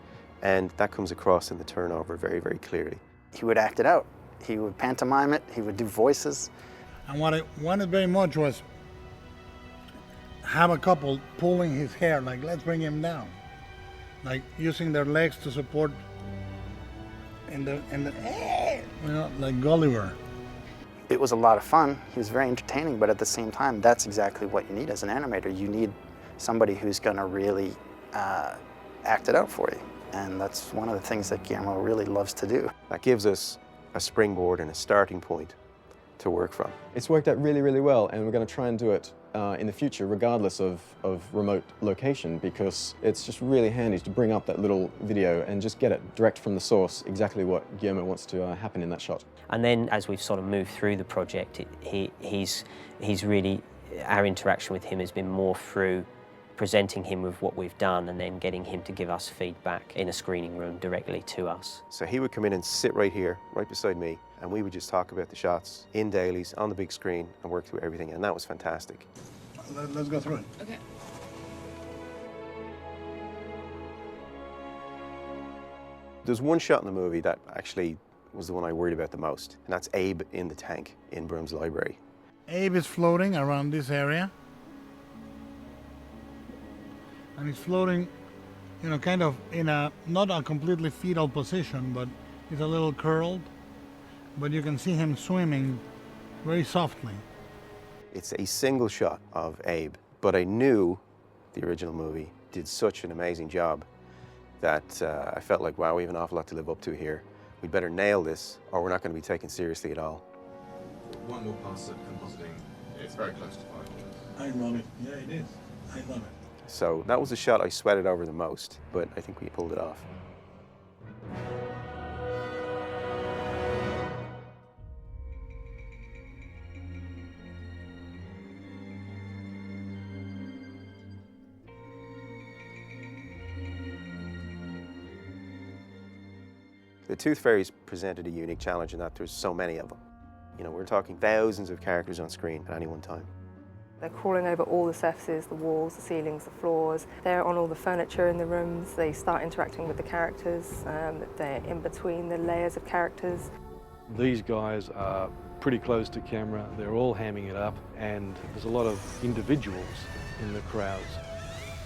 And that comes across in the turnover very, very clearly. He would act it out. He would pantomime it. He would do voices. And what I wanted very much was have a couple pulling his hair, like, let's bring him down. Like, using their legs to support in the you know, like Gulliver. It was a lot of fun. He was very entertaining, but at the same time, that's exactly what you need as an animator. You need somebody who's going to really act it out for you. And that's one of the things that Guillermo really loves to do. That gives us a springboard and a starting point to work from. It's worked out really, really well, and we're going to try and do it in the future, regardless of remote location, because it's just really handy to bring up that little video and just get it direct from the source, exactly what Guillermo wants to happen in that shot. And then as we've sort of moved through the project, he's really, our interaction with him has been more through presenting him with what we've done and then getting him to give us feedback in a screening room directly to us. So he would come in and sit right here, right beside me, and we would just talk about the shots in dailies, on the big screen, and work through everything, and that was fantastic. Let's go through it. Okay. There's one shot in the movie that actually was the one I worried about the most, and that's Abe in the tank in Broom's library. Abe is floating around this area. And he's floating, you know, kind of in a, not a completely fetal position, but he's a little curled. But you can see him swimming very softly. It's a single shot of Abe, but I knew the original movie did such an amazing job that I felt like, wow, we have an awful lot to live up to here. We'd better nail this, or we're not going to be taken seriously at all. One more pass at compositing. It's very close to fine. I love it. Yeah, it is. I love it. So that was the shot I sweated over the most, but I think we pulled it off. The Tooth Fairies presented a unique challenge in that there's so many of them. You know, we're talking thousands of characters on screen at any one time. They're crawling over all the surfaces, the walls, the ceilings, the floors. They're on all the furniture in the rooms. They start interacting with the characters. They're in between the layers of characters. These guys are pretty close to camera. They're all hamming it up, and there's a lot of individuals in the crowds.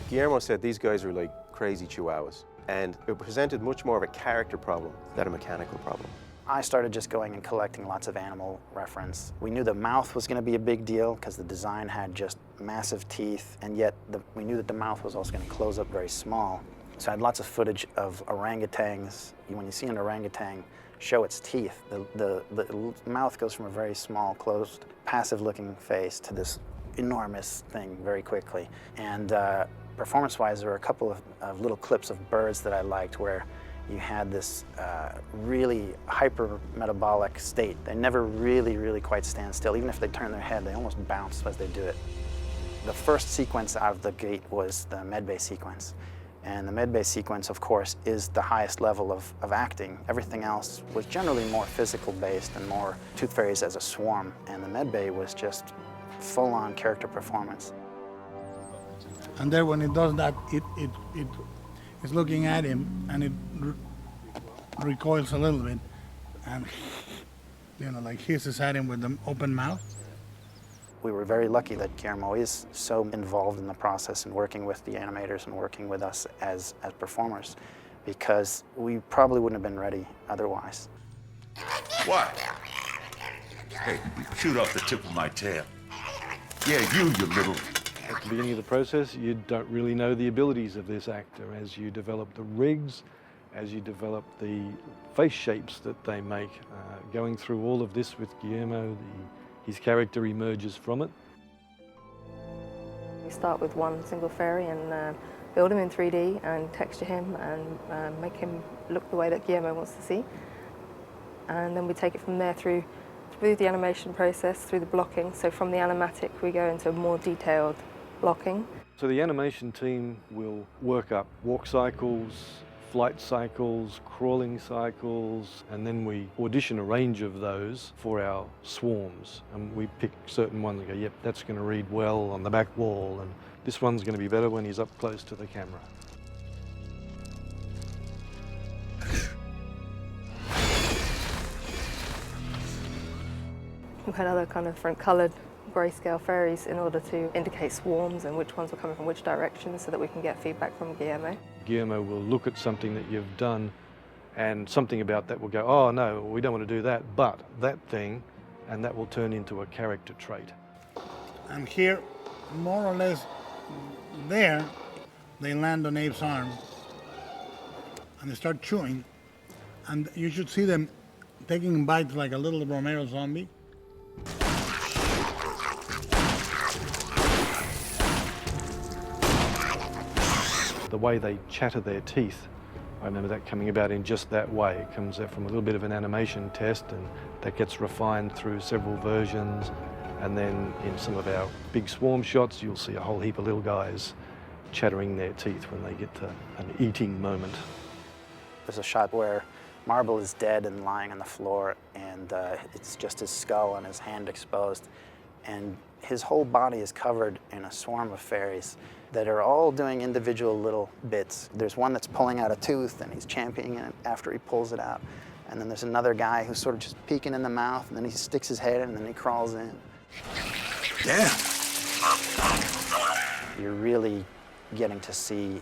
Guillermo said these guys are like crazy chihuahuas, and it presented much more of a character problem than a mechanical problem. I started just going and collecting lots of animal reference. We knew the mouth was going to be a big deal because the design had just massive teeth, and yet we knew that the mouth was also going to close up very small. So I had lots of footage of orangutans. When you see an orangutan show its teeth. The mouth goes from a very small, closed, passive-looking face to this enormous thing very quickly. And performance-wise, there were a couple of little clips of birds that I liked where you had this really hyper-metabolic state. They never really quite stand still. Even if they turn their head, they almost bounce as they do it. The first sequence out of the gate was the medbay sequence. And the medbay sequence, of course, is the highest level of acting. Everything else was generally more physical-based and more tooth fairies as a swarm. And the medbay was just full-on character performance. And then when it does that, it is looking at him, and it recoils a little bit, and like hisses at him with the open mouth. We were very lucky that Guillermo is so involved in the process and working with the animators and working with us as performers, because we probably wouldn't have been ready otherwise. What? Hey, shoot off the tip of my tail. Yeah, you little... At the beginning of the process, you don't really know the abilities of this actor. As you develop the rigs, as you develop the face shapes that they make, going through all of this with Guillermo, his character emerges from it. We start with one single fairy and build him in 3D and texture him and make him look the way that Guillermo wants to see. And then we take it from there through the animation process, through the blocking. So from the animatic, we go into more detailed blocking. So the animation team will work up walk cycles, flight cycles, crawling cycles, and then we audition a range of those for our swarms. And we pick certain ones and go, yep, that's going to read well on the back wall, and this one's going to be better when he's up close to the camera. We had other kind of different coloured grayscale fairies in order to indicate swarms and which ones were coming from which direction so that we can get feedback from Guillermo. Guillermo will look at something that you've done and something about that will go, oh no, we don't want to do that, but that thing, and that will turn into a character trait. And here, more or less there, they land on Abe's arm and they start chewing, and you should see them taking bites like a little Romero zombie. The way they chatter their teeth, I remember that coming about in just that way. It comes out from a little bit of an animation test, and that gets refined through several versions. And then in some of our big swarm shots, you'll see a whole heap of little guys chattering their teeth when they get to an eating moment. There's a shot where Marble is dead and lying on the floor, and it's just his skull and his hand exposed. And his whole body is covered in a swarm of fairies that are all doing individual little bits. There's one that's pulling out a tooth and he's championing it after he pulls it out. And then there's another guy who's sort of just peeking in the mouth, and then he sticks his head in and then he crawls in. Damn! You're really getting to see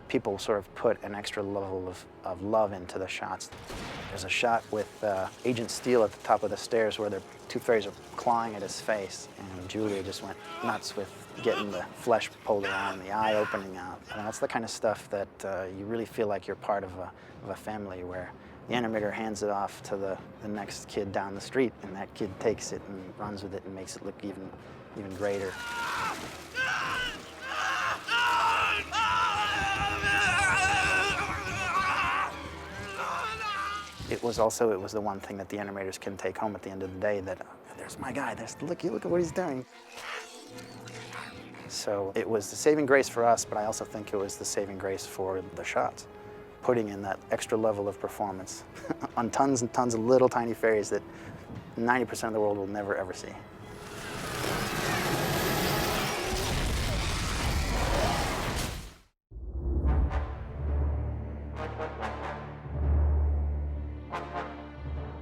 people sort of put an extra level of love into the shots. There's a shot with Agent Steele at the top of the stairs where the two fairies are clawing at his face, and Julia just went nuts with getting the flesh pulled around, the eye opening out. And that's the kind of stuff that you really feel like you're part of a family, where the animator hands it off to the next kid down the street, and that kid takes it and runs with it and makes it look even greater. It was the one thing that the animators can take home at the end of the day, that there's my guy, look at what he's doing. So it was the saving grace for us, but I also think it was the saving grace for the shots, putting in that extra level of performance on tons and tons of little tiny fairies that 90% of the world will never ever see.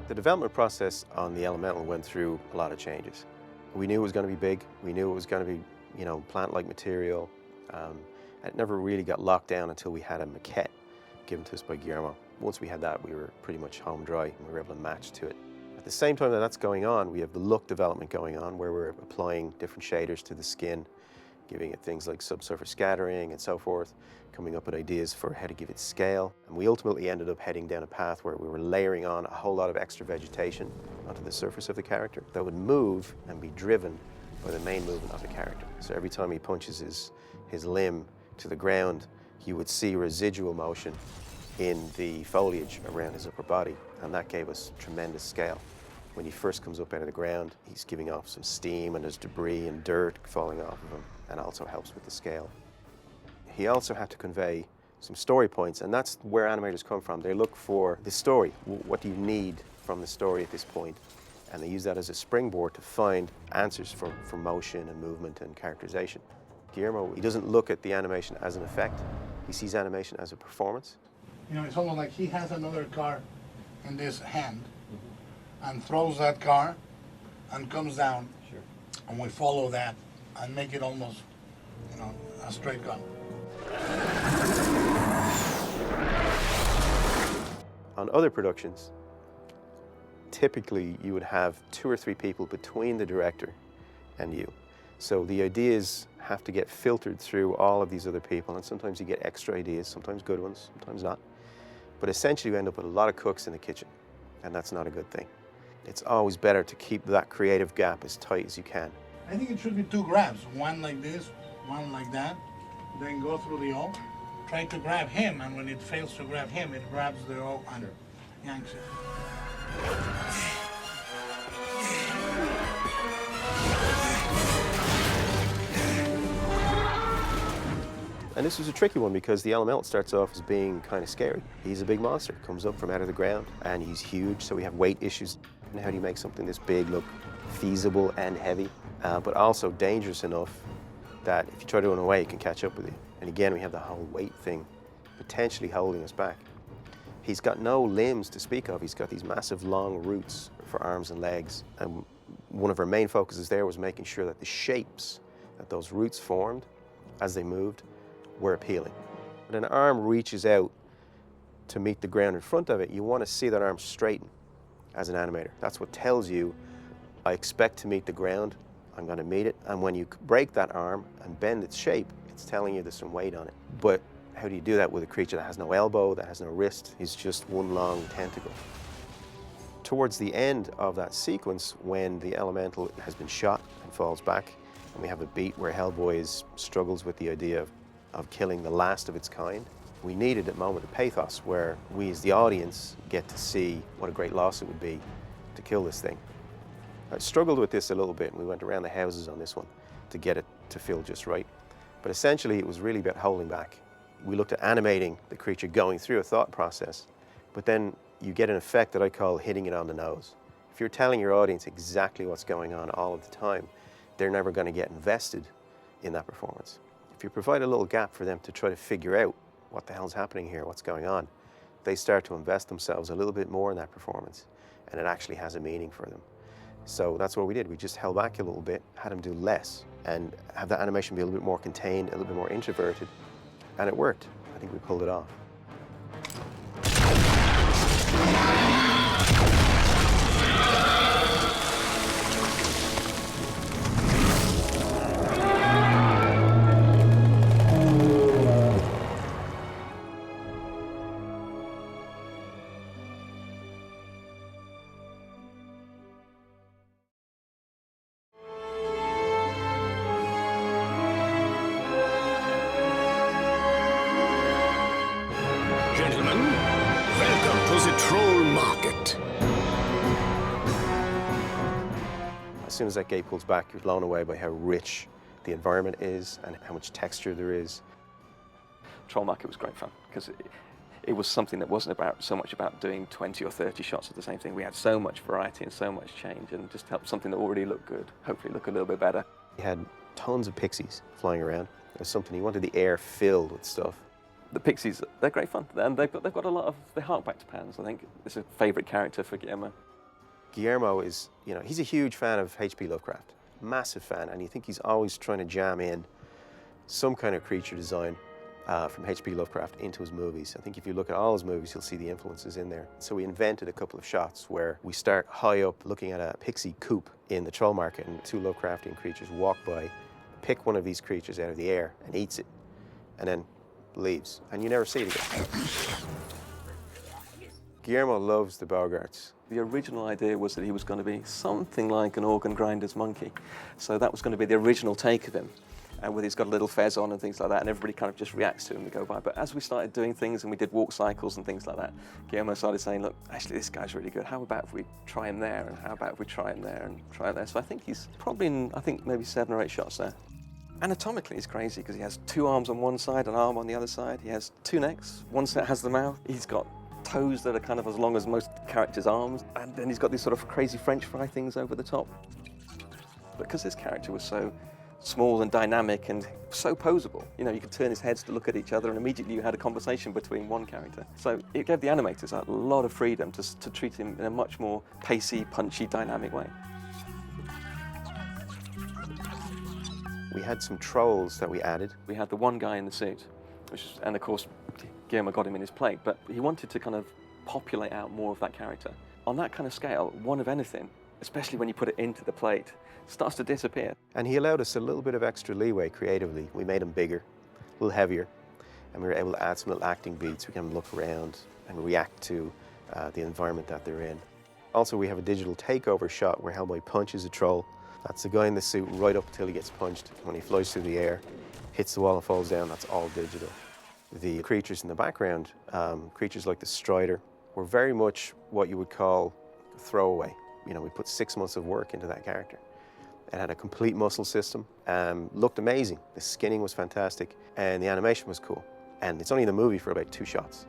The development process on the Elemental went through a lot of changes. We knew it was going to be big. We knew it was going to be, plant-like material. It never really got locked down until we had a maquette given to us by Guillermo. Once we had that, we were pretty much home dry, and we were able to match to it. At the same time that that's going on, we have the look development going on, where we're applying different shaders to the skin giving it things like subsurface scattering and so forth, coming up with ideas for how to give it scale. And we ultimately ended up heading down a path where we were layering on a whole lot of extra vegetation onto the surface of the character that would move and be driven by the main movement of the character. So every time he punches his limb to the ground, you would see residual motion in the foliage around his upper body, and that gave us tremendous scale. When he first comes up out of the ground, he's giving off some steam and there's debris and dirt falling off of him, and also helps with the scale. He also had to convey some story points, and that's where animators come from. They look for the story. What do you need from the story at this point? And they use that as a springboard to find answers for motion and movement and characterization. Guillermo, he doesn't look at the animation as an effect. He sees animation as a performance. You know, it's almost like he has another car in this hand and throws that car and comes down. Sure. And we follow that and make it almost, you know, a straight gun. On other productions, typically you would have 2 or 3 people between the director and you. So the ideas have to get filtered through all of these other people, and sometimes you get extra ideas, sometimes good ones, sometimes not. But essentially you end up with a lot of cooks in the kitchen, and that's not a good thing. It's always better to keep that creative gap as tight as you can. I think it should be 2 grabs, one like this, one like that, then go through the O, try to grab him, and when it fails to grab him, it grabs the O and yanks it. And this was a tricky one because the elemental starts off as being kind of scary. He's a big monster, comes up from out of the ground, and he's huge, so we have weight issues. And how do you make something this big look feasible and heavy, but also dangerous enough that if you try to run away, it can catch up with you. And again, we have the whole weight thing potentially holding us back. He's got no limbs to speak of. He's got these massive long roots for arms and legs. And one of our main focuses there was making sure that the shapes that those roots formed as they moved were appealing. When an arm reaches out to meet the ground in front of it, you want to see that arm straighten as an animator. That's what tells you, I expect to meet the ground, I'm going to meet it. And when you break that arm and bend its shape, it's telling you there's some weight on it. But how do you do that with a creature that has no elbow, that has no wrist? He's just one long tentacle. Towards the end of that sequence, when the elemental has been shot and falls back, and we have a beat where Hellboy struggles with the idea of killing the last of its kind, we needed a moment of pathos where we as the audience get to see what a great loss it would be to kill this thing. I struggled with this a little bit, and we went around the houses on this one to get it to feel just right. But essentially, it was really about holding back. We looked at animating the creature going through a thought process, but then you get an effect that I call hitting it on the nose. If you're telling your audience exactly what's going on all of the time, they're never going to get invested in that performance. If you provide a little gap for them to try to figure out what the hell's happening here, what's going on, they start to invest themselves a little bit more in that performance, and it actually has a meaning for them. So that's what we did. We just held back a little bit, had them do less, and have that animation be a little bit more contained, a little bit more introverted, and it worked. I think we pulled it off. As soon as that gate pulls back, you're blown away by how rich the environment is and how much texture there is. Troll Market was great fun because it was something that wasn't so much about doing 20 or 30 shots of the same thing. We had so much variety and so much change, and just helped something that already looked good hopefully look a little bit better. We had tons of pixies flying around. It was something, you wanted the air filled with stuff. The pixies, they're great fun, and they've got a lot of, they hark back to Pans. I think it's a favourite character for Guillermo. Guillermo is, he's a huge fan of H.P. Lovecraft, massive fan, and you think he's always trying to jam in some kind of creature design from H.P. Lovecraft into his movies. I think if you look at all his movies, you'll see the influences in there. So we invented a couple of shots where we start high up looking at a pixie coop in the Troll Market, and 2 Lovecraftian creatures walk by, pick one of these creatures out of the air and eats it, and then leaves, and you never see it again. Guillermo loves the Bogarts. The original idea was that he was going to be something like an organ grinder's monkey. So that was going to be the original take of him. And he's got a little fez on and things like that, and everybody kind of just reacts to him and go by. But as we started doing things and we did walk cycles and things like that, Guillermo started saying, look, actually this guy's really good. How about if we try him there, and how about if we try him there and try it there? So I think he's probably in, I think maybe 7 or 8 shots there. Anatomically, he's crazy because he has 2 arms on one side, an arm on the other side. He has 2 necks. One set has the mouth. He's got toes that are kind of as long as most characters' arms. And then he's got these sort of crazy French fry things over the top. But because this character was so small and dynamic and so posable, you know, you could turn his heads to look at each other and immediately you had a conversation between one character. So it gave the animators a lot of freedom to treat him in a much more pacey, punchy, dynamic way. We had some trolls that we added. We had the one guy in the suit, and of course, Guillermo got him in his plate, but he wanted to kind of populate out more of that character. On that kind of scale, one of anything, especially when you put it into the plate, starts to disappear. And he allowed us a little bit of extra leeway creatively. We made him bigger, a little heavier, and we were able to add some little acting beats. We can look around and react to the environment that they're in. Also, we have a digital takeover shot where Hellboy punches a troll. That's the guy in the suit right up until he gets punched. When he flies through the air, hits the wall and falls down, that's all digital. The creatures in the background, creatures like the Strider, were very much what you would call throwaway. You know, we put 6 months of work into that character. It had a complete muscle system, looked amazing. The skinning was fantastic, and the animation was cool. And it's only in the movie for about 2 shots.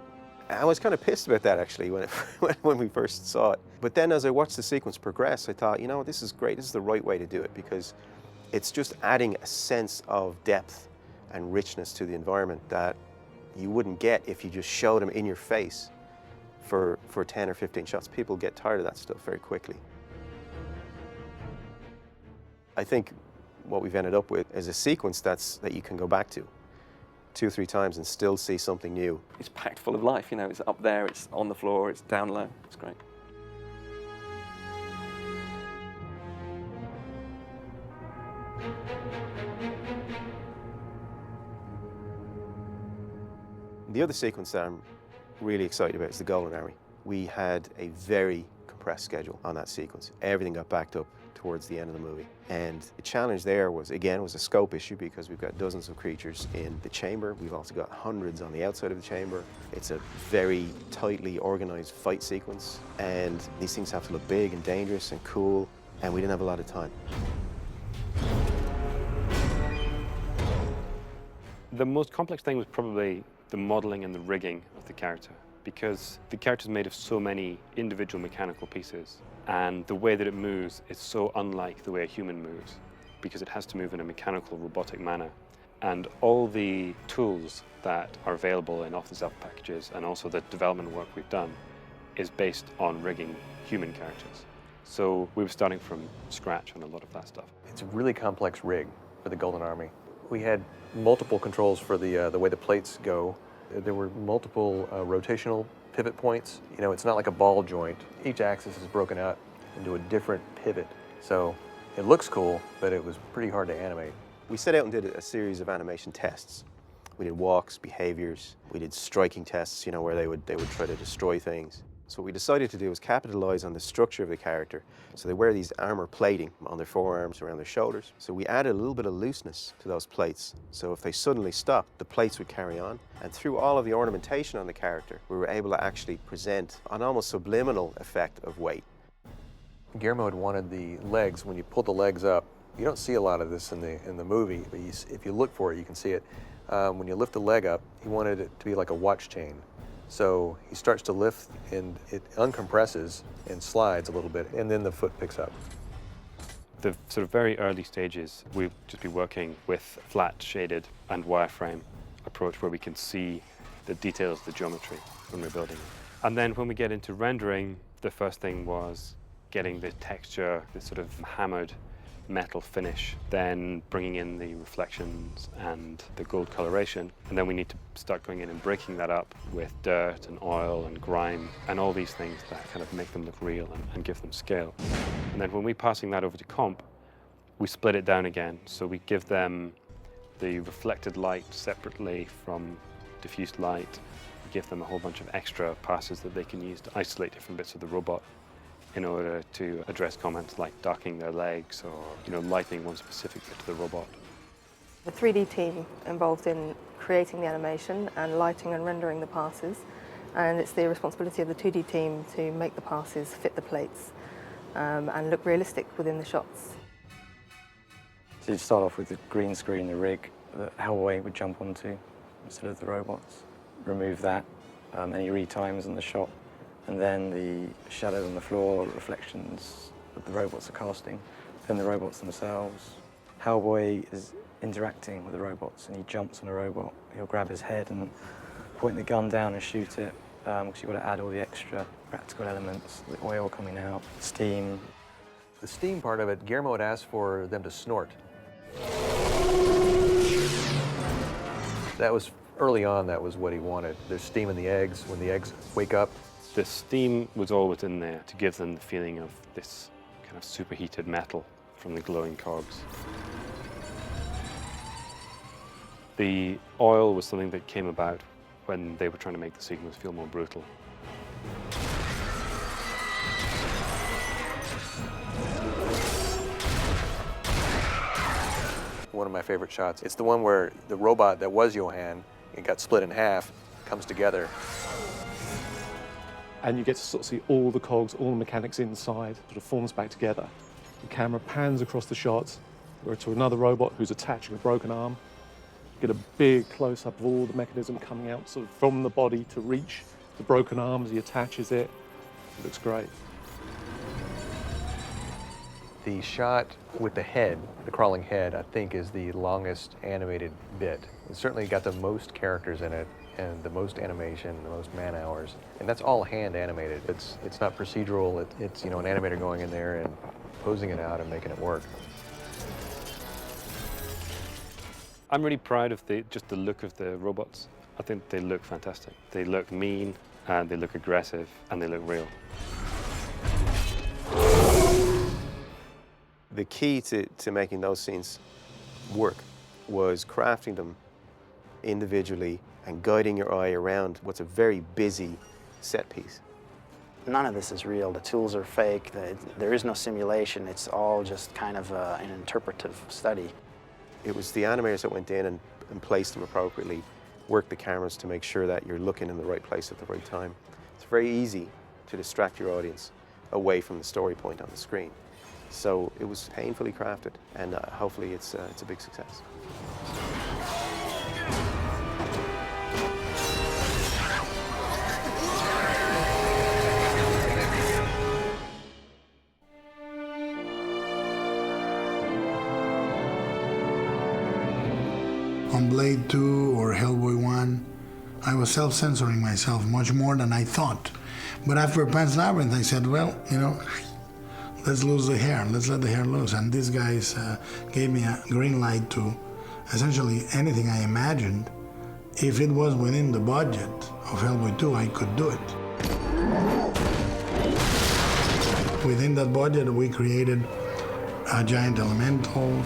I was kind of pissed about that, actually, when we first saw it. But then as I watched the sequence progress, I thought, you know, this is great. This is the right way to do it, because it's just adding a sense of depth and richness to the environment that you wouldn't get if you just showed them in your face for 10 or 15 shots. People get tired of that stuff very quickly. I think what we've ended up with is a sequence that you can go back to 2 or 3 times and still see something new. It's packed full of life, you know, it's up there, it's on the floor, it's down low, it's great. The other sequence that I'm really excited about is the Golden Army. We had a very compressed schedule on that sequence. Everything got backed up towards the end of the movie. And the challenge there was, again, was a scope issue because we've got dozens of creatures in the chamber. We've also got hundreds on the outside of the chamber. It's a very tightly organized fight sequence. And these things have to look big and dangerous and cool. And we didn't have a lot of time. The most complex thing was probably the modeling and the rigging of the character, because the character is made of so many individual mechanical pieces, and the way that it moves is so unlike the way a human moves, because it has to move in a mechanical, robotic manner. And all the tools that are available in off-the-shelf packages, and also the development work we've done, is based on rigging human characters. So we were starting from scratch on a lot of that stuff. It's a really complex rig for the Golden Army. We had multiple controls for the way the plates go. There were multiple rotational pivot points. You know, it's not like a ball joint. Each axis is broken out into a different pivot. So it looks cool, but it was pretty hard to animate. We set out and did a series of animation tests. We did walks, behaviors, we did striking tests, you know, where they would try to destroy things. So what we decided to do was capitalize on the structure of the character. So they wear these armor plating on their forearms, around their shoulders. So we added a little bit of looseness to those plates. So if they suddenly stopped, the plates would carry on. And through all of the ornamentation on the character, we were able to actually present an almost subliminal effect of weight. Guillermo had wanted the legs, when you pull the legs up, you don't see a lot of this in the movie, but if you look for it, you can see it. When you lift the leg up, he wanted it to be like a watch chain. So he starts to lift and it uncompresses and slides a little bit, and then the foot picks up. The sort of very early stages, we've just been working with flat shaded and wireframe approach where we can see the details of the geometry when we're building it. And then when we get into rendering, the first thing was getting the texture, the sort of hammered metal finish, then bringing in the reflections and the gold coloration. And then we need to start going in and breaking that up with dirt and oil and grime and all these things that kind of make them look real and give them scale. And then when we're passing that over to comp, we split it down again. So we give them the reflected light separately from diffused light. We give them a whole bunch of extra passes that they can use to isolate different bits of the robot in order to address comments like darkening their legs or lightening one specific bit of the robot. The 3D team involved in creating the animation and lighting and rendering the passes, and it's the responsibility of the 2D team to make the passes fit the plates and look realistic within the shots. So you start off with the green screen, the rig that Hellboy would jump onto instead of the robots. Remove that, any retimes in the shot, and then the shadows on the floor, reflections that the robots are casting, then the robots themselves. Hellboy is interacting with the robots, and he jumps on a robot. He'll grab his head and point the gun down and shoot it, because you've got to add all the extra practical elements, the oil coming out, steam. The steam part of it, Guillermo had asked for them to snort. That was early on, that was what he wanted. There's steam in the eggs. When the eggs wake up, the steam was always in there to give them the feeling of this kind of superheated metal from the glowing cogs. The oil was something that came about when they were trying to make the sequence feel more brutal. One of my favorite shots. It's the one where the robot that was Johann, it got split in half, comes together. And you get to sort of see all the cogs, all the mechanics inside, sort of forms back together. The camera pans across the shots. We're to another robot who's attaching a broken arm. You get a big close-up of all the mechanism coming out sort of from the body to reach the broken arm as he attaches it. It looks great. The shot with the head, the crawling head, I think is the longest animated bit. It certainly got the most characters in it, and the most animation, the most man hours, and that's all hand animated. It's not procedural. It's an animator going in there and posing it out and making it work. I'm really proud of just the look of the robots. I think they look fantastic. They look mean, and they look aggressive, and they look real. The key to making those scenes work was crafting them individually and guiding your eye around what's a very busy set piece. None of this is real. The tools are fake. There is no simulation. It's all just kind of an interpretive study. It was the animators that went in and placed them appropriately, worked the cameras to make sure that you're looking in the right place at the right time. It's very easy to distract your audience away from the story point on the screen. So it was painfully crafted, and hopefully it's a big success. On Blade 2 or Hellboy 1, I was self-censoring myself much more than I thought. But after Pan's Labyrinth, I said, well, let's lose the hair, let's let the hair loose. And these guys gave me a green light to essentially anything I imagined. If it was within the budget of Hellboy 2, I could do it. Within that budget, we created a giant elemental,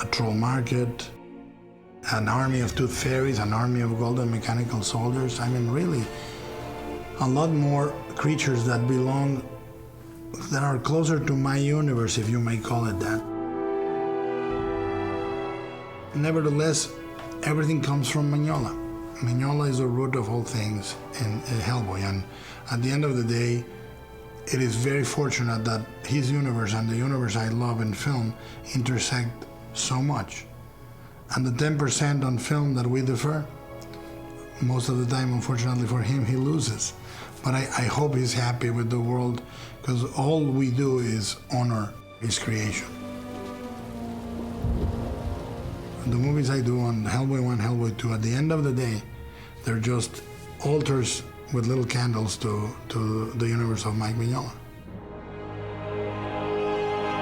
a troll market, an army of tooth fairies, an army of golden mechanical soldiers. I mean, really, a lot more creatures that are closer to my universe, if you may call it that. Nevertheless, everything comes from Mignola. Mignola is the root of all things in Hellboy, and at the end of the day, it is very fortunate that his universe and the universe I love in film intersect so much. And the 10% on film that we defer, most of the time, unfortunately for him, he loses. But I hope he's happy with the world, because all we do is honor his creation. The movies I do on Hellboy 1, Hellboy 2, at the end of the day, they're just altars with little candles to the universe of Mike Mignola.